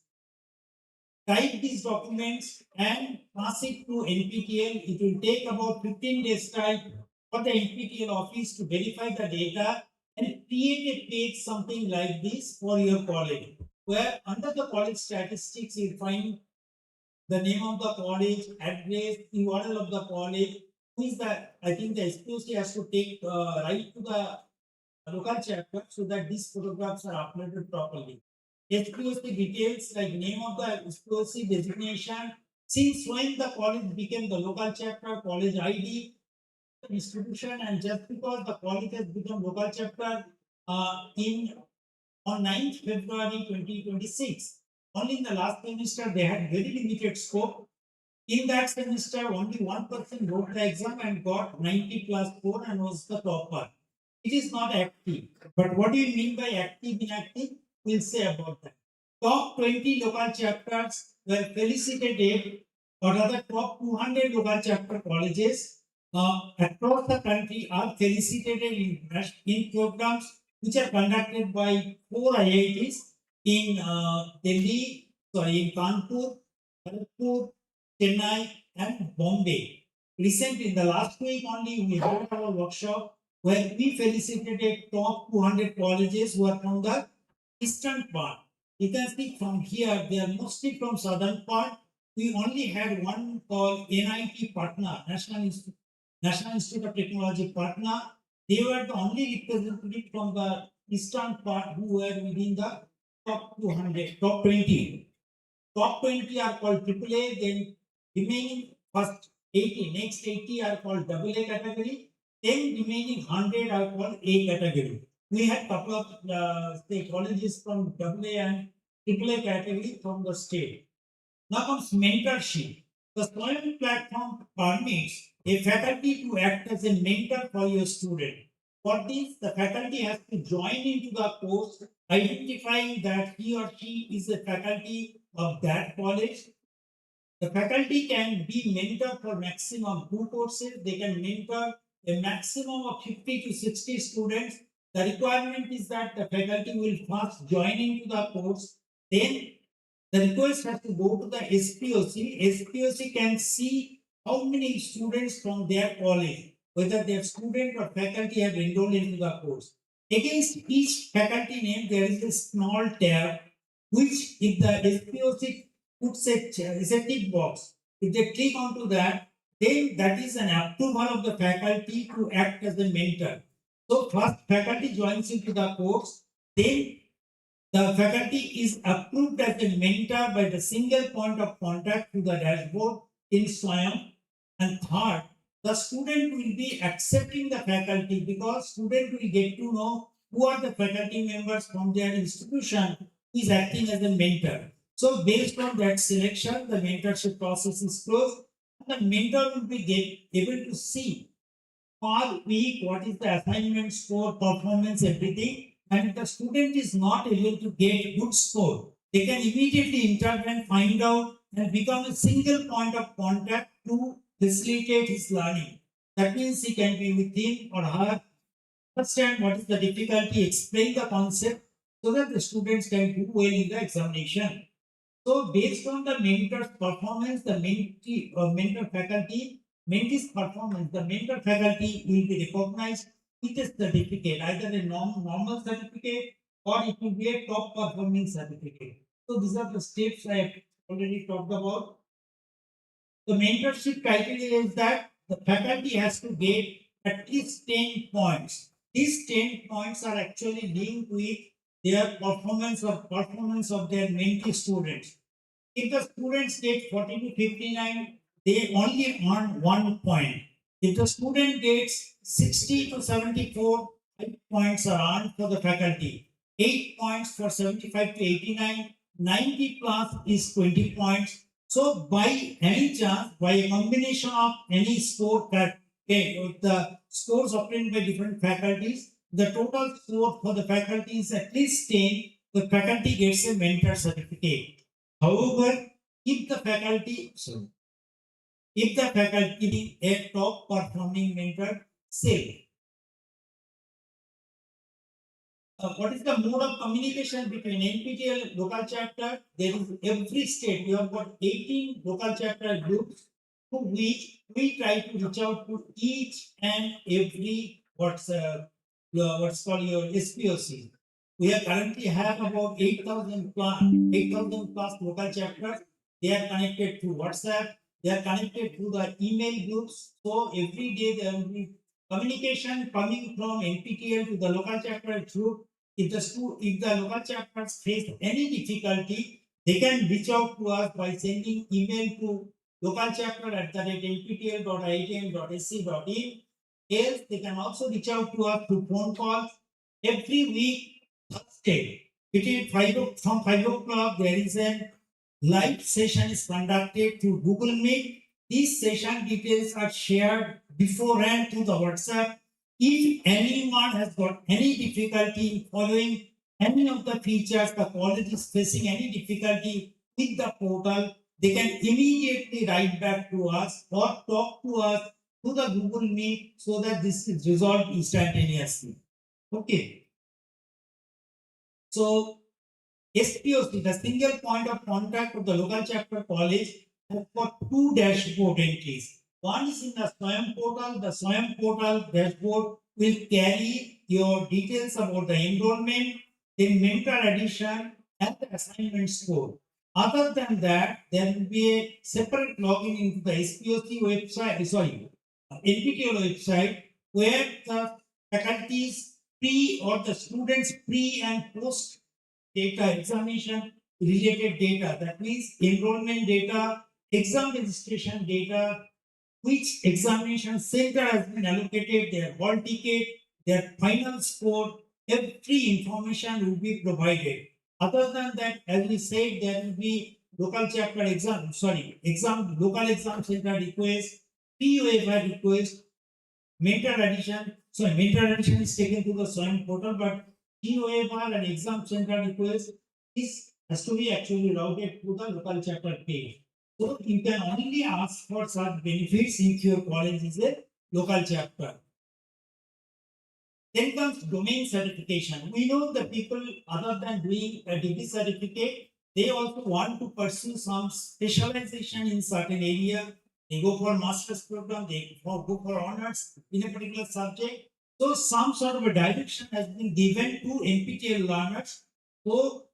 Type these documents and pass it to NPTEL. It will take about 15 days time for the NPTEL office to verify the data and create a page something like this for your college, where under the college statistics you find the name of the college, address, URL of the college. Who is that? I think the SPOC has to take right to the local chapter so that these photographs are uploaded properly. SPOC details like name of the SPOC designation. Since when the college became the local chapter, college ID, institution, and just because the college has become local chapter on 9th February 2026. only in the last semester they had very limited scope. In that semester, only one person wrote the exam and got 90 plus 4 and was the topper. It is not active. But what do you mean by active, inactive? We'll say about that. Top 20 local chapters were felicitated, or rather top 200 local chapter colleges across the country are felicitated in programs which are conducted by 4 IITs in Delhi, in Kanpur, Kharagpur, Chennai, and Bombay. Recently, in the last week only, we had our workshop where we felicitated top 200 colleges who are from the eastern part. You can see from here, they are mostly from southern part. We only had one called NIT Patna, National Institute of Technology Patna. They were the only representative from the eastern part who were within the top 200, top 20. Top 20 are called AAA, then remaining first 80, next 80 are called AA category, then remaining 100 are called A category. We had couple of say colleges from AA and AAA category from the state. Now comes mentorship. The SWAYAM platform permits a faculty to act as a mentor for your student. For this, the faculty has to join into the course, identifying that he or she is a faculty of that college. The faculty can be mentor for maximum 2 courses. They can mentor a maximum of 50 to 60 students. The requirement is that the faculty will first join into the course, then the request has to go to the SPOC. SPOC can see how many students from their college, whether their student or faculty have enrolled into the course. Against each faculty name, there is a small tab, which if the SPOC puts a tick box, if they click onto that, then that is an approval of the faculty to act as a mentor. So first faculty joins into the course, then the faculty is approved as a mentor by the single point of contact to the dashboard in SWAYAM. And third, the student will be accepting the faculty because student will get to know who are the faculty members from their institution who is acting as a mentor. So based on that selection, the mentorship process is closed. And the mentor will be able to see per week what is the assignment score, performance, everything. And if the student is not able to get good score, they can immediately intervene, find out, and become a single point of contact to facilitate his learning. That means he can be with him or her, understand what is the difficulty, explain the concept so that the students can do well in the examination. So based on the mentor's performance, the mentee or mentor faculty, mentee's performance, the mentor faculty will be recognized with a certificate, either a normal certificate or it will be a top performing certificate. So these are the steps I have already talked about. The mentorship criteria is that the faculty has to get at least 10 points. These 10 points are actually linked with their performance of their mentee students. If the students get 40 to 59, they only earn 1 point. If the student gets 60 to 74, 5 points are earned for the faculty. 8 points for 75 to 89, 90 plus is 20 points. So by any chance, by a combination of any score that the scores obtained by different faculties, the total score for the faculty is at least 10, the faculty gets a mentor certificate. However, if the faculty is a top performing mentor, say, what is the mode of communication between NPTEL local chapter? There is every state, we have got 18 local chapter groups to which we try to reach out to each and every what's called your SPOC. We are currently have about 8,000 plus local chapters. They are connected through WhatsApp. They are connected through the email groups. So every day there will be communication coming from NPTEL to the local chapter group. If the local chapters face any difficulty, they can reach out to us by sending email to localchapter@nptel.iitm.ac.in. Else, they can also reach out to us through phone calls every week. Thursday, Between from 5 o'clock, there is a live session is conducted through Google Meet. These session details are shared beforehand to the WhatsApp. If anyone has got any difficulty in following any of the features, the college is facing any difficulty with the portal, they can immediately write back to us or talk to us through the Google Meet so that this is resolved instantaneously. Okay. So SPOC, the single point of contact of the local chapter college, has got two dashboard entries. One is in the SWAYAM portal. The SWAYAM portal dashboard will carry your details about the enrollment, the mentor addition, and the assignment score. Other than that, there will be a separate login into the SPOC website, NPTEL website, where the faculty's pre or the students' pre and post data, examination related data, that means enrollment data, exam registration data, which examination center has been allocated, their hall ticket, their final score, every information will be provided. Other than that, as we said, there will be local chapter local exam center request, POFI request, mentor addition. So mentor addition is taken to the SWAYAM portal, but POFR and exam center request has to be actually routed to the local chapter page. So you can only ask for such benefits if your college is a local chapter. Then comes domain certification. We know the people, other than doing a degree certificate, they also want to pursue some specialization in certain area. They go for master's program, they go for honors in a particular subject. So some sort of a direction has been given to NPTEL learners. So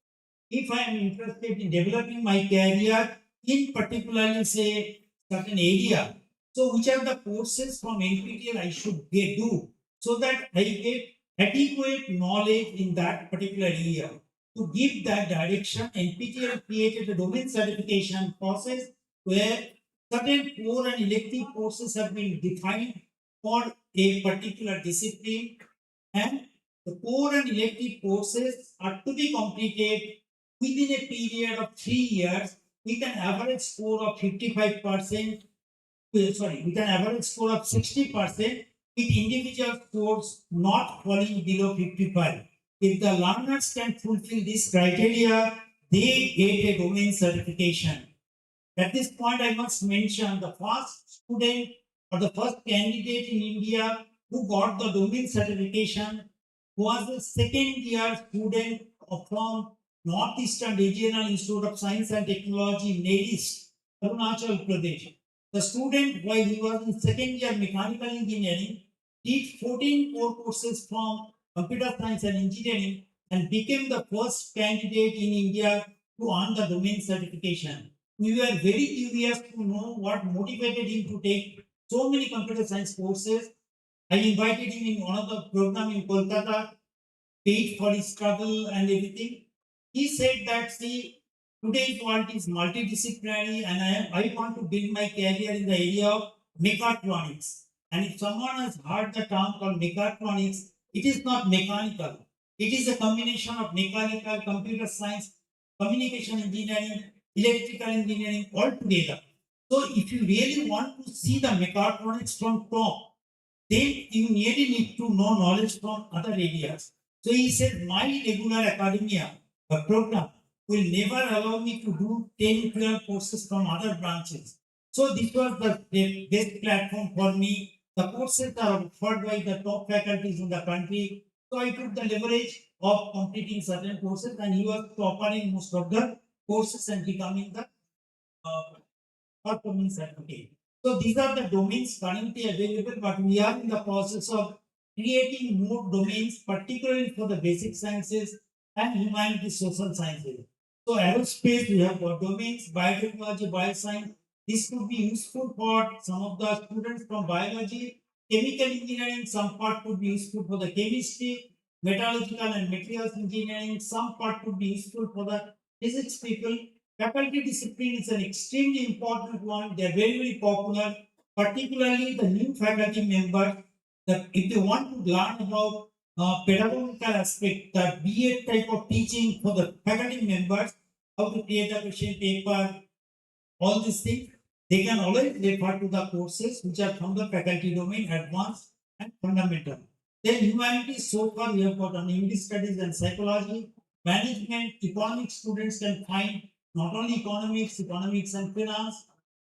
if I am interested in developing my career in particularly say certain area, so which are the courses from NPTEL I should do so that I get adequate knowledge in that particular area. To give that direction, NPTEL created a domain certification process where certain core and elective courses have been defined for a particular discipline, and the core and elective courses are to be completed within a period of 3 years with an average score of 55%, with an average score of 60%, with individual scores not falling below 55. If the learners can fulfill this criteria, they get a domain certification. At this point, I must mention the first student or the first candidate in India who got the domain certification was a second year student from Northeastern Regional Institute of Science and Technology, NEDIST, Arunachal Pradesh. The student, while he was in second year mechanical engineering, did 14 core courses from computer science and engineering and became the first candidate in India to earn the domain certification. We were very curious to know what motivated him to take so many computer science courses. I invited him in one of the programs in Kolkata, paid for his struggle and everything. He said that, see, today's world is multidisciplinary and I want to build my career in the area of mechatronics. And if someone has heard the term called mechatronics, it is not mechanical. It is a combination of mechanical, computer science, communication engineering, electrical engineering all together. So if you really want to see the mechatronics from top, then you really need to know knowledge from other areas. So he said, my regular academia program will never allow me to do 10, 12 courses from other branches. So this was the best platform for me. The courses are offered by the top faculties in the country. So I took the leverage of completing certain courses and he was topper in most of the courses and becoming the performance certificate. So these are the domains currently available, but we are in the process of creating more domains, particularly for the basic sciences and humanities, social sciences. So aerospace, we have got domains, biotechnology, bioscience. This could be useful for some of the students from biology, chemical engineering, some part could be useful for the chemistry, metallurgical and materials engineering, some part could be useful for the physics people. Faculty discipline is an extremely important one. They are very, very popular, particularly the new faculty members. That if they want to learn about pedagogical aspect, the BA type of teaching for the faculty members, how to create a question paper, all these things, they can always refer to the courses which are from the faculty domain, advanced and fundamental. Then humanities, so far we have got on English studies and psychology, management, economics students can find not only economics and finance,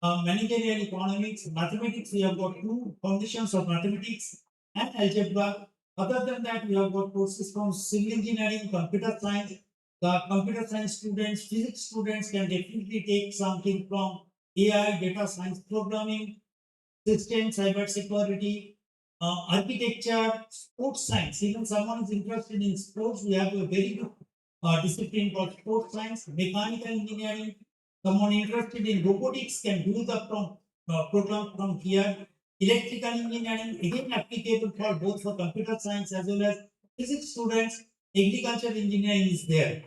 managerial economics, mathematics, we have got two foundations of mathematics and algebra. Other than that, we have got courses from civil engineering, computer science. The computer science students, physics students can definitely take something from AI, data science, programming, system, cyber security, architecture, sports science. Even someone is interested in sports, we have a very good discipline called sports science, mechanical engineering. Someone interested in robotics can do the program from here. Electrical engineering, again applicable for both for computer science as well as physics students. Agriculture engineering is there.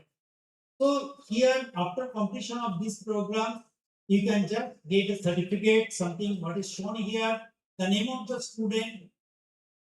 So here, after completion of this program, you can just get a certificate, something what is shown here, the name of the student,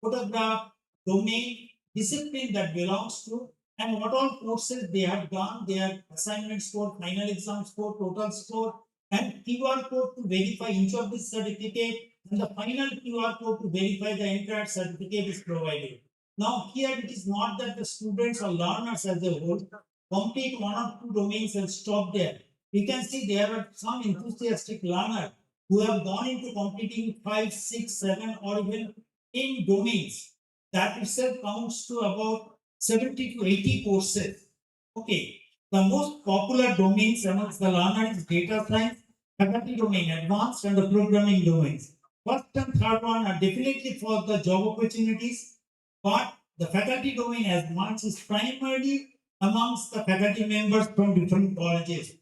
photograph, domain, discipline that belongs to, and what all courses they have done, their assignment score, final exam score, total score, and QR code to verify each of this certificate, and the final QR code to verify the entire certificate is provided. Now here it is not that the students or learners as a whole complete one or two domains and stop there. You can see there are some enthusiastic learners who have gone into completing 5, 6, 7 or even 10 domains. That itself counts to about 70 to 80 courses. Okay, the most popular domains amongst the learners is data science, faculty domain, advanced, and the programming domains. First and third one are definitely for the job opportunities, but the faculty domain advanced is primarily amongst the faculty members from different colleges.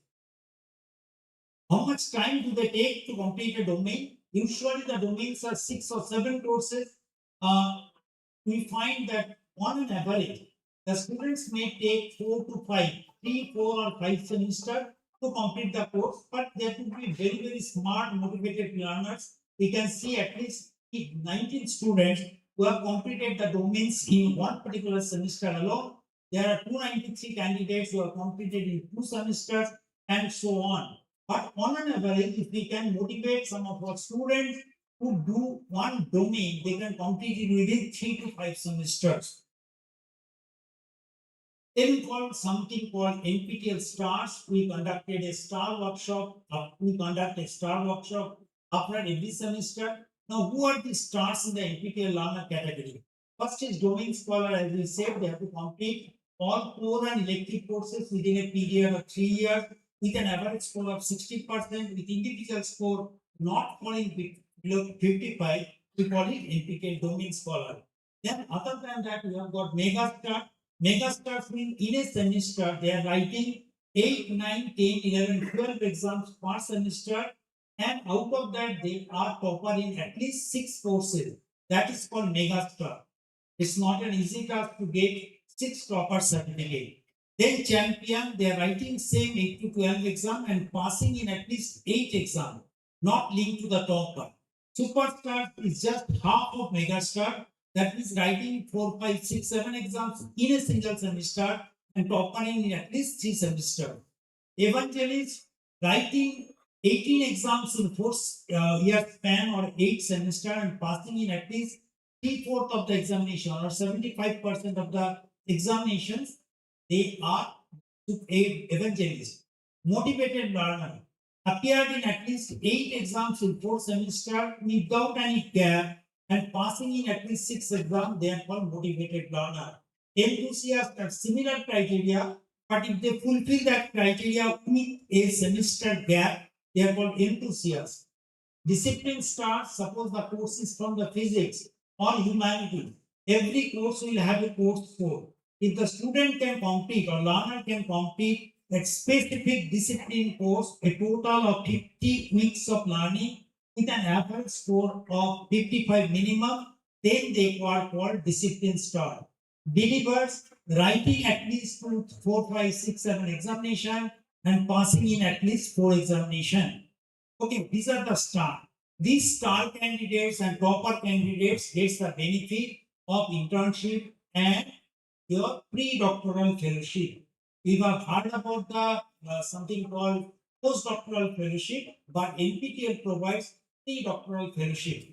How much time do they take to complete a domain? Usually the domains are 6 or 7 courses. We find that on an average, the students may take 4 to 5, 3, 4 or 5 semesters to complete the course, but they have to be very, very smart, motivated learners. We can see at least 19 students who have completed the domains in one particular semester alone. There are 293 candidates who have completed in 2 semesters and so on. But on an average, if we can motivate some of our students who do one domain, they can complete it within 3 to 5 semesters. Then we called something called NPTEL Stars. We conducted a star workshop. We conduct a star workshop after every semester. Now, who are the stars in the NPTEL learner category? First is domain scholar. As we said, they have to complete all core and elective courses within a period of 3 years with an average score of 60%, with individual score not falling below 55. We call it NPTEL domain scholar. Then, other than that, we have got mega star. Megastars mean in a semester they are writing 8, 9, 10, 11, 12 exams per semester, and out of that they are topper in at least 6 courses. That is called megastar. It's not an easy task to get 6 topper certificate. Then champion, they are writing same 8 to 12 exam and passing in at least 8 exams, not linked to the topper. Superstar is just half of megastar. That is writing 4, 5, 6, 7 exams in a single semester and toppering in at least 3 semesters. Evangelist writing 18 exams in 4 year span or 8 semester and passing in at least 3/4 of the examination or 75% of the examinations. They are evangelists. Motivated learner appeared in at least 8 exams in 4 semesters without any gap and passing in at least 6 exams. They are called motivated learner. Enthusiasts have similar criteria, but if they fulfill that criteria with a semester gap, they are called enthusiasts. Discipline stars, suppose the course is from the physics or humanity. Every course will have a course score. If the student can complete or learner can complete a specific discipline course, a total of 50 weeks of learning with an average score of 55 minimum, then they are called discipline star. Believers writing at least 2, 4, 5, 6, 7 examination and passing in at least 4 examination. Okay, these are the star. These star candidates and topper candidates gets the benefit of internship and your pre-doctoral fellowship. We have heard about the something called postdoctoral fellowship, but NPTEL provides pre-doctoral fellowship.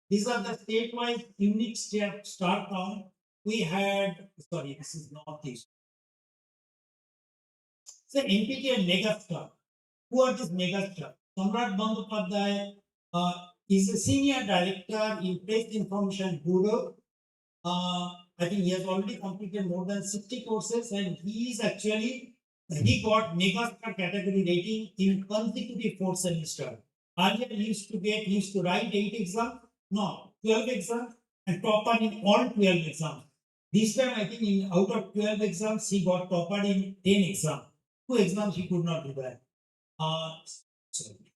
These are the state-wise unique start count. We had, sorry, this is not this. So NPTEL megastar. Who are these megastar? Samrat Bandyopadhyay is a senior director in Press Information Bureau. I think he has already completed more than 60 courses, and he is actually he got megastar category rating in consecutive 4 semester. Earlier he used to write 8 exams, no 12 exams, and topper in all 12 exams. This time I think in out of 12 exams he got topper in 10 exams. 2 exams he could not do that. Sorry.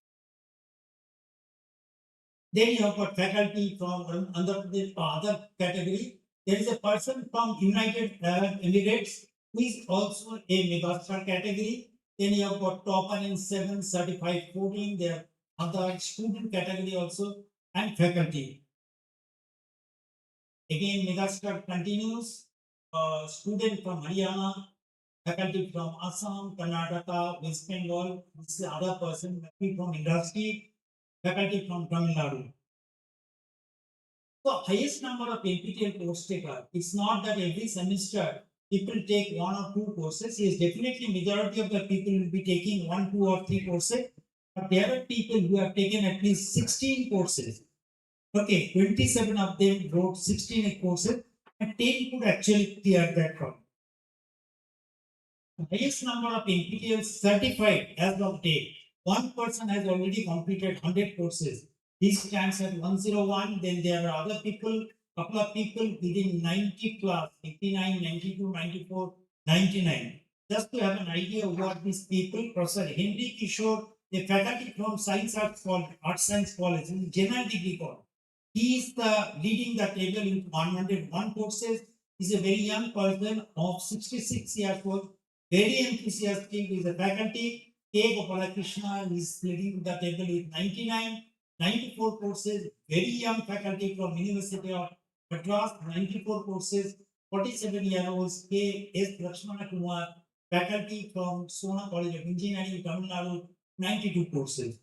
Then you have got faculty from under the other category. There is a person from United Arab Emirates who is also a megastar category. Then you have got topper in 7, certified 14. There are other student category also and faculty. Again, megastar continues. Student from Haryana, faculty from Assam, Karnataka, West Bengal. This is other person, maybe from industry, faculty from Tamil Nadu. So highest number of NPTEL course taker. It's not that every semester people take 1 or 2 courses. Yes, definitely majority of the people will be taking 1, 2 or 3 courses. But there are people who have taken at least 16 courses. Okay, 27 of them wrote 16 courses and 10 could actually clear that count. The highest number of NPTEL certified as of date. One person has already completed 100 courses. This stands at 101. Then there are other people, couple of people within 90 plus, 89, 92, 94, 99. Just to have an idea of what these people, Professor Henry Kishore, a faculty from Arts Science College, in general degree college. He is leading the table in 101 courses. He is a very young person of 66 years old, very enthusiastic. He is a faculty. K. Gopalakrishna is leading the table with 99. 94 courses, very young faculty from University of Madras, 94 courses, 47-year-olds, K. S. Lakshmana Kumar, faculty from Sona College of Engineering, Tamil Nadu, 92 courses.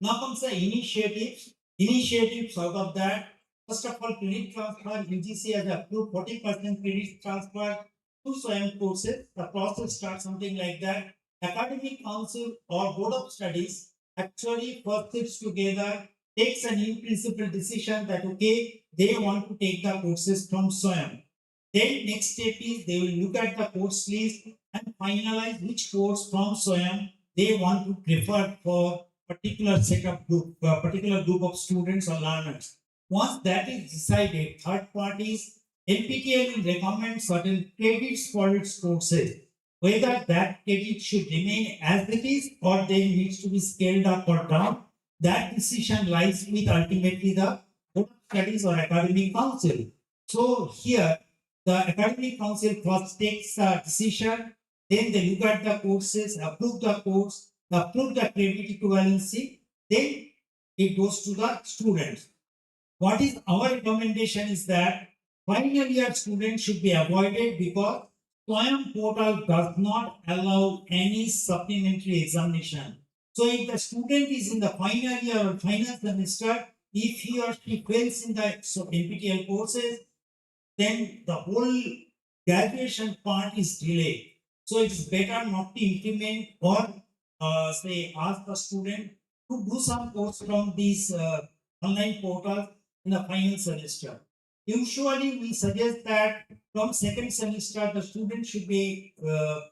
Now comes the initiatives. Initiatives out of that, first of all, credit transfer, UGC has approved 40% credit transfer to SWAYAM courses. The process starts something like that. Academic Council or Board of Studies actually first sits together, takes an in-principle decision that okay, they want to take the courses from SWAYAM. Then next step is they will look at the course list and finalize which course from SWAYAM they want to prefer for particular set of group, particular group of students or learners. Once that is decided, third parties, NPTEL will recommend certain credits for its courses. Whether that credit should remain as it is or then needs to be scaled up or down, that decision lies with ultimately the Board of Studies or Academic Council. So here, the Academic Council first takes a decision, then they look at the courses, approve the course, approve the credit equivalency, then it goes to the students. What is our recommendation is that final year students should be avoided because SWAYAM portal does not allow any supplementary examination. So if the student is in the final year or final semester, if he or she fails in the NPTEL courses, then the whole graduation part is delayed. So it's better not to implement or say ask the student to do some course from these online portals in the final semester. Usually we suggest that from second semester the student should be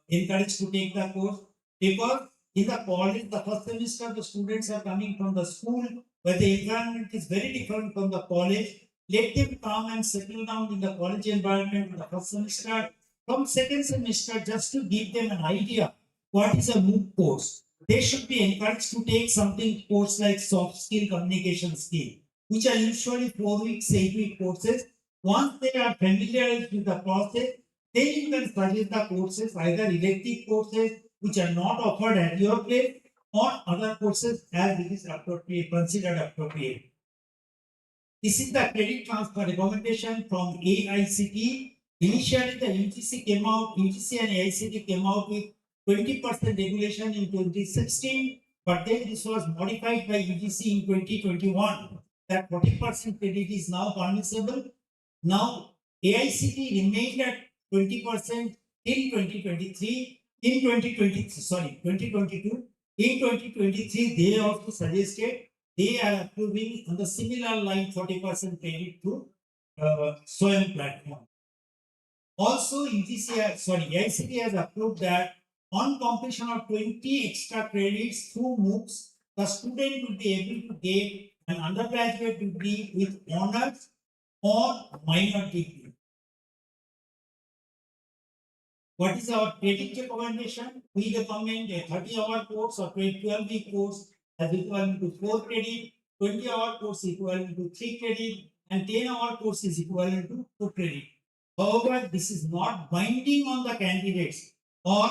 encouraged to take the course because in the college the first semester the students are coming from the school where the environment is very different from the college. Let them come and settle down in the college environment in the first semester. From second semester, just to give them an idea what is a MOOC course, they should be encouraged to take something course like soft skill, communication skill, which are usually 4 weeks, 8-week courses. Once they are familiar with the process, then you can suggest the courses, either elective courses which are not offered at your place or other courses as it is appropriate, considered appropriate. This is the credit transfer recommendation from AICT. Initially, the UGC came out, UGC and AICT came out with 20% regulation in 2016, but then this was modified by UGC in 2021. That 40% credit is now permissible. Now, AICT remained at 20% in 2023. In 2022. In 2023, they also suggested they are approving on the similar line 40% credit to SWAYAM platform. Also, AICT has approved that on completion of 20 extra credits through MOOCs, the student will be able to get an undergraduate degree with honors or minor degree. What is our credit recommendation? We recommend a 30-hour course or 12-week course as equivalent to 4 credit, 20-hour course equivalent to 3 credit, and 10-hour course is equivalent to 2 credit. However, this is not binding on the candidates or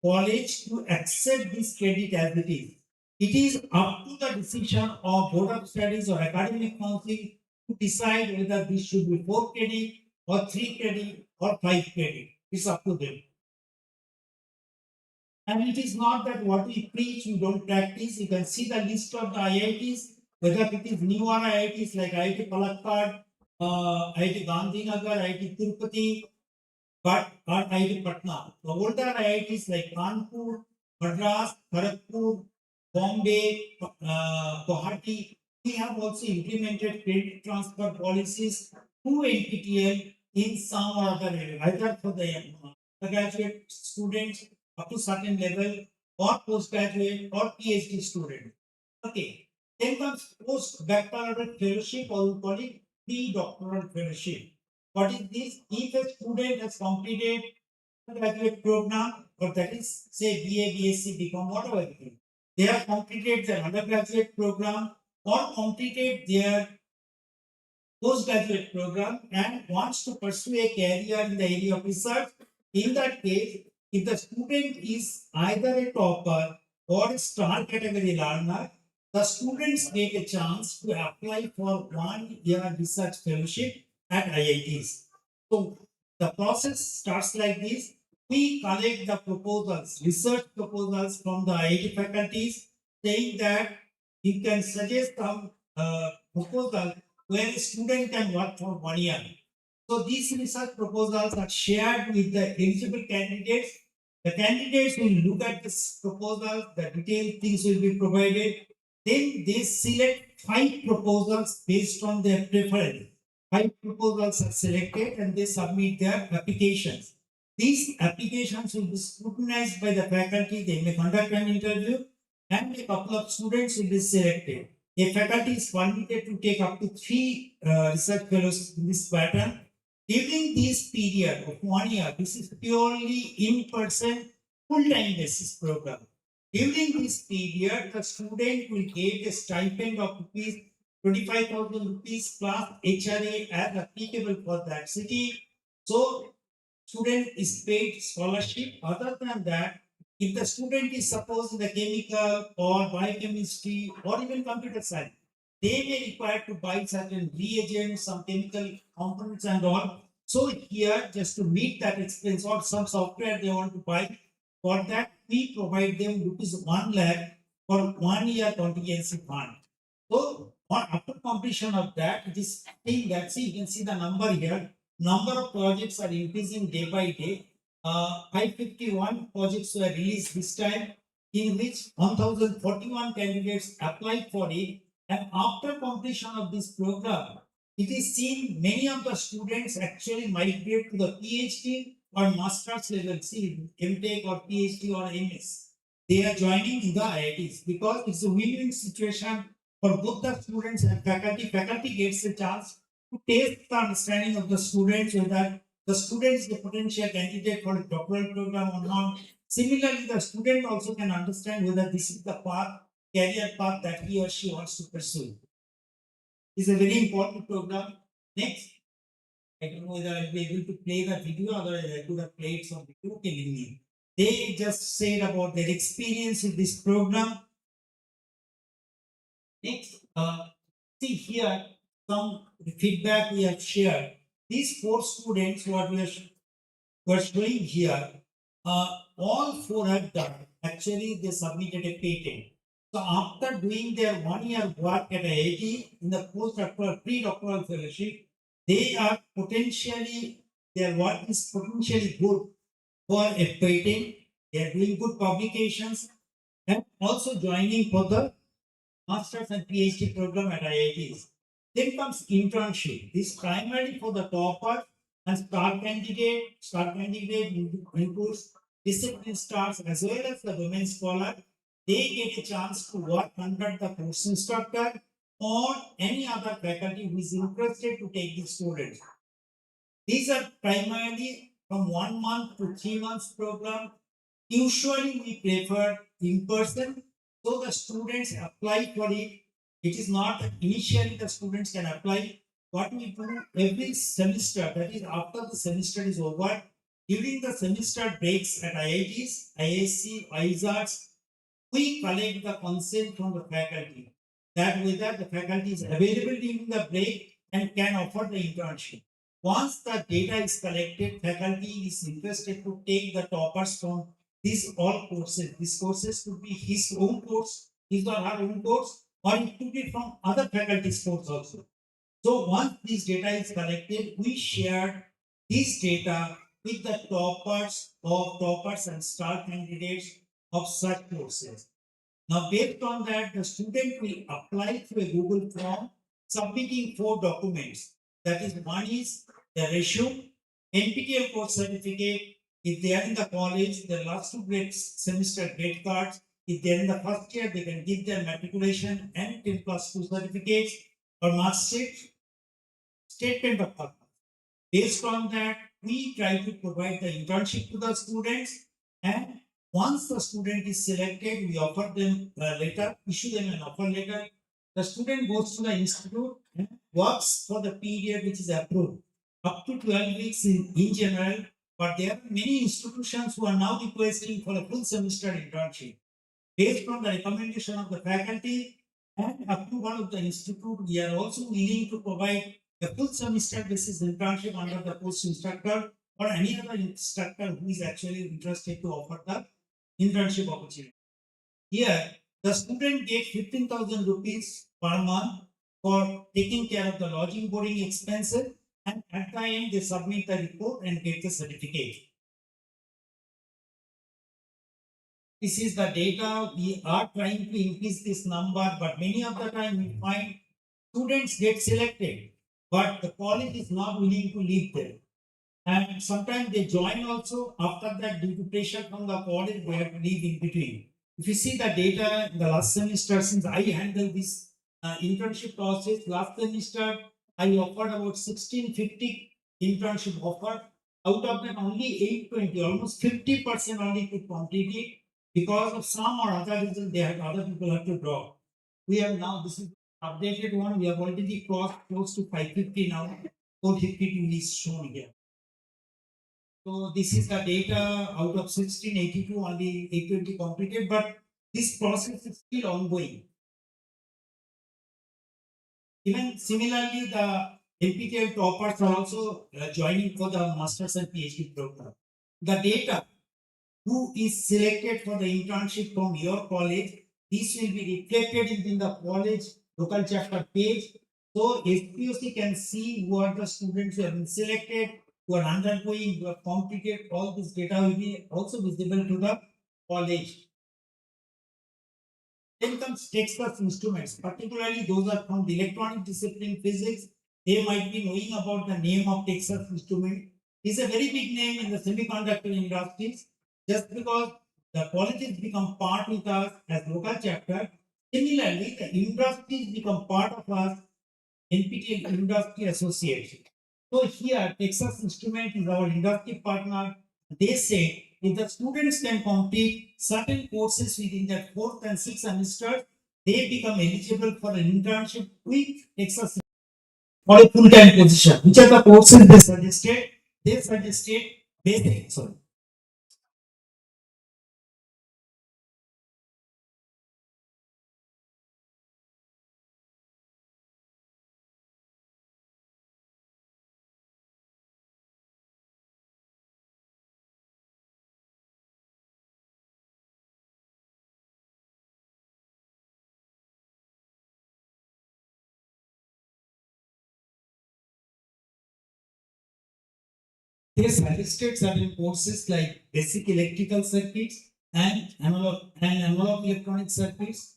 college to accept this credit as it is. It is up to the decision of Board of Studies or Academic Council to decide whether this should be 4 credit or 3 credit or 5 credit. It's up to them. And it is not that what we preach, we don't practice. You can see the list of the IITs, whether it is newer IITs like IIT Palakkad, IIT Gandhinagar, IIT Tirupati, or IIT Patna. The older IITs like Kanpur, Madras, Kharagpur, Bombay, Guwahati, we have also implemented credit transfer policies to NPTEL in some or other area, either for the undergraduate students up to certain level, or postgraduate or PhD student. Okay. Then comes post-baccalaureate fellowship, or we call it pre-doctoral fellowship. What is this? If a student has completed undergraduate program, or that is say BA, BSc, BCom, whatever it is, they have completed their undergraduate program or completed their postgraduate program and wants to pursue a career in the area of research. In that case, if the student is either a topper or a star category learner, the students get a chance to apply for 1 year research fellowship at IITs. So the process starts like this. We collect the proposals, research proposals from the IIT faculties, saying that you can suggest some proposal where a student can work for 1 year. So these research proposals are shared with the eligible candidates. The candidates will look at this proposal, the detailed things will be provided. Then they select 5 proposals based on their preference. 5 proposals are selected and they submit their applications. These applications will be scrutinized by the faculty. They may conduct an interview and a couple of students will be selected. A faculty is permitted to take up to 3 research fellows in this pattern. During this period of 1 year, this is purely in-person, full-time basis program. During this period, the student will get a stipend of rupees 25,000 rupees plus HRA as applicable for that city. So, student is paid scholarship. Other than that, if the student is supposed in the chemical or biochemistry or even computer science, they may require to buy certain reagents, some chemical components and all. So here, just to meet that expense or some software they want to buy, for that we provide them rupees 1 lakh for 1 year contingency fund. So after completion of that, it is saying that, see, you can see the number here. Number of projects are increasing day by day. 551 projects were released this time, in which 1041 candidates applied for it. And after completion of this program, it is seen many of the students actually migrate to the PhD or master's level, see, MTech or PhD or MS. They are joining in the IITs because it's a win-win situation for both the students and faculty. Faculty gets a chance to test the understanding of the students, whether the student is the potential candidate for a doctoral program or not. Similarly, the student also can understand whether this is the path, career path that he or she wants to pursue. It's a very important program. Next, I don't know whether I'll be able to play the video, otherwise I could have played some video. Okay, leave me. They just said about their experience with this program. Next, see here, some feedback we have shared. These 4 students, what we're showing here, all 4 have done. Actually, they submitted a patent. So after doing their 1-year work at IIT in the postdoctoral, pre-doctoral fellowship, their work is potentially good for a patent. They are doing good publications and also joining for the Masters and PhD program at IITs. Then comes internship. This is primarily for the topper and star candidate. Star candidate includes discipline stars as well as the domain scholar. They get a chance to work under the course instructor or any other faculty who is interested to take the students. These are primarily from 1 month to 3 months program. Usually we prefer in person, so the students apply for it. It is not that initially the students can apply. What we do every semester, that is after the semester is over, during the semester breaks at IITs, ISC, ISARs, we collect the consent from the faculty. That whether the faculty is available during the break and can offer the internship. Once the data is collected, faculty is interested to take the toppers from these all courses. These courses could be his own course, his or her own course, or it could be from other faculty's course also. So once this data is collected, we share this data with the toppers and star candidates of such courses. Now, based on that, the student will apply through a Google form, submitting 4 documents. That is, one is the resume, NPTEL course certificate. If they are in the college, their last 2 grade semester grade cards. If they are in the first year, they can give their matriculation and 10+2 certificates or mark sheet, statement of purpose. Based on that, we try to provide the internship to the students, and once the student is selected, we offer them a letter, issue them an offer letter. The student goes to the institute and works for the period which is approved, up to 12 weeks in general, but there are many institutions who are now requesting for a full semester internship. Based on the recommendation of the faculty and approval of the institute, we are also willing to provide a full semester basis internship under the post instructor or any other instructor who is actually interested to offer the internship opportunity. Here, the student gets 15,000 rupees per month for taking care of the lodging boarding expenses, and at the end they submit the report and get the certificate. This is the data. We are trying to increase this number, but many of the time we find students get selected, but the college is not willing to leave them. And sometimes they join also. After that, due to pressure from the college, they have to leave in between. If you see the data in the last semester, since I handled this internship process, last semester I offered about 1650 internship offer. Out of that, only 820, almost 50% only could complete it. Because of some or other reason, they had other people have to drop. We have now, this is updated one, we have already crossed close to 550 now. 452 is shown here. So this is the data out of 1682, only 820 completed, but this process is still ongoing. Even similarly, the NPTEL toppers are also joining for the Masters and PhD program. The data, who is selected for the internship from your college, this will be reflected in the college local chapter page. So SPOC can see who are the students who have been selected, who are undergoing, who have completed. All this data will be also visible to the college. Then comes textbook instruments, particularly those are from the electronic discipline physics. They might be knowing about the name of Texas Instrument. It's a very big name in the semiconductor industries. Just because the colleges become part with us as local chapter, similarly the industries become part of us, NPTEL Industry Association. So here Texas Instrument is our industry partner. They say if the students can complete certain courses within their 4th and 6th semester, they become eligible for an internship with Texas for a full-time position. Which are the courses they suggested? They suggested basic, sorry, They suggested certain courses like basic electrical circuits and analog electronic circuits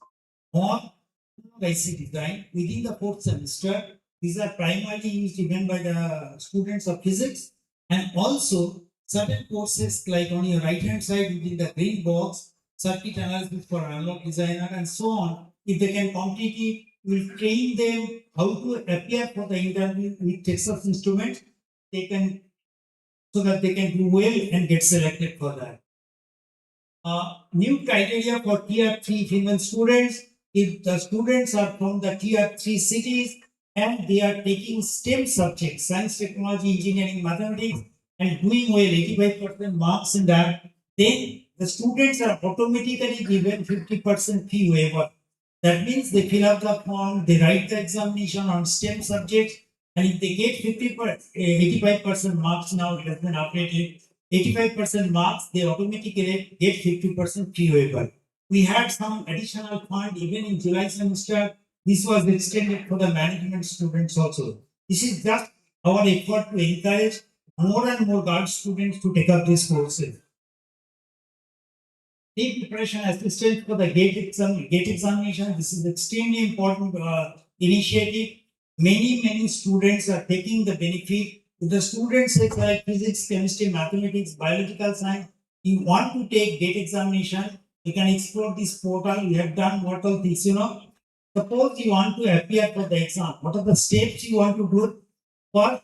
or IC design within the fourth semester. These are primarily used even by the students of physics, and also certain courses like on your right hand side within the green box, circuit analysis for analog designer and so on. If they can complete it, we'll train them how to appear for the interview with Texas Instruments. They can, so that they can do well and get selected for that. New criteria for tier 3 female students. If the students are from the tier 3 cities and they are taking STEM subjects, science, technology, engineering, mathematics, and doing well, 85% marks in that, then the students are automatically given 50% fee waiver. That means they fill up the form, they write the examination on STEM subjects, and if they get 85% marks, now it has been updated, 85% marks, they automatically get 50% fee waiver. We had some additional fund even in July semester. This was extended for the management students also. This is just our effort to encourage more and more girls students to take up these courses. Team preparation assistance for the gate examination. This is extremely important initiative. Many students are taking the benefit. If the students like physics, chemistry, mathematics, biological science, you want to take gate examination, you can explore this portal. We have done what all things, Suppose you want to appear for the exam. What are the steps you want to do? For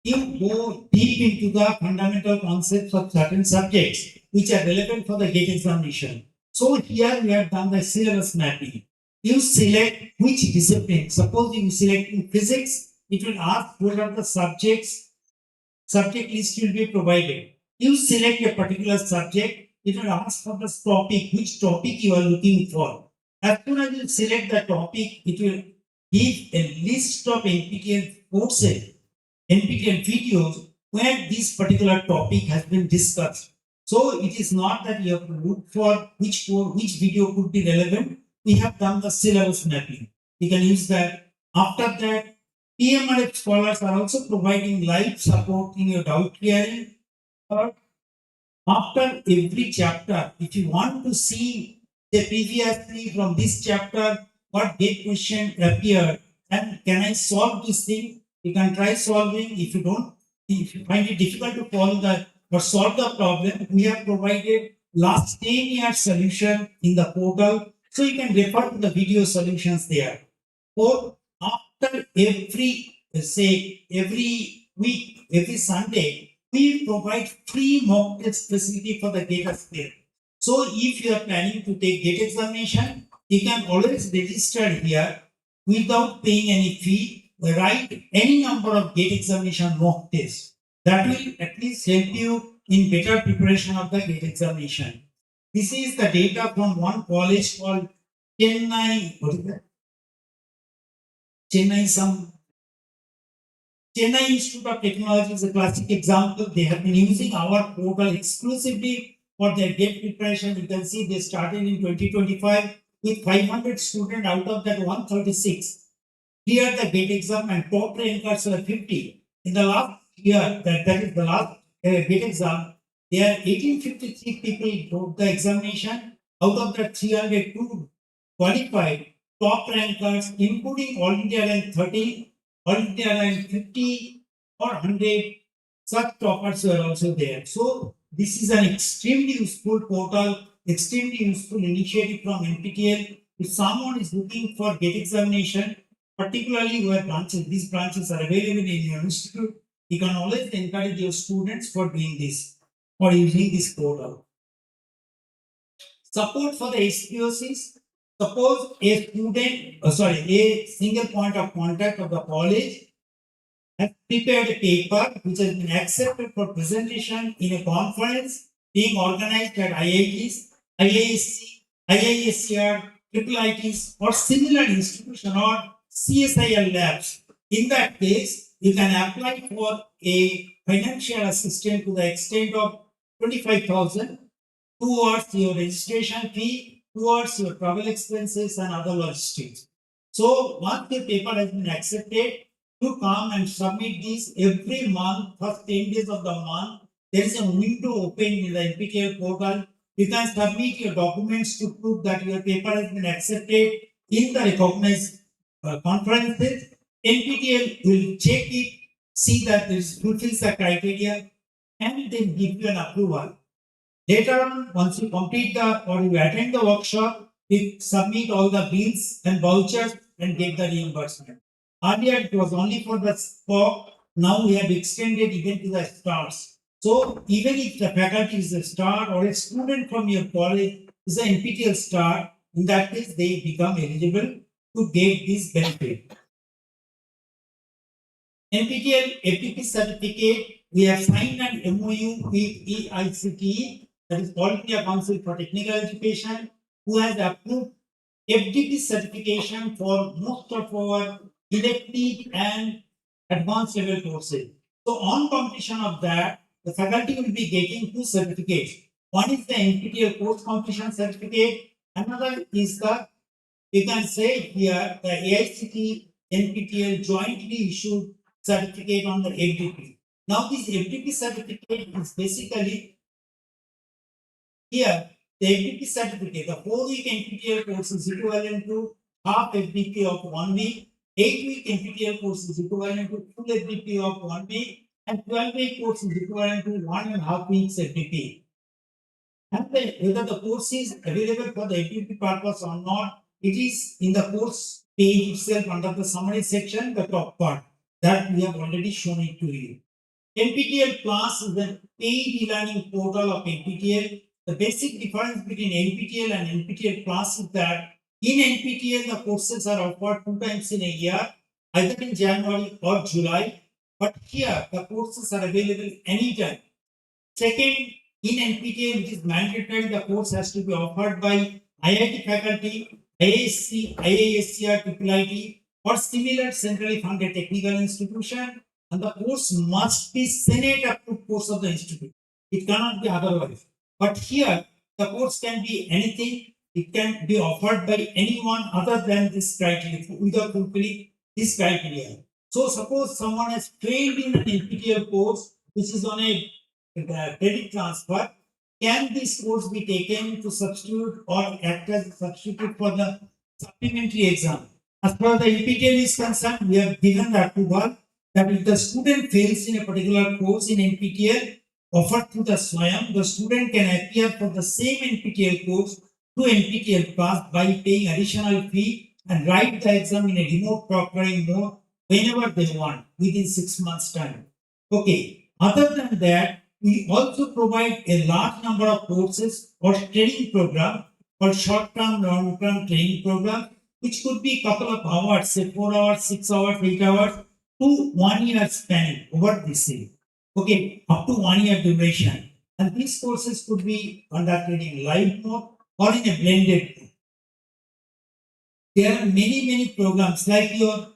you go deep into the fundamental concepts of certain subjects which are relevant for the gate examination. So here we have done the syllabus mapping. You select which discipline. Suppose you select in physics, it will ask what are the subjects. Subject list will be provided. You select a particular subject, it will ask for the topic, which topic you are looking for. As soon as you select the topic, it will give a list of NPTEL courses, NPTEL videos where this particular topic has been discussed. So it is not that you have to look for which video could be relevant. We have done the syllabus mapping. You can use that. After that, PMRF scholars are also providing live support in your doubt clearing. After every chapter, if you want to see the previously from this chapter, what gate question appeared, and can I solve this thing? You can try solving. If you find it difficult to follow that or solve the problem, we have provided last 10 years solution in the portal. So you can refer to the video solutions there. Or after every week, every Sunday, we provide free mock test facility for the gate aspirant. So if you are planning to take gate examination, you can always register here without paying any fee. Write any number of gate examination mock tests. That will at least help you in better preparation of the gate examination. This is the data from one college called Chennai. What is that? Chennai Institute of Technology is a classic example. They have been using our portal exclusively for their gate preparation. You can see they started in 2025 with 500 students. Out of that, 136 cleared the gate exam and top rankers were 50. In the last year, that is the last gate exam, there are 1853 people wrote the examination. Out of that, 302 qualified. Top rankers, including All India rank 30, All India rank 50 or 100, such toppers were also there. So this is an extremely useful portal, extremely useful initiative from NPTEL. If someone is looking for gate examination, particularly where these branches are available in your institute, you can always encourage your students for doing this, or using this portal. Support for the SPOCs. Suppose a a single point of contact of the college has prepared a paper which has been accepted for presentation in a conference being organized at IITs, IISCR, IIITs, or similar institution or CSIL labs. In that case, you can apply for a financial assistance to the extent of 25,000 towards your registration fee, towards your travel expenses and other logistics. So once the paper has been accepted, to come and submit these every month, first 10 days of the month. There is a window open in the NPTEL portal. You can submit your documents to prove that your paper has been accepted in the recognized conferences. NPTEL will check it, see that this fulfills the criteria, and then give you an approval. Later on, once you complete or you attend the workshop, you submit all the bills and vouchers and get the reimbursement. Earlier, it was only for the SPOC. Now we have extended even to the stars. So even if the faculty is a star or a student from your college is an NPTEL star, in that case, they become eligible to get this benefit. NPTEL FDP certificate, we have signed an MOU with IIT, that is All India Council for Technical Education, who has approved FDP certification for most of our elective and advanced level courses. So on completion of that, the faculty will be getting two certificates. One is the NPTEL course completion certificate. Another is the, you can say here, the AICT NPTEL jointly issued certificate on the FDP. Now this FDP certificate is basically here, the FDP certificate, the 4-week NPTEL course is equivalent to half FDP of 1 week, 8-week NPTEL course is equivalent to full FDP of 1 week, and 12-week course is equivalent to 1.5 weeks FDP. And whether the course is available for the FDP purpose or not, it is in the course page itself under the summary section, the top part, that we have already shown it to you. NPTEL Plus is the paid e-learning portal of NPTEL. The basic difference between NPTEL and NPTEL Plus is that in NPTEL, the courses are offered 2 times in a year, either in January or July. But here, the courses are available anytime. Second, in NPTEL, it is mandatory the course has to be offered by IIT faculty, IISc, IISc, IIIT, or similar centrally funded technical institution, and the course must be Senate approved course of the institute. It cannot be otherwise. But here, the course can be anything. It can be offered by anyone other than this criteria, without fulfilling this criteria. So suppose someone has failed in an NPTEL course, which is on a credit transfer, can this course be taken to substitute or act as a substitute for the supplementary exam? As far as the NPTEL is concerned, we have given the approval that if the student fails in a particular course in NPTEL offered through the SWAYAM, the student can appear for the same NPTEL course to NPTEL Plus by paying additional fee and write the exam in a remote proctoring mode whenever they want within 6 months' time. Okay. Other than that, we also provide a large number of courses or training program or short-term, long-term training program, which could be a couple of hours, say 4 hours, 6 hours, 8 hours, to 1 year spanning over this year. Okay, up to 1 year duration. And these courses could be conducted in live mode or in a blended mode. There are many programs like your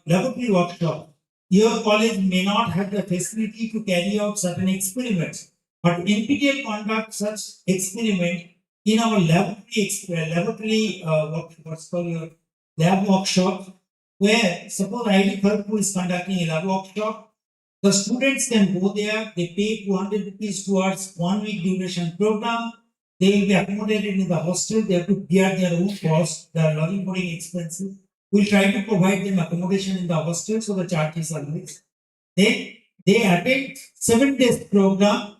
laboratory workshop. Your college may not have the facility to carry out certain experiments, but NPTEL conducts such experiment in our laboratory lab workshop, where suppose IIT Kharagpur is conducting a lab workshop, the students can go there, they pay 200 rupees towards 1 week duration program. They will be accommodated in the hostel, they have to bear their own cost, their lodging boarding expenses. We'll try to provide them accommodation in the hostel, so the charges are less. Then they attend 7 days program.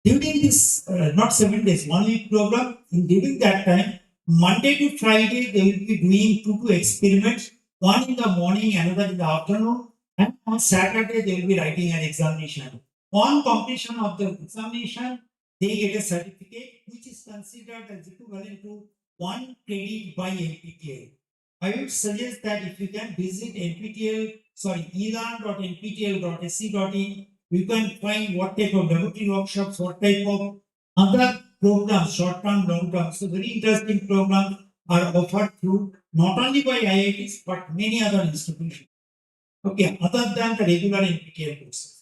During this, not 7 days, 1 week program, during that time, Monday to Friday, they will be doing 2 experiments, one in the morning, another in the afternoon, and on Saturday, they will be writing an examination. On completion of the examination, they get a certificate which is considered as equivalent to 1 credit by NPTEL. I would suggest that if you can visit elearn.nptel.ac.in, you can find what type of laboratory workshops, what type of other programs, short-term, long-term. So very interesting programs are offered through not only by IITs, but many other institutions. Okay, other than the regular NPTEL courses.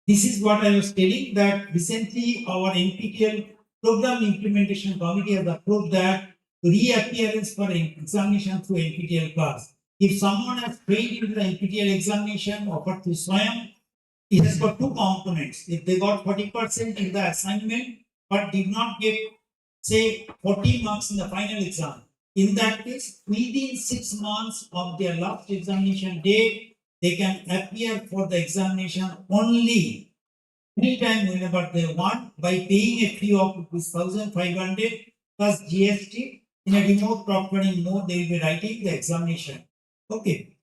This is what I was telling, that recently our NPTEL Program Implementation Committee has approved that reappearance for examination through NPTEL class. If someone has failed in the NPTEL examination offered to SWAYAM, it has got two components. If they got 40% in the assignment but did not get, say, 40 marks in the final exam, in that case, within 6 months of their last examination date, they can appear for the examination only anytime whenever they want by paying a fee of rupees 1,500 plus GST. In a remote proctoring mode, they will be writing the examination. Okay.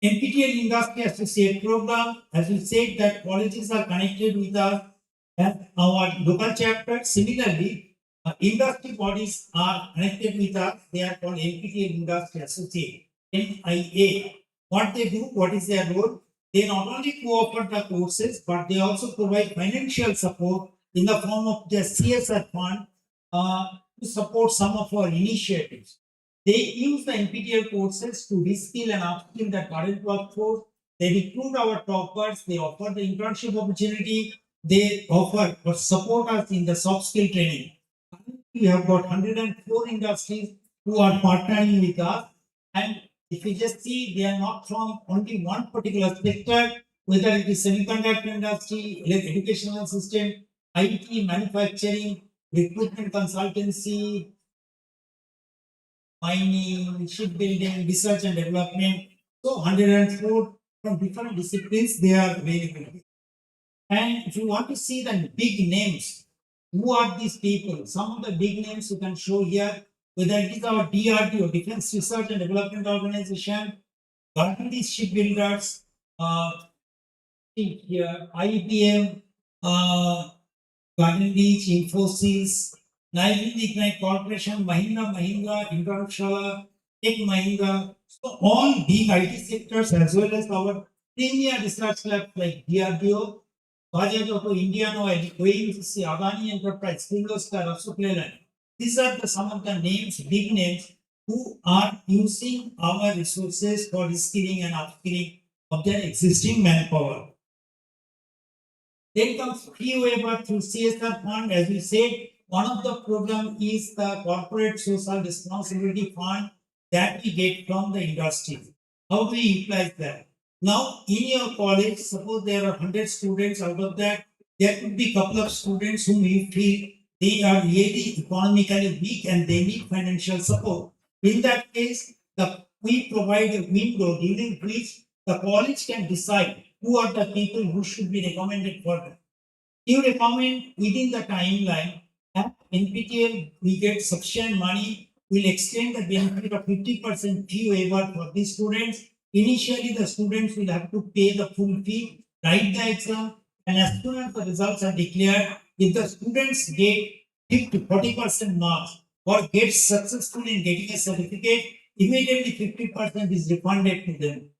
NPTEL Industry Associate Program, as we said, that colleges are connected with our local chapter. Similarly, industry bodies are connected with us. They are called NPTEL Industry Associate, NIA. What they do, what is their role? They not only co-offer the courses, but they also provide financial support in the form of the CSR fund to support some of our initiatives. They use the NPTEL courses to reskill and upskill the current workforce. They recruit our toppers. They offer the internship opportunity. They offer or support us in the soft skill training. We have got 104 industries who are partnering with us. And if you just see, they are not from only one particular sector, whether it is semiconductor industry, educational system, IT, manufacturing, recruitment consultancy, mining, shipbuilding, research and development. So 104 from different disciplines, they are available. And if you want to see the big names, who are these people? Some of the big names you can show here, whether it is our DRDO, Defense Research and Development Organization, these shipbuilders, here, IBM, Garden Beach, Infosys, Nigerian Ignite Corporation, Mahindra, Indrashala, Tech Mahindra. So all big IT sectors as well as our premier research labs like DRDO, Bajaj Auto, Indian Oil, ONGC, Adani Enterprise, Kirloskar, Ashok Leyland. These are some of the names, big names, who are using our resources for reskilling and upskilling of their existing manpower. Then comes fee waiver through CSR fund. As we said, one of the program is the corporate social responsibility fund that we get from the industry. How do we utilize that? Now, in your college, suppose there are 100 students. Out of that, there could be a couple of students whom you feel they are really economically weak and they need financial support. In that case, we provide a window during which the college can decide who are the people who should be recommended for that. You recommend within the timeline, at NPTEL, we get sufficient money, we'll extend the benefit of 50% fee waiver for these students. Initially, the students will have to pay the full fee, write the exam, and as soon as the results are declared, if the students get 40% marks or get successful in getting a certificate, immediately 50% is refunded to them.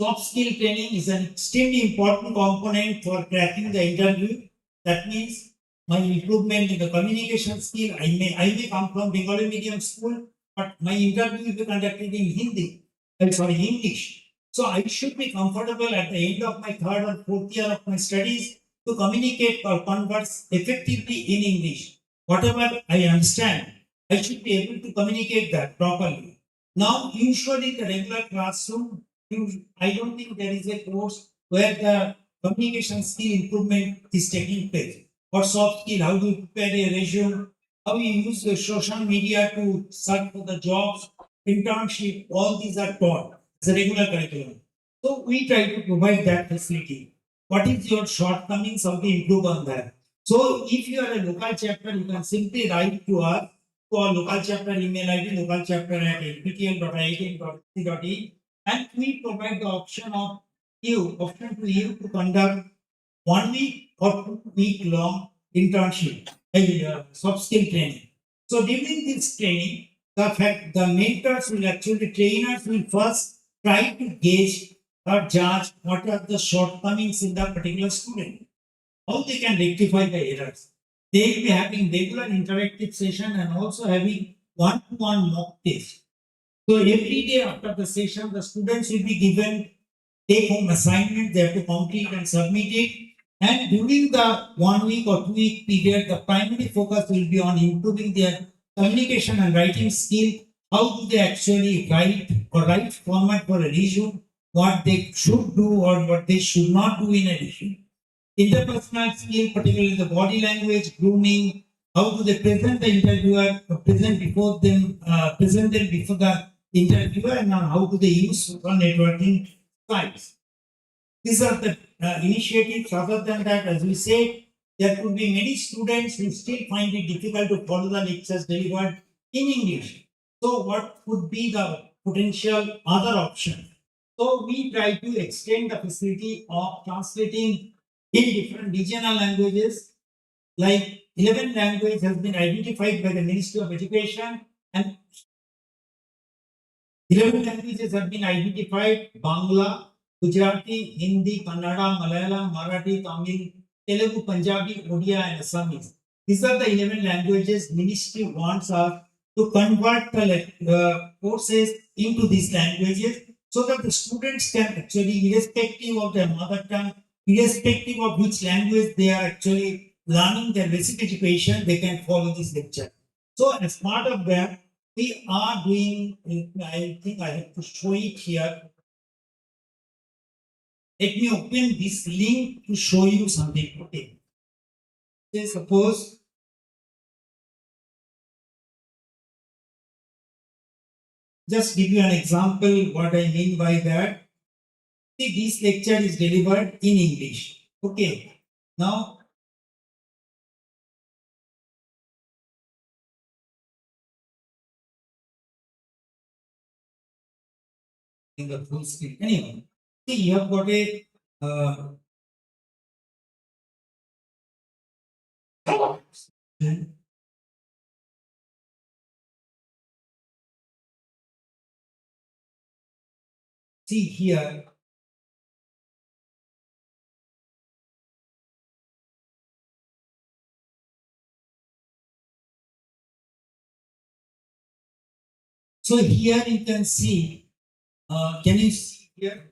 Soft skill training is an extremely important component for cracking the interview. That means my improvement in the communication skill. I may come from Bengali medium school, but my interview will be conducted in English. So I should be comfortable at the end of my third or fourth year of my studies to communicate or converse effectively in English. Whatever I understand, I should be able to communicate that properly. Now, usually the regular classroom, I don't think there is a course where the communication skill improvement is taking place. For soft skill, how do you prepare a resume, how you use the social media to search for the jobs, internship, all these are taught as a regular curriculum. So we try to provide that facility. What is your shortcomings? How to improve on that? So if you are a local chapter, you can simply write to us, to our local chapter email ID, localchapter@nptel.iit.ac.in, and we provide the option to you to conduct 1 week or 2 week long internship, soft skill training. So during this training, the mentors will actually, trainers will first try to gauge or judge what are the shortcomings in the particular student, how they can rectify the errors. They will be having regular interactive session and also having one-to-one mock test. So every day after the session, the students will be given take-home assignment. They have to complete and submit it. And during the 1 week or 2 week period, the primary focus will be on improving their communication and writing skill. How do they actually write or write format for a resume? What they should do or what they should not do in a resume. Interpersonal skill, particularly the body language, grooming. How do they present the interviewer, present them before the interviewer, and how do they use social networking sites? These are the initiatives. Other than that, as we said, there could be many students who still find it difficult to follow the lectures delivered in English. So, what could be the potential other option? So, we try to extend the facility of translating in different regional languages. Like 11 languages has been identified by the Ministry of Education, and 11 languages have been identified: Bangla, Gujarati, Hindi, Kannada, Malayalam, Marathi, Tamil, Telugu, Punjabi, Odia, and Assamese. These are the 11 languages Ministry wants us to convert the courses into these languages so that the students can actually, irrespective of their mother tongue, irrespective of which language they are actually learning their basic education, they can follow this lecture. So, as part of that, we are doing, I think I have to show it here. Let me open this link to show you something. Okay. Say suppose just give you an example what I mean by that. See, this lecture is delivered in English. Okay. Now in the full screen. Anyway, see, you have got a see here. So here you can see. Can you see here?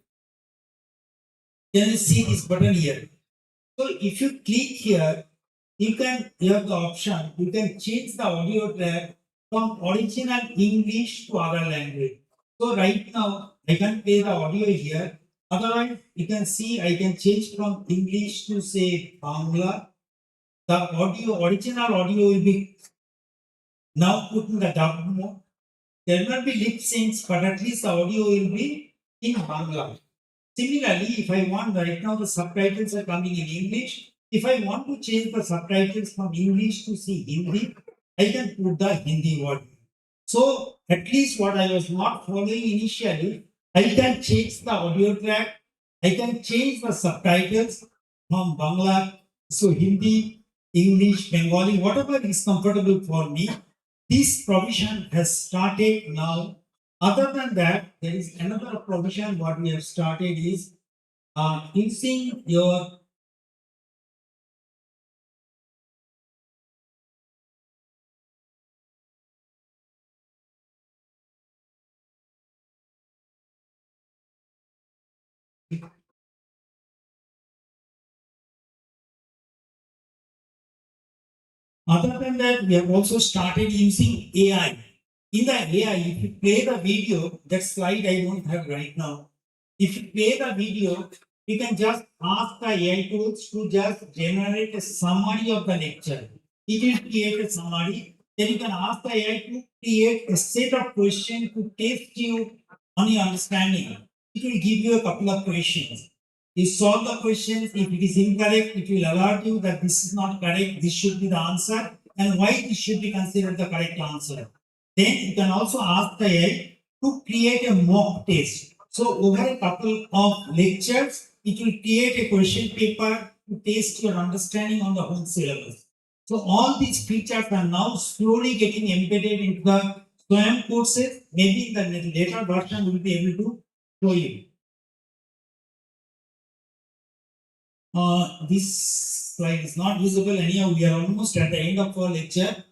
Can you see this button here? So if you click here, you have the option. You can change the audio track from original English to other language. So right now I can play the audio here. Otherwise, you can see I can change from English to say Bangla. The original audio will be now put in the dub mode. There will not be lip syncs, but at least the audio will be in Bangla. Similarly, if I want, right now the subtitles are coming in English. If I want to change the subtitles from English to see Hindi, I can put the Hindi word. So at least what I was not following initially, I can change the audio track, I can change the subtitles from Bangla, so Hindi, English, Bengali, whatever is comfortable for me. This provision has started now. Other than that, there is another provision what we have started is using your other than that, we have also started using AI. In the AI, if you play the video, that slide I don't have right now. If you play the video, you can just ask the AI tools to just generate a summary of the lecture. It will create a summary. Then you can ask the AI to create a set of questions to test you on your understanding. It will give you a couple of questions. You solve the questions. If it is incorrect, it will alert you that this is not correct, this should be the answer, and why this should be considered the correct answer. Then you can also ask the AI to create a mock test. So over a couple of lectures, it will create a question paper to test your understanding on the whole syllabus. So all these features are now slowly getting embedded into the SWAYAM courses. Maybe in the later version we'll be able to show you. This slide is not visible anyhow. We are almost at the end of our lecture.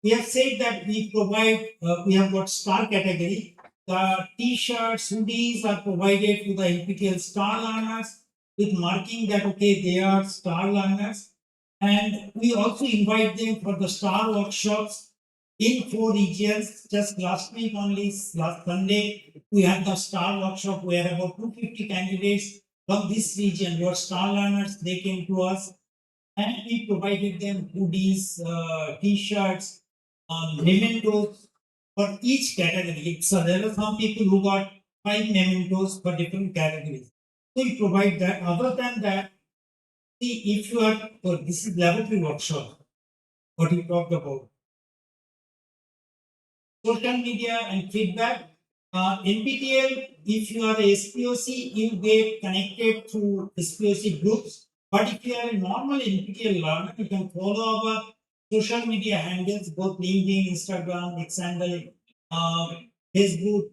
We have said that we provide, we have got star category. The t-shirts, hoodies are provided to the NPTEL star learners. with marking that okay, they are star learners. And we also invite them for the star workshops in 4 regions. Just last week only, last Sunday, we had the star workshop where about 250 candidates from this region were star learners. They came to us and we provided them hoodies, t-shirts, mementos for each category. So there are some people who got 5 mementos for different categories. So we provide that. Other than that, see if you are, this is laboratory workshop, what we talked about. Social media and feedback. NPTEL, if you are a SPOC, you get connected to SPOC groups. But if you are a normal NPTEL learner, you can follow our social media handles, both LinkedIn, Instagram, Xandle, Facebook,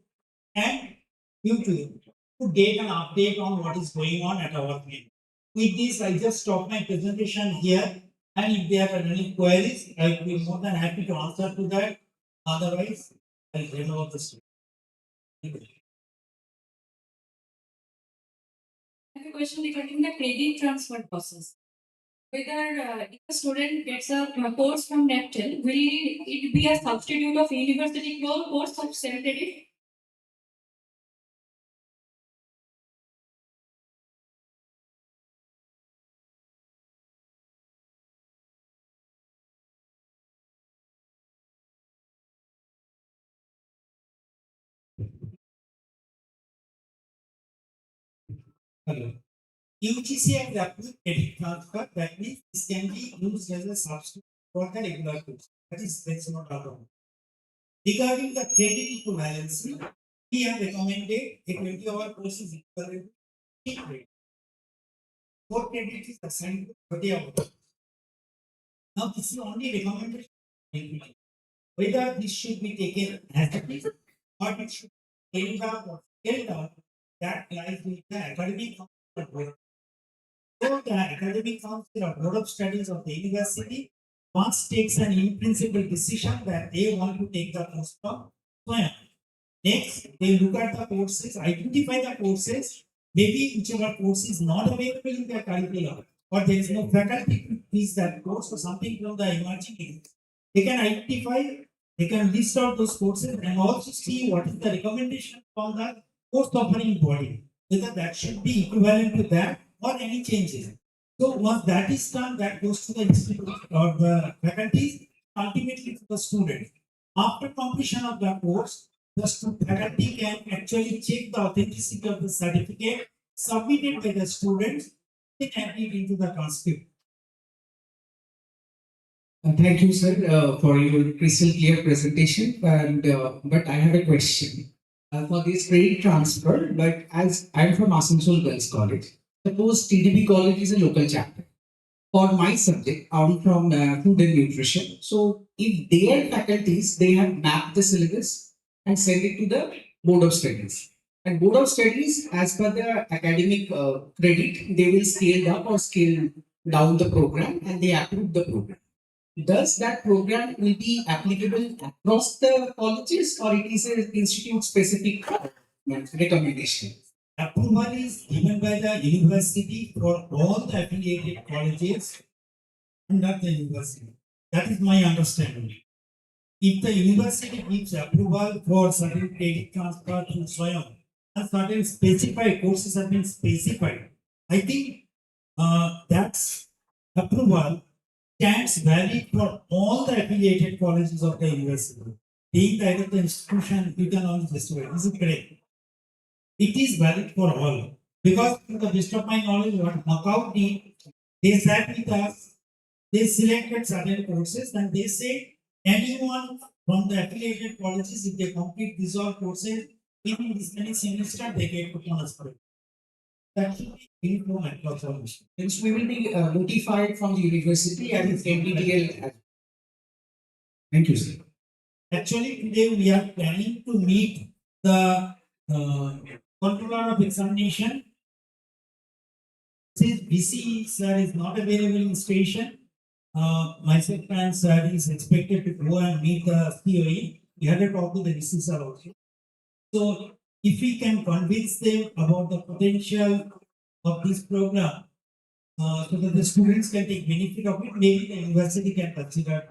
and YouTube to get an update on what is going on at our field. With this, I just stop my presentation here. And if there are any queries, I will be more than happy to answer to that. Otherwise, I'll hand over the story. I have a question regarding the credit transfer process. Whether if a student gets a course from NPTEL, will it be a substitute of university course of self-credit? Hello. UGC and approved credit transfer, that means this can be used as a substitute for the regular course. That's not a problem. Regarding the credit equivalency, we have recommended a 20-hour course is equivalent to 3 credits. 4 credits is assigned to 30 hours. Now, this is only recommended. Whether this should be taken as it is or it should be scaled up or scaled down, that lies with the academic council. So, the academic council or board of studies of the university once takes an in-principle decision that they want to take the course from SWAYAM. Next, they look at the courses, identify the courses, maybe whichever course is not available in their curriculum, or there is no faculty to teach that course or something from the emerging areas. They can identify, they can list out those courses and also see what is the recommendation from the course offering body, whether that should be equivalent to that or any changes. So once that is done, that goes to the institute or the faculties, ultimately to the student. After completion of the course, the faculty can actually check the authenticity of the certificate submitted by the students and add it into the transcript. Thank you, sir, for your crystal clear presentation. But I have a question for this credit transfer. But as I'm from Asansol Girls College, suppose TDB College is a local chapter. For my subject, I'm from food and nutrition. So if their faculties, they have mapped the syllabus and sent it to the board of studies. And board of studies, as per the academic credit, they will scale up or scale down the program and they approve the program. Does that program will be applicable across the colleges or it is an institute specific recommendation? Approval is given by the university for all the affiliated colleges under the university. That is my understanding. If the university gives approval for certain credit transfer to SWAYAM and certain specified courses have been specified, I think that's approval stands valid for all the affiliated colleges of the university. Being either the institution, you can only justify. Is it correct? It is valid for all. Because to the best of my knowledge, what Macau did, they sat with us, they selected certain courses and they say anyone from the affiliated colleges, if they complete these all courses, within this many semester, they get to bonus for it. That should be uniform across all. Hence, we will be notified from the university and NPTEL. Thank you, sir. Actually, today we are planning to meet the controller of examination. Since BC sir is not available in station, myself and sir is expected to go and meet the COE. We had a talk to the BC sir also. So if we can convince them about the potential of this program so that the students can take benefit of it. Maybe the university can consider.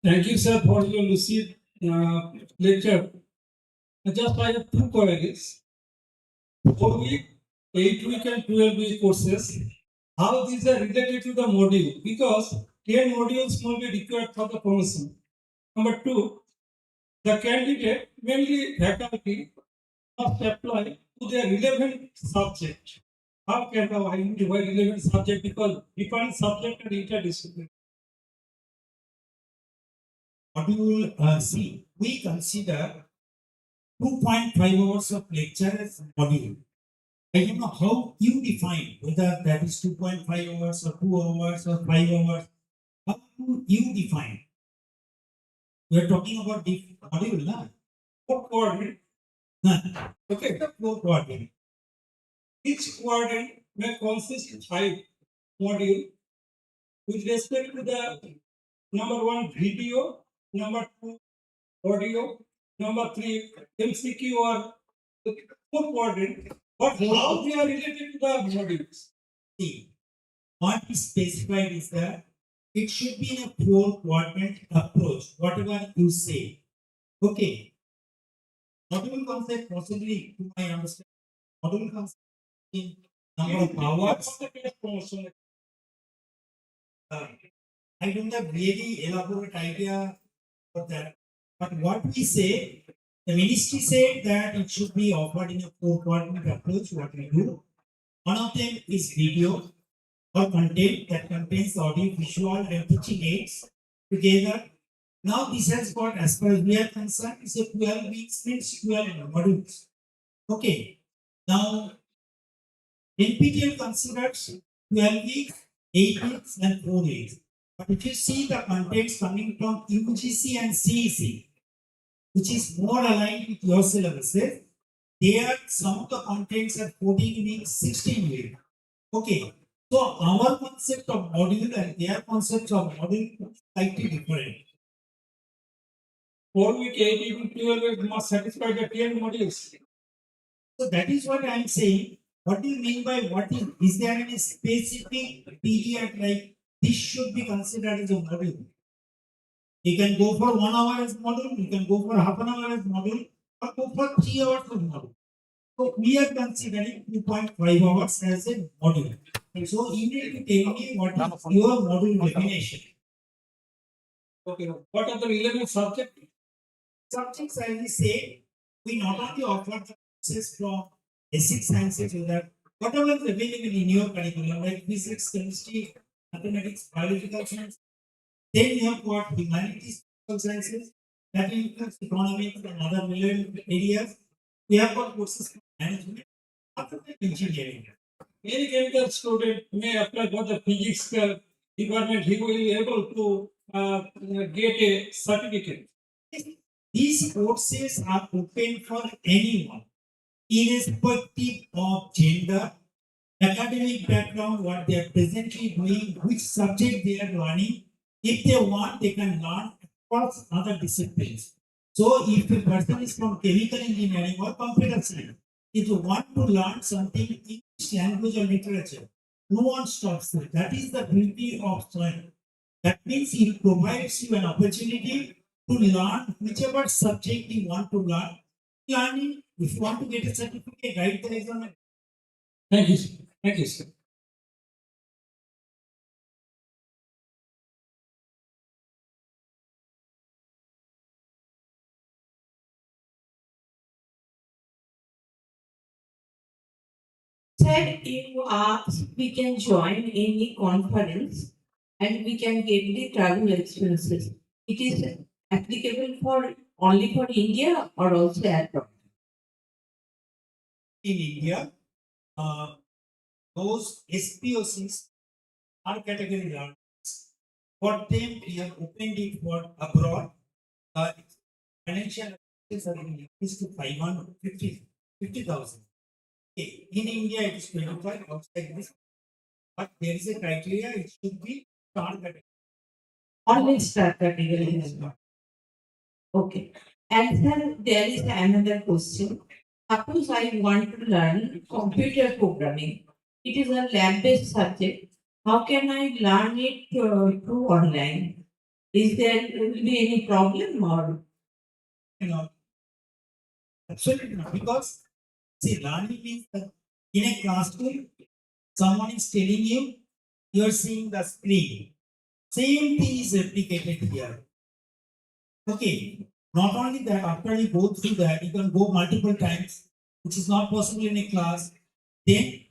Thank you, sir, for your lucid lecture. Just I have two queries. 4 week, 8 week, and 12 week courses. How these are related to the module? Because 10 modules will be required for the promotion. Number two, the candidate, mainly faculty, must apply to their relevant subject. How can I identify relevant subject? Because different subject are interdisciplinary. Module C, we consider 2.5 hours of lecture as module. I don't know how you define whether that is 2.5 hours or 2 hours or 5 hours. How do you define? We are talking about the module, na? Four quadrant. Okay, the four quadrant. Each quadrant may consist of 5 modules with respect to the number 1 video, number 2 audio, number 3 MCQ or 4 quadrant. But how they are related to the modules? See, what is specified is that it should be in a four quadrant approach, whatever you say. Okay. Module concept possibly to my understanding. Module concept in number of hours. I don't have really elaborate idea of that. But what we say, the ministry said that it should be offered in a four quadrant approach. What we do, one of them is video or content that contains audio, visual, and teaching aids together. Now this has got, as far as we are concerned, it's a 12 weeks means 12 modules. Okay. Now NPTEL considers 12 weeks, 8 weeks, and 4 weeks. But if you see the contents coming from UGC and CEC, which is more aligned with your syllabuses, there some of the contents are 14 weeks, 16 weeks. Okay. So our concept of module and their concept of module is slightly different. 4 week, 8 week, 12 week must satisfy the 10 modules. So that is what I am saying. What do you mean by what is there any specific period like this should be considered as a module? You can go for 1 hour as module, you can go for half an hour as module, or go for 3 hours as module. So we are considering 2.5 hours as a module. So you need to tell me what is your module definition. Okay. What are the relevant subjects? Subjects, I will say, we not only offer the courses from basic sciences, so that whatever is available in your curriculum, like physics, chemistry, mathematics, biological science, then you have got humanities, social sciences, that includes economics and other relevant areas. We have got courses from management, other than engineering. Any chemical student may apply for the physics department. He will be able to get a certificate. These courses are open for anyone, irrespective of gender, academic background, what they are presently doing, which subject they are learning. If they want, they can learn across other disciplines. So, if a person is from chemical engineering or computer science, if you want to learn something in English language or literature, no one stops you. That is the beauty of SWAYAM. That means it provides you an opportunity to learn whichever subject you want to learn. Learning, if you want to get a certificate, write the exam. Thank you, sir. Thank you, sir. Said we can join any conference and we can get the travel expenses. It is applicable for only for India or also abroad. In India, those SPOCs are category learners. For them, we have opened it for abroad. Financial assistance are increased to 50,000. In India, it is 25. Outside this, but there is a criteria, it should be start category. Always start category. Okay. And then there is another question. Suppose I want to learn computer programming. It is a lab-based subject. How can I learn it through online? Is there will be any problem or? You know, absolutely not. Because see, learning means that in a classroom, someone is telling you, you are seeing the screen. Same thing is replicated here. Okay. Not only that, after you go through that, you can go multiple times, which is not possible in a class. Then,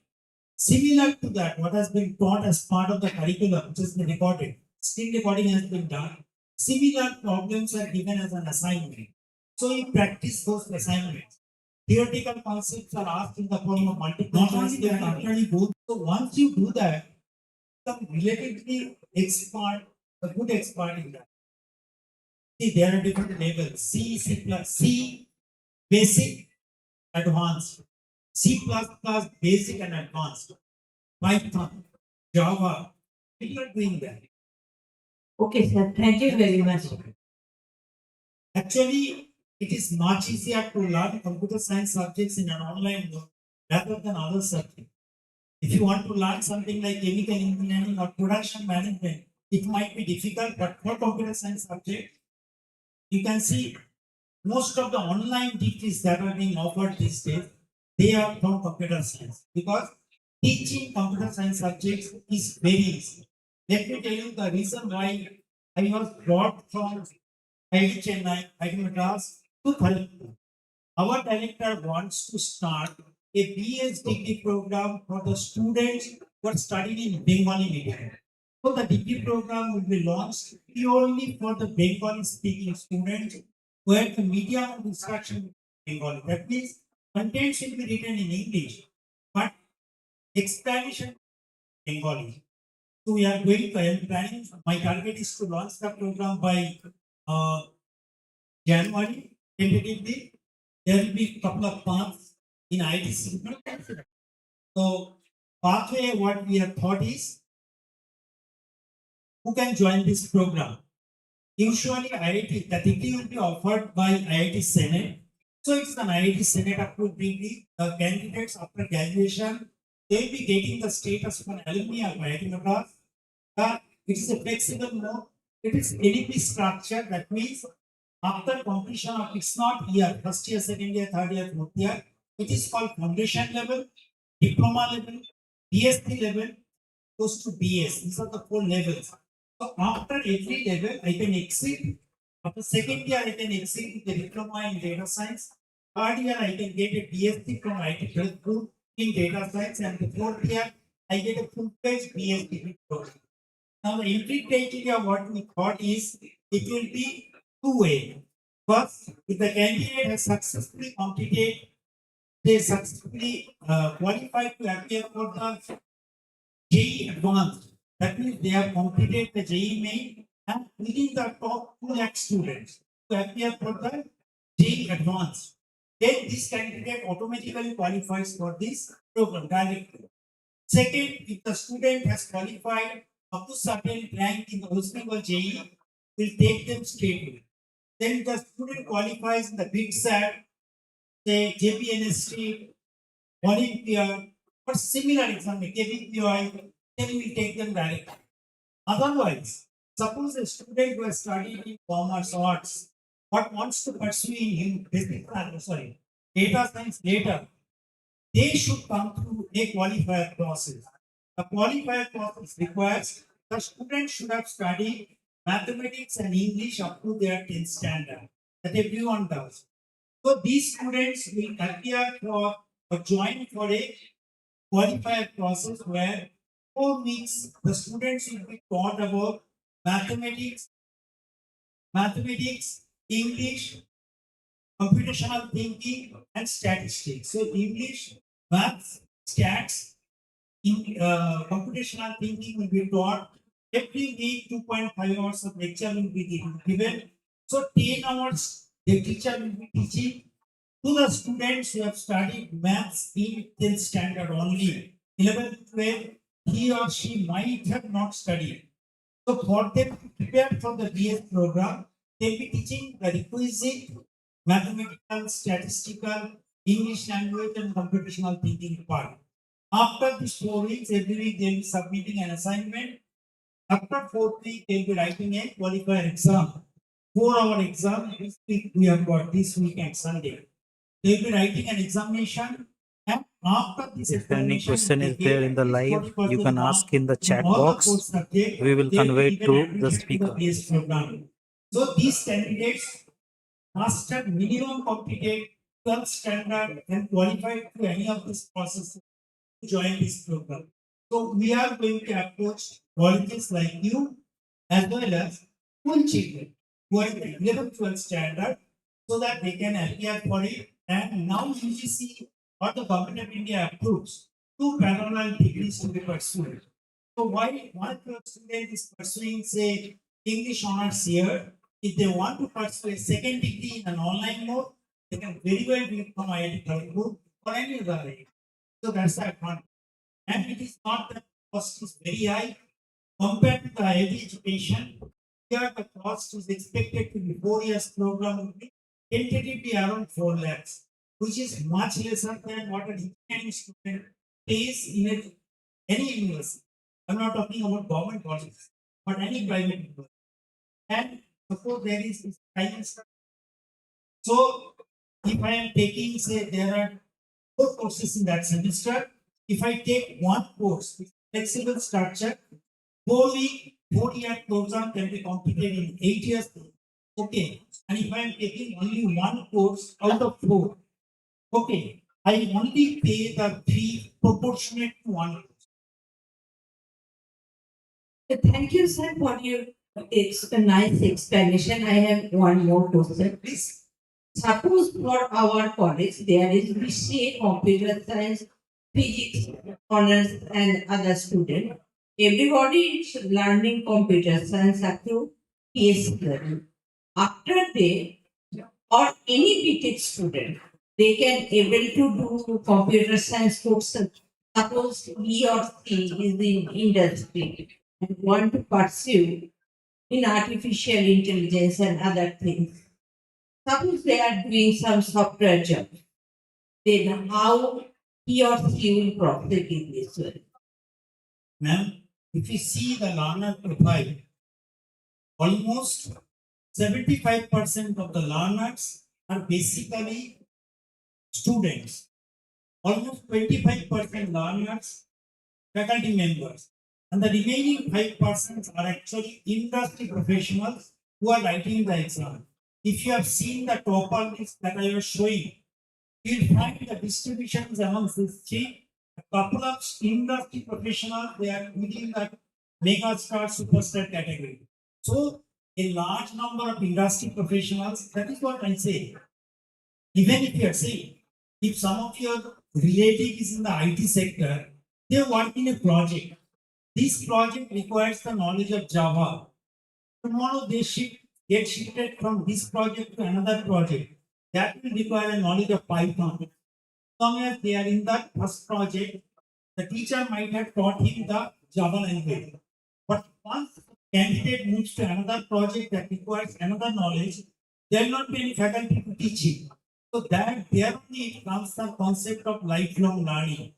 similar to that, what has been taught as part of the curriculum, which has been recorded, screen recording has been done. Similar problems are given as an assignment. So you practice those assignments. Theoretical concepts are asked in the form of multiple. Not only that, after you go, so once you do that, become relatively expert, a good expert in that. See, there are different levels. C, basic, advanced. C++, basic and advanced. Python, Java. People are doing that. Okay, sir. Thank you very much. Actually, it is much easier to learn computer science subjects in an online mode rather than other subjects. If you want to learn something like chemical engineering or production management, it might be difficult, but for computer science subject, you can see most of the online degrees that are being offered these days, they are from computer science because teaching computer science subjects is very easy. Let me tell you the reason why I was brought from IIT Chennai, IIT Madras to Colombo. Our director wants to start a BS degree program for the students who are studying in Bengali medium. So the degree program will be launched purely for the Bengali speaking students where the medium of instruction is Bengali. That means content should be written in English, but explanation in Bengali. So we are going I am planning, my target is to launch the program by January, tentatively. There will be a couple of paths in IIT. So pathway, what we have thought is who can join this program. Usually IIT, the degree will be offered by IIT Senate. So it's an IIT Senate approved degree. The candidates after graduation, they will be getting the status of an alumni of IIT Madras. It is a flexible mode. It is LEP structure. That means after completion of, it's not year, first year, second year, third year, fourth year. It is called foundation level, diploma level, DSc level, goes to BS. These are the 4 levels. So after every level, I can exceed. After second year, I can exceed the diploma in data science. Third year, I can get a DSc from IT Health Group in data science, and the fourth year, I get a full-fledged BS degree program. Now the entry criteria, what we thought is, it will be two-way. First, if the candidate has successfully completed, they successfully qualified to appear for the JEE Advanced. That means they have completed the JEE Main and within the top 2 lakh students to appear for the JEE Advanced. Then this candidate automatically qualifies for this program directly. Second, if the student has qualified up to certain rank in the West Bengal JEE, will take them straight. Then the student qualifies in the big SAT, say JPNST, Olympiad, or similar exam, KVPI, then we will take them directly. Otherwise, suppose a student who has studied in commerce or arts, but wants to pursue in data science later, they should come through a qualifier process. The qualifier process requires the student should have studied mathematics and English up to their 10th standard. That everyone does. So these students will appear for or join for a qualifier process where 4 weeks the students will be taught about mathematics, English, computational thinking, and statistics. So English, maths, stats, computational thinking will be taught. Every week, 2.5 hours of lecture will be given. So 10 hours the teacher will be teaching to the students who have studied maths in 10th standard only. 11th, 12th, he or she might have not studied. So for them to prepare for the BS program, they'll be teaching the requisite mathematical, statistical, English language and computational thinking part. After these 4 weeks, every week they'll be submitting an assignment. After 4th week, they'll be writing a qualifier exam. 4-hour exam. This week we have got this week and Sunday. They'll be writing an examination. And after this If any examination, question they is there in the get live, you 40% can ask in the mark chat all the box. course subjects. We will They will convey be it to given the admission speaker. to the BS program. So these candidates must have minimum completed 12th standard and qualified to any of these processes to join this program. So we are going to approach colleges like you as well as school children who are in the 11th, 12th standard so that they can appear for it. And now UGC or the government of India approves 2 parallel degrees to be pursued. So while one student is pursuing, say, English honors here, if they want to pursue a second degree in an online mode, they can very well do it from IIT Kharagpur or any other IIT. So that's the advantage. And it is not that cost is very high compared to the IIT education. Here the cost is expected to be 4 years program would be tentatively around 4 lakhs, which is much lesser than what an engineering student pays in any university. I'm not talking about government colleges, but any private university. And suppose there is this time structure. So if I am taking, say, there are 4 courses in that semester, if I take one course with flexible structure, 4-week, 4-year program can be completed in 8 years. Okay. And if I am taking only one course out of 4, okay, I only pay the fee proportionate to one course. Thank you, sir, for your nice explanation. I have one more question, please. Suppose for our college there is BCA, computer science, physics, honors, and other student. Everybody is learning computer science up to PhD level. After they or any BTech student, they can able to do computer science courses. Suppose he or she is in industry and want to pursue in artificial intelligence and other things. Suppose they are doing some software job, then how he or she will profit in this way? Ma'am, if you see the learner profile, almost 75% of the learners are basically students. Almost 25% learners, faculty members, and the remaining 5% are actually industry professionals who are writing the exam. If you have seen the topper list that I was showing, you'll find the distributions amongst these 3. A couple of industry professionals, they are within the mega star superstar category. So a large number of industry professionals, that is what I say. Even if you are saying, if some of your relative is in the IT sector, they work in a project. This project requires the knowledge of Java. Tomorrow they get shifted from this project to another project. That will require a knowledge of Python. As long as they are in that first project, the teacher might have taught him the Java language. But once the candidate moves to another project that requires another knowledge, there will not be any faculty to teach him. So that there only comes the concept of lifelong learning.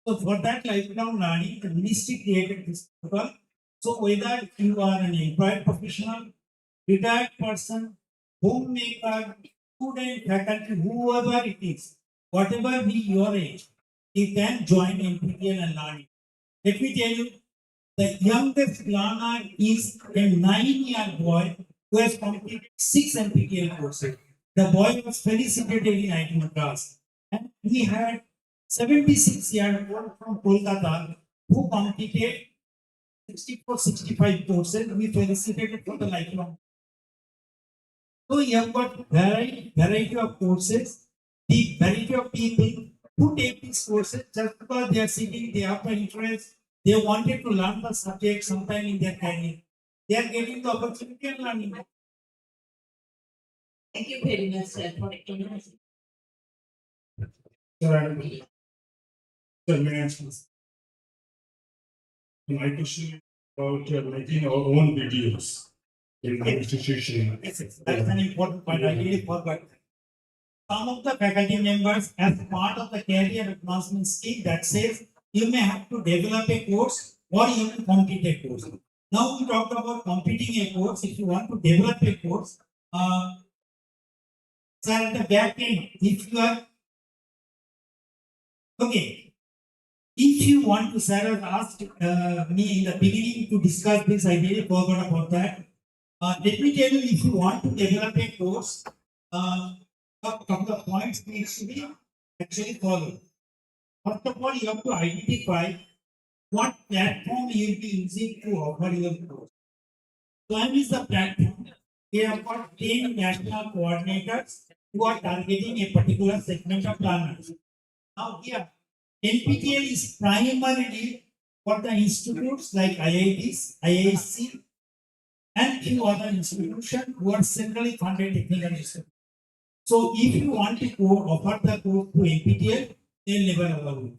So for that lifelong learning, the ministry created this program. So whether you are an employed professional, retired person, homemaker, student, faculty, whoever it is, whatever be your age, you can join NPTEL and learn it. Let me tell you, the youngest learner is a 9-year boy who has completed 6 NPTEL courses. The boy was felicitated in IIT Madras. And we had 76-year-old from Kolkata who completed 64-65 courses. We felicitated for the lifelong. So you have got variety of courses, the variety of people who take these courses just because they are sitting, they have an interest, they wanted to learn the subject sometime in their career. They are getting the opportunity and learning. Thank you very much, sir, for explaining. Sir, may I ask you? My question is about making our own videos in the institution. Yes, yes, that's an important point. I really forgot. Some of the faculty members, as part of the career advancement scheme, that says you may have to develop a course or you have to complete a course. Now we talked about completing a course. If you want to develop a course, sir, at the back end, if you are okay, if you want to, sir has asked me in the beginning to discuss this. I really forgot about that. Let me tell you, if you want to develop a course, a couple of points needs to be actually followed. First of all, you have to identify what platform you will be using to offer your course. Swami is the platform. We have got 10 national coordinators who are targeting a particular segment of learners. Now here, NPTEL is primarily for the institutes like IITs, IIC, and few other institutions who are centrally funded technical institutions. So if you want to offer the course to NPTEL, they'll never allow you.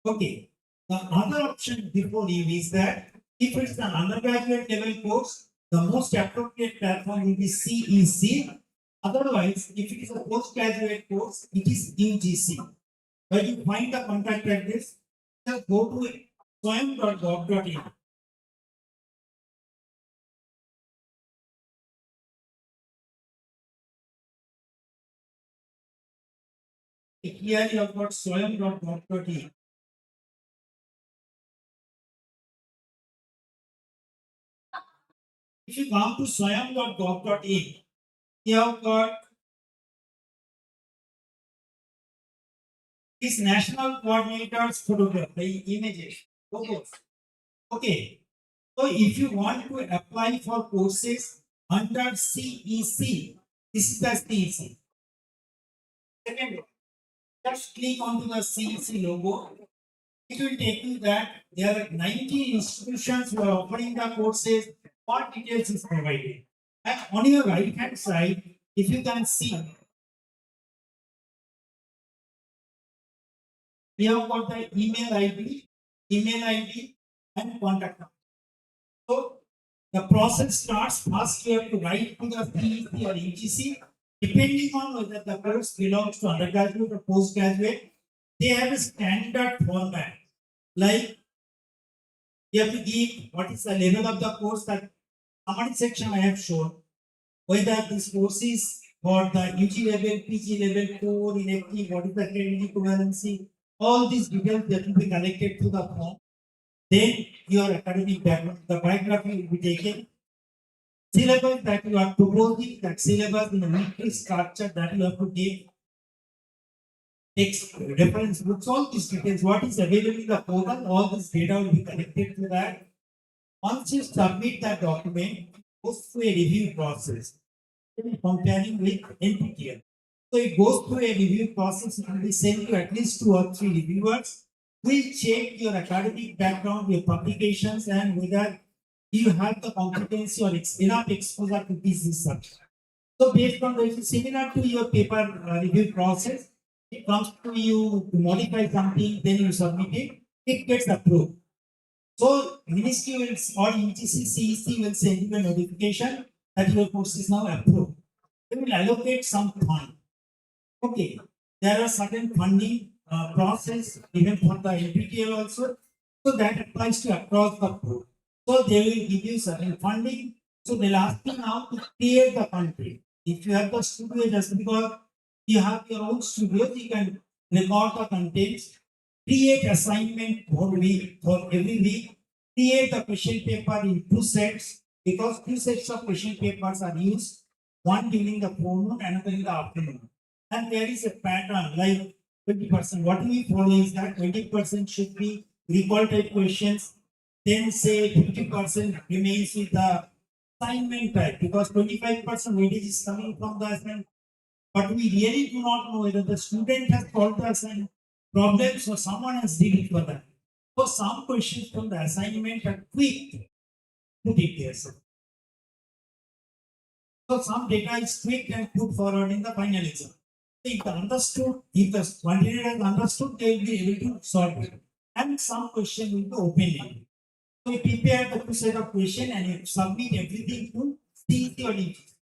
Okay. The other option before you is that if it's an undergraduate level course, the most appropriate platform will be CEC. Otherwise, if it is a postgraduate course, it is UGC. When you find the contact address, just go to swayam.gov.in. Here you have got swayam.gov.in. If you come to swayam.gov.in, you have got these national coordinators photograph, the images, photos. Okay. So if you want to apply for courses under CEC, this is the CEC. Second, just click onto the CEC logo. It will take you that there are 90 institutions who are offering the courses. What details is provided? And on your right hand side, if you can see, we have got the email ID, and contact number. So the process starts. First, you have to write to the CEC or UGC, depending on whether the course belongs to undergraduate or postgraduate. They have a standard format. Like you have to give what is the level of the course. That summary section I have shown, whether this course is for the UG level, PG level, core, elective, what is the credit equivalency, all these details that will be collected to the form. Then your academic background, the biography will be taken. Syllabus that you are proposing, that syllabus in a weekly structure that you have to give. Text, reference books, all these details, what is available in the portal, all this data will be connected to that. Once you submit that document, it goes through a review process, comparing with NPTEL. So it goes through a review process, it will be sent to at least 2 or 3 reviewers. We check your academic background, your publications, and whether you have the competency or enough exposure to this subject. So based on this, similar to your paper review process, it comes to you to modify something, then you submit it, it gets approved. So Ministry will or UGC CEC will send you a notification that your course is now approved. They will allocate some fund. Okay, there are certain funding process even for the NPTEL also. So that applies to across the board. So they will give you certain funding. So they'll ask you now to create the content. If you have the studio, just because you have your own studio, you can record the contents, create assignment for week, for every week, create the question paper in 2 sets, because 2 sets of question papers are used, one during the forenoon, another in the afternoon. And there is a pattern like 20%. What we follow is that 20% should be recall type questions, then say 50% remains with the assignment type, because 25% weightage is coming from the assignment. But we really do not know whether the student has solved the assignment problems or someone has did it for them. So some questions from the assignment are quick to take the assignment. So some data is quick and put forward in the final exam. If the understood, if the candidate has understood, they will be able to solve it. And some question will be open-ended. So you prepare the two set of question and you submit everything to CET or UGC.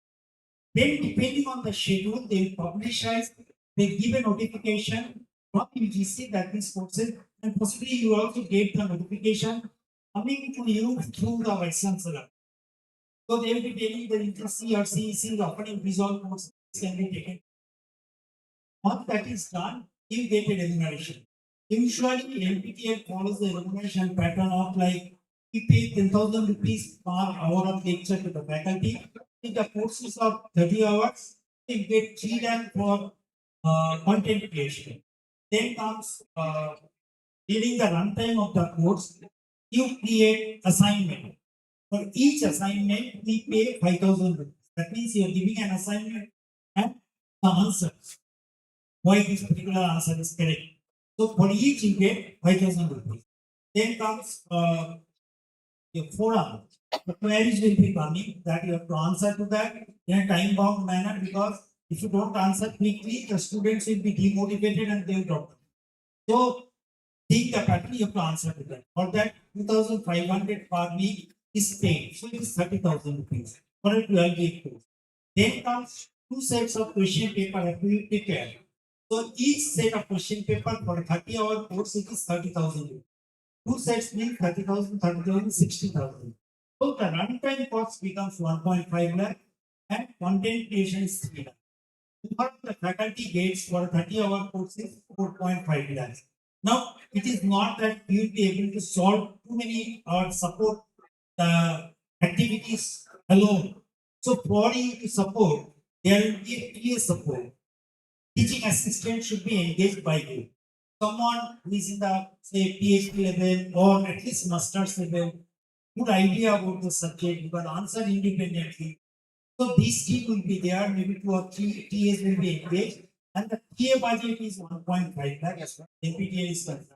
Then depending on the schedule, they publish as they give a notification from UGC that these courses, and possibly you also get the notification coming to you through the vice chancellor. So they will be telling you the UGC or CEC is offering these all courses can be taken. Once that is done, you get a remuneration. Usually NPTEL follows the remuneration pattern of like we pay 10,000 rupees per hour of lecture to the faculty. If the courses of 30 hours, you get 3 lakh for content creation. Then comes during the runtime of the course, you create assignment. For each assignment, we pay 5,000 rupees. That means you are giving an assignment and the answers. Why this particular answer is correct. So for each you get 5,000 rupees. Then comes your forum. The queries will be coming that you have to answer to that in a time bound manner, because if you don't answer quickly, the students will be demotivated and they will drop. So think the pattern you have to answer to that. For that 2,500 per week is paid. So it is 30,000 rupees for a 12-week course. Then comes 2 sets of question paper have to be prepared. So each set of question paper for a 30-hour course it is 30,000 rupees. 2 sets mean 30,000, 30,000, 60,000. So the runtime cost becomes 1.5 lakh and content creation is 3 lakh. What the faculty gets for a 30-hour course is 4.5 lakhs. Now, it is not that you will be able to solve too many or support the activities alone. So, for you to support, there will be a clear support. Teaching assistant should be engaged by you. Someone who is in the, say, PhD level or at least master's level, good idea about the subject, you can answer independently. So these team will be there, maybe 2 or 3 TAs will be engaged, and the TA budget is 1.5 lakh as well. NPTEL is concerned.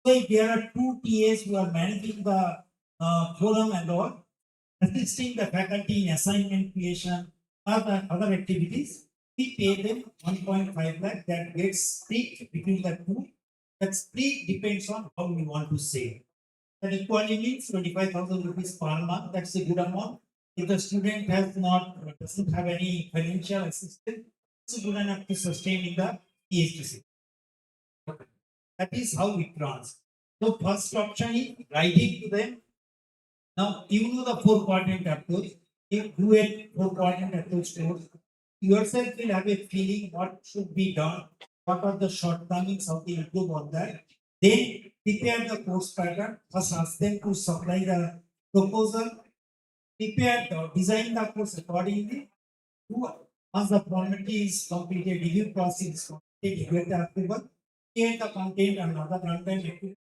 So if there are 2 TAs who are managing the forum and all, assisting the faculty in assignment creation, other activities, we pay them 1.5 lakh. That gets split between the two. That split depends on how we want to save. That equally means 25,000 rupees per month. That's a good amount. If the student doesn't have any financial assistance, it's good enough to sustain in the PhD. That is how it runs. So first option is writing to them. Now you know the 4-quadrant approach. If you do a 4-quadrant approach course, yourself will have a feeling what should be done, what are the shortcomings, how to improve on that. Then prepare the course pattern. First ask them to supply the proposal. Prepare or design the course accordingly. Once the formality is completed, review process is completed, you get the approval, create the content and other runtime activity.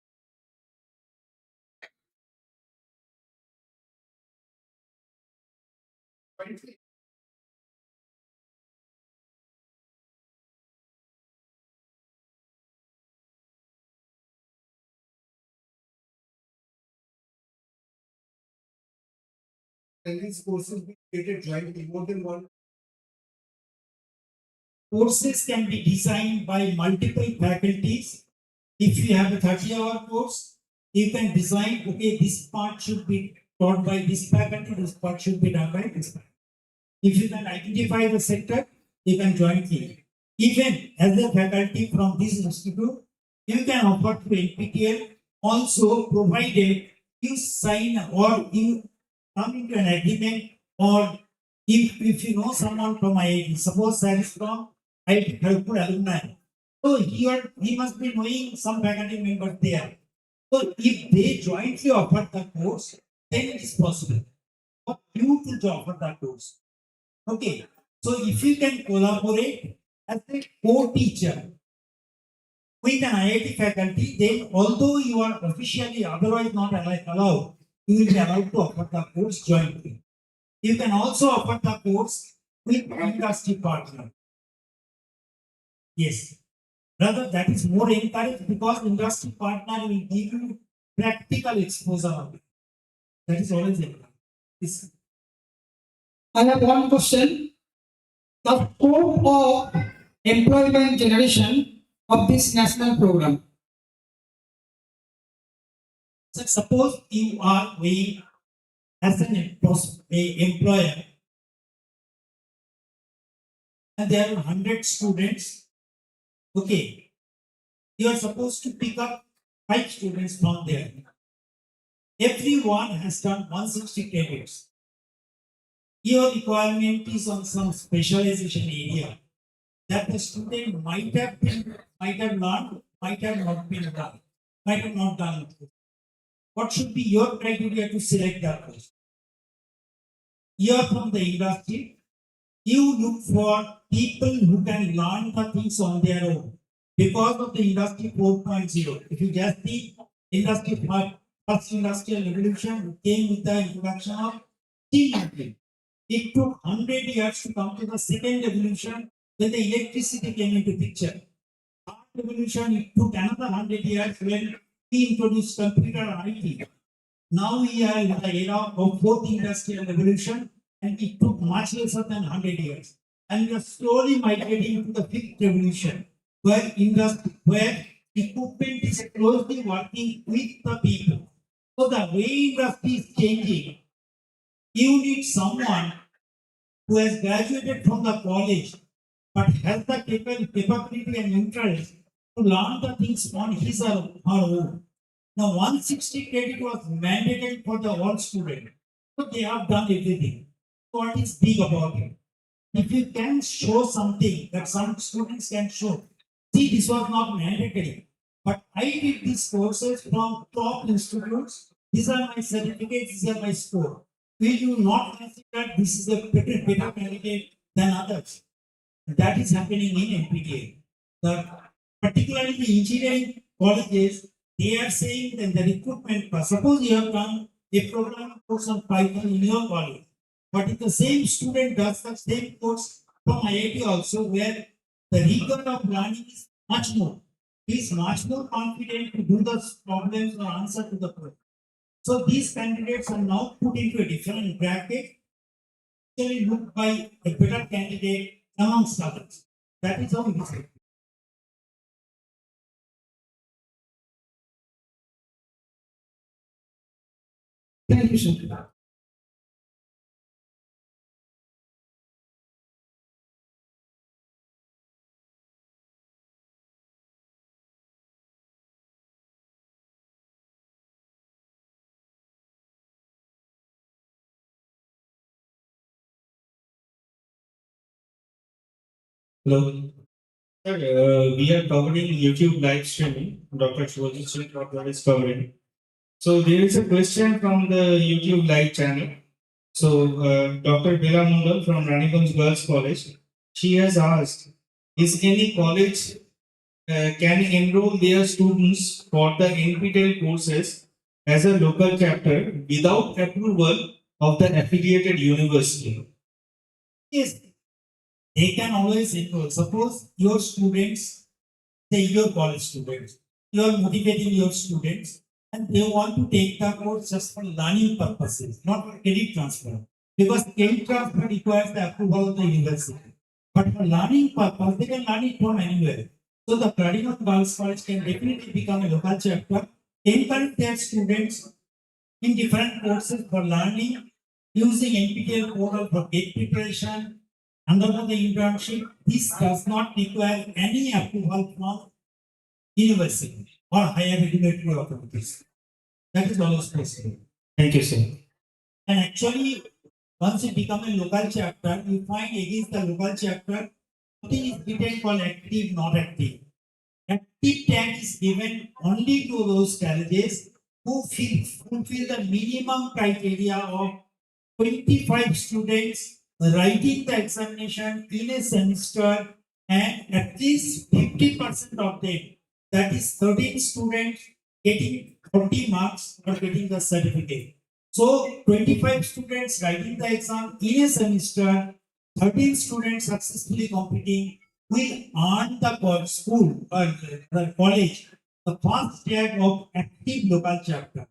And these courses be created jointly, more than one. Courses can be designed by multiple faculties. If you have a 30-hour course, you can design, okay, this part should be taught by this faculty, this part should be done by this faculty. If you can identify the sector, you can jointly. Even as a faculty from this institute, you can offer to NPTEL also, provided you sign or you come into an agreement, or if you know someone from IIT, suppose that is from IIT alumni, so he must be knowing some faculty members there. So if they jointly offer the course, then it is possible for you to offer the course. Okay, so if you can collaborate as a co-teacher with an IIT faculty, then although you are officially otherwise not allowed, you will be allowed to offer the course jointly. You can also offer the course with industry partner. Yes. Rather, that is more encouraged because industry partner will give you practical exposure of it. That is always encouraged. Yes. I have one question. The scope of employment generation of this national program. So suppose you are going as an employer and there are 100 students. Okay, you are supposed to pick up 5 students from there. Everyone has done 160 credits. Your requirement is on some specialization area that the student might have learned, might have not been done, might have not done it. What should be your criteria to select that person? You are from the industry. You look for people who can learn the things on their own because of the industry 4.0. If you just see first industrial revolution came with the introduction of steam engine. It took 100 years to come to the second revolution when the electricity came into picture. Third revolution, it took another 100 years when we introduced computer and IT. Now we are in the era of fourth industrial revolution, and it took much lesser than 100 years. And we are slowly migrating to the fifth revolution, where equipment is closely working with the people. So the way industry is changing, you need someone who has graduated from the college but has the capability and interest to learn the things on his or her own. Now, 160 credit was mandated for the all student, so they have done everything. What is big about it? If you can show something that some students can show, see, this was not mandatory, but I did these courses from top institutes. These are my certificates, these are my score. Will you not consider this is a better candidate than others? That is happening in NPTEL. Particularly the engineering colleges, they are saying that the recruitment, suppose you have done a programming course on Python in your college, but if the same student does the same course from IIT also, where the rigor of learning is much more, he is much more confident to do the problems or answer to the problem. So these candidates are now put into a different bracket, actually looked by a better candidate amongst others. That is how it is. Thank you, sir. Hello. Sir, we are covering YouTube live streaming. Dr. Shivajit is covering. So there is a question from the YouTube live channel. So Dr. Bela Mundal from Raniganj Girls College, she has asked, is any college can enroll their students for the NPTEL courses as a local chapter without approval of the affiliated university? Yes, they can always enroll. Suppose your students, say your college students, you are motivating your students and they want to take the course just for learning purposes, not for credit transfer. Because credit transfer requires the approval of the university. But for learning purpose, they can learn it from anywhere. So the Raniganj Girls College can definitely become a local chapter, encourage their students in different courses for learning, using NPTEL portal for gate preparation, under the internship. This does not require any approval from university or higher regulatory authorities. That is always possible. Thank you, sir. And actually, once you become a local chapter, you find against the local chapter, something is written called active, not active. Active tag is given only to those colleges who fulfill the minimum criteria of 25 students writing the examination in a semester and at least 50% of them, that is 13 students, getting 40 marks or getting the certificate. So 25 students writing the exam in a semester, 13 students successfully completing will earn the school or the college the first tag of active local chapter.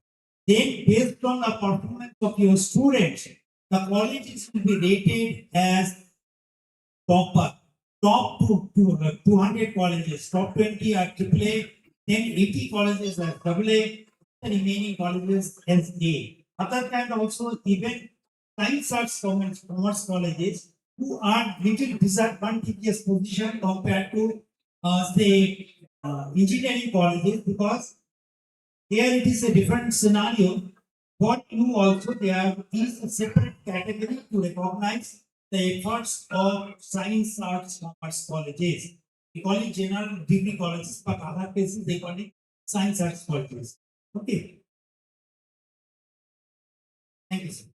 Then, based on the performance of your students, the colleges will be rated as top 200 colleges, top 20 are AAA, then 80 colleges are AA, the remaining colleges as A. Other than also even science arts commerce colleges who are little disadvantageous position compared to say engineering colleges, because here it is a different scenario. What you also there is a separate category to recognize the efforts of science arts commerce colleges. We call it general degree colleges, but other places they call it science arts colleges. Okay. Thank you, sir.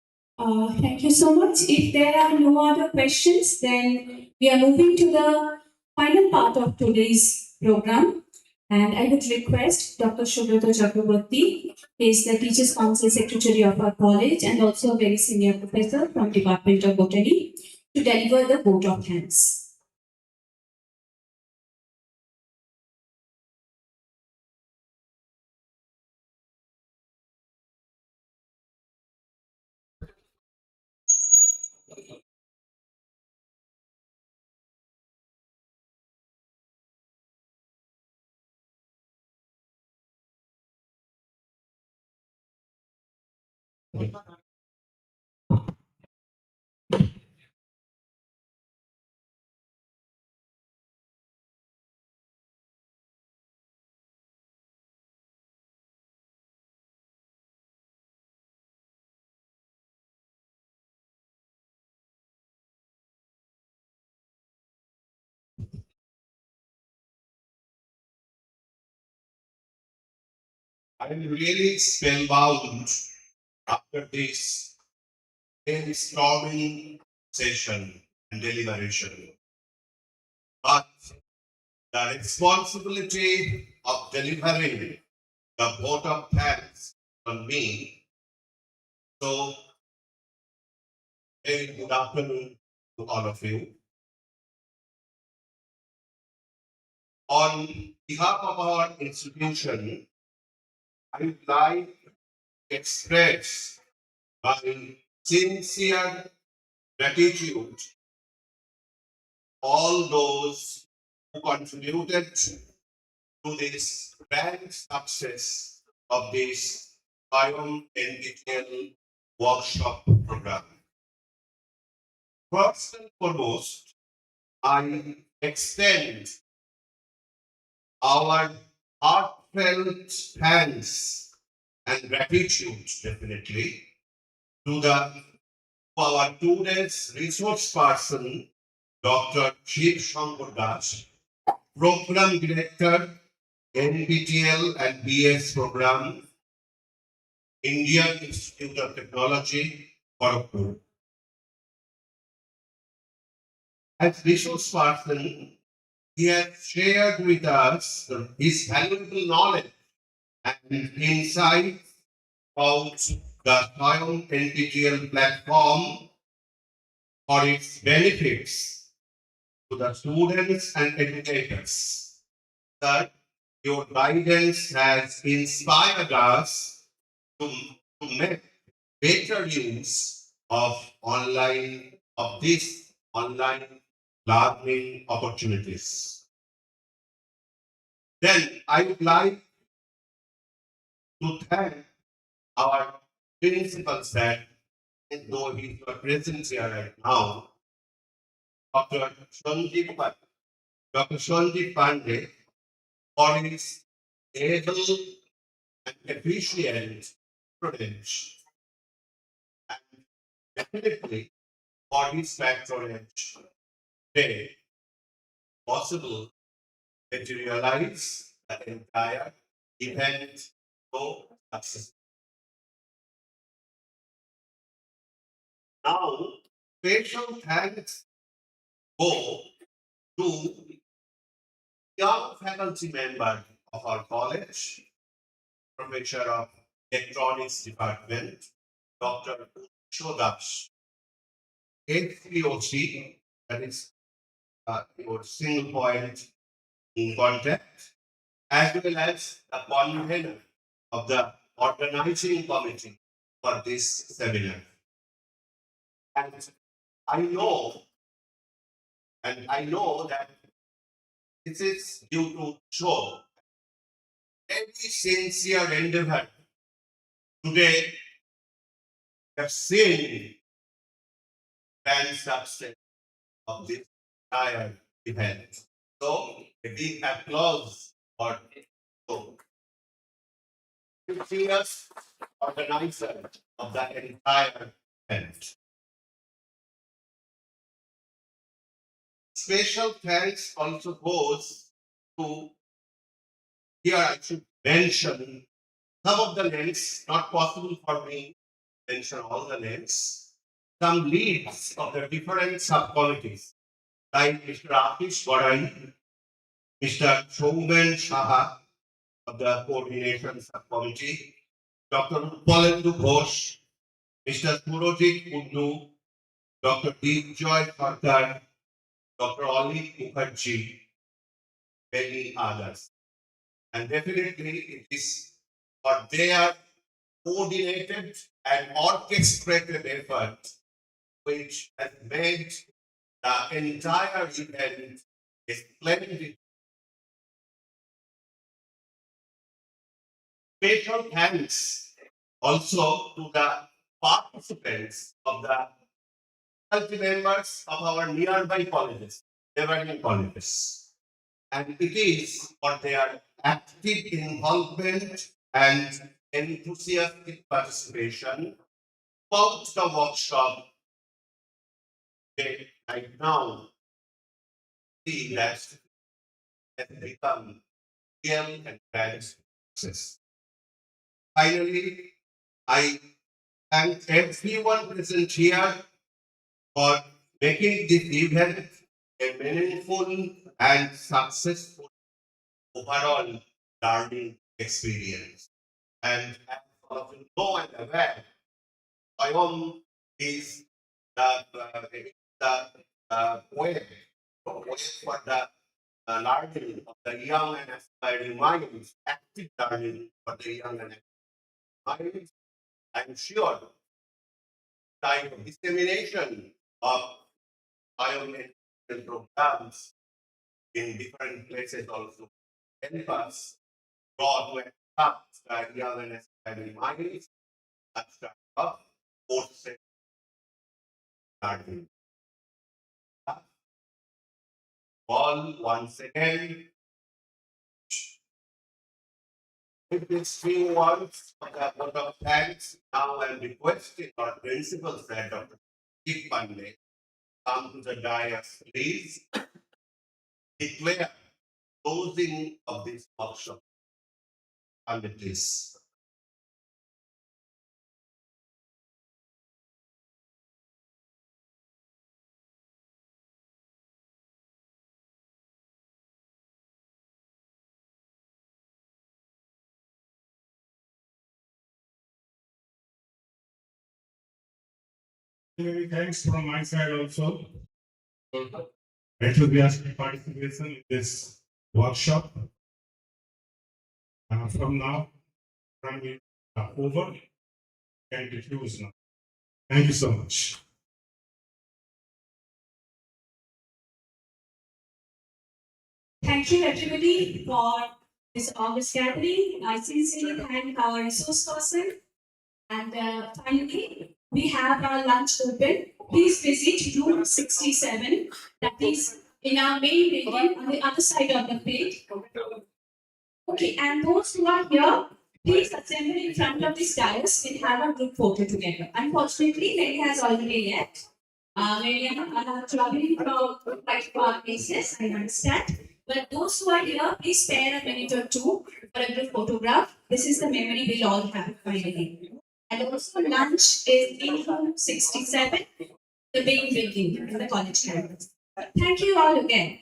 Thank you so much. If there are no other questions, then we are moving to the final part of today's program. And I would request Dr. Subrata Chakraborty, he is the Teachers Council Secretary of our college and also a very senior professor from Department of Botany, to deliver the vote of thanks. I'm really spellbound after this brainstorming session and deliberation. But the responsibility of delivering the vote of thanks on me. So, very good afternoon to all of you. On behalf of our institution, I would like to express my sincere gratitude to all those who contributed to this grand success of this SWAYAM-NPTEL workshop program. First and foremost, I extend our heartfelt thanks and gratitude, definitely, to our today's resource person, Dr. Shiv Shankar Das, Program Director, NPTEL and BS Program, Indian Institute of Technology, Kharagpur. As resource person, he has shared with us his valuable knowledge and insights about the SWAYAM-NPTEL platform for its benefits to the students and educators. Sir, your guidance has inspired us to make better use of these online learning opportunities. Then I would like to thank our principal sir, though he is not present here right now, Dr. Sandeep Pandey, for his able and efficient approach, and definitely for his patronage today possible to realize the entire event so successful. Now, special thanks go to young faculty member of our college, Professor of Electronics Department, Dr. Shodash, HPOC, that is your single point in contact, as well as the convener of the organizing committee for this seminar. And I know that this is due to show every sincere endeavor Today, we have seen grand success of this entire event. So, a big applause for so 50 years organizer of the entire event. Special thanks also goes to, here I should mention some of the names, not possible for me to mention all the names, some leads of the different subcommittees, like Mr. Ashish Badai, Mr. Shoumen Shaha of the coordination subcommittee, Dr. Upalendu Ghosh, Mr. Surojit Kundu, Dr. Deepjoy Sarkar, Dr. Ali Mukherjee, many others. And definitely it is for their coordinated and orchestrated effort which has made the entire event a splendid. Special thanks also to the participants of the faculty members of our nearby colleges, neighboring colleges. And it is for their active involvement and enthusiastic participation throughout the workshop. They right now see that has become real and grand success. Finally, I thank everyone present here for making this event a meaningful and successful overall learning experience. And as all of you know and aware, SWAYAM is the way for the learning of the young and aspiring minds, active learning for the young and aspiring minds. I'm sure the dissemination of SWAYAM-NPTEL programs in different places also help us draw to attract the young and aspiring minds, such type of courses learning. All once again, with these few words of the vote of thanks, now I'm requesting our principal said Dr. Chief Pandey come to the dais, please declare closing of this workshop. Pandey, please. Many thanks from my side also for enthusiastic participation in this workshop. From now, from over and diffuse now. Thank you so much. Thank you everybody for this August gathering. I sincerely thank our resource person. And finally, we have our lunch open. Please visit room 67. That is in our main building on the other side of the plate. Okay, and those who are here, please assemble in front of this dais and have a group photo together. Unfortunately, Mary has already left. Mary are traveling from quite far places, I understand. But those who are here, please spare a minute or two for a group photograph. This is the memory we'll all have finally. And also lunch is in room 67, the main building in the college campus. Thank you all again.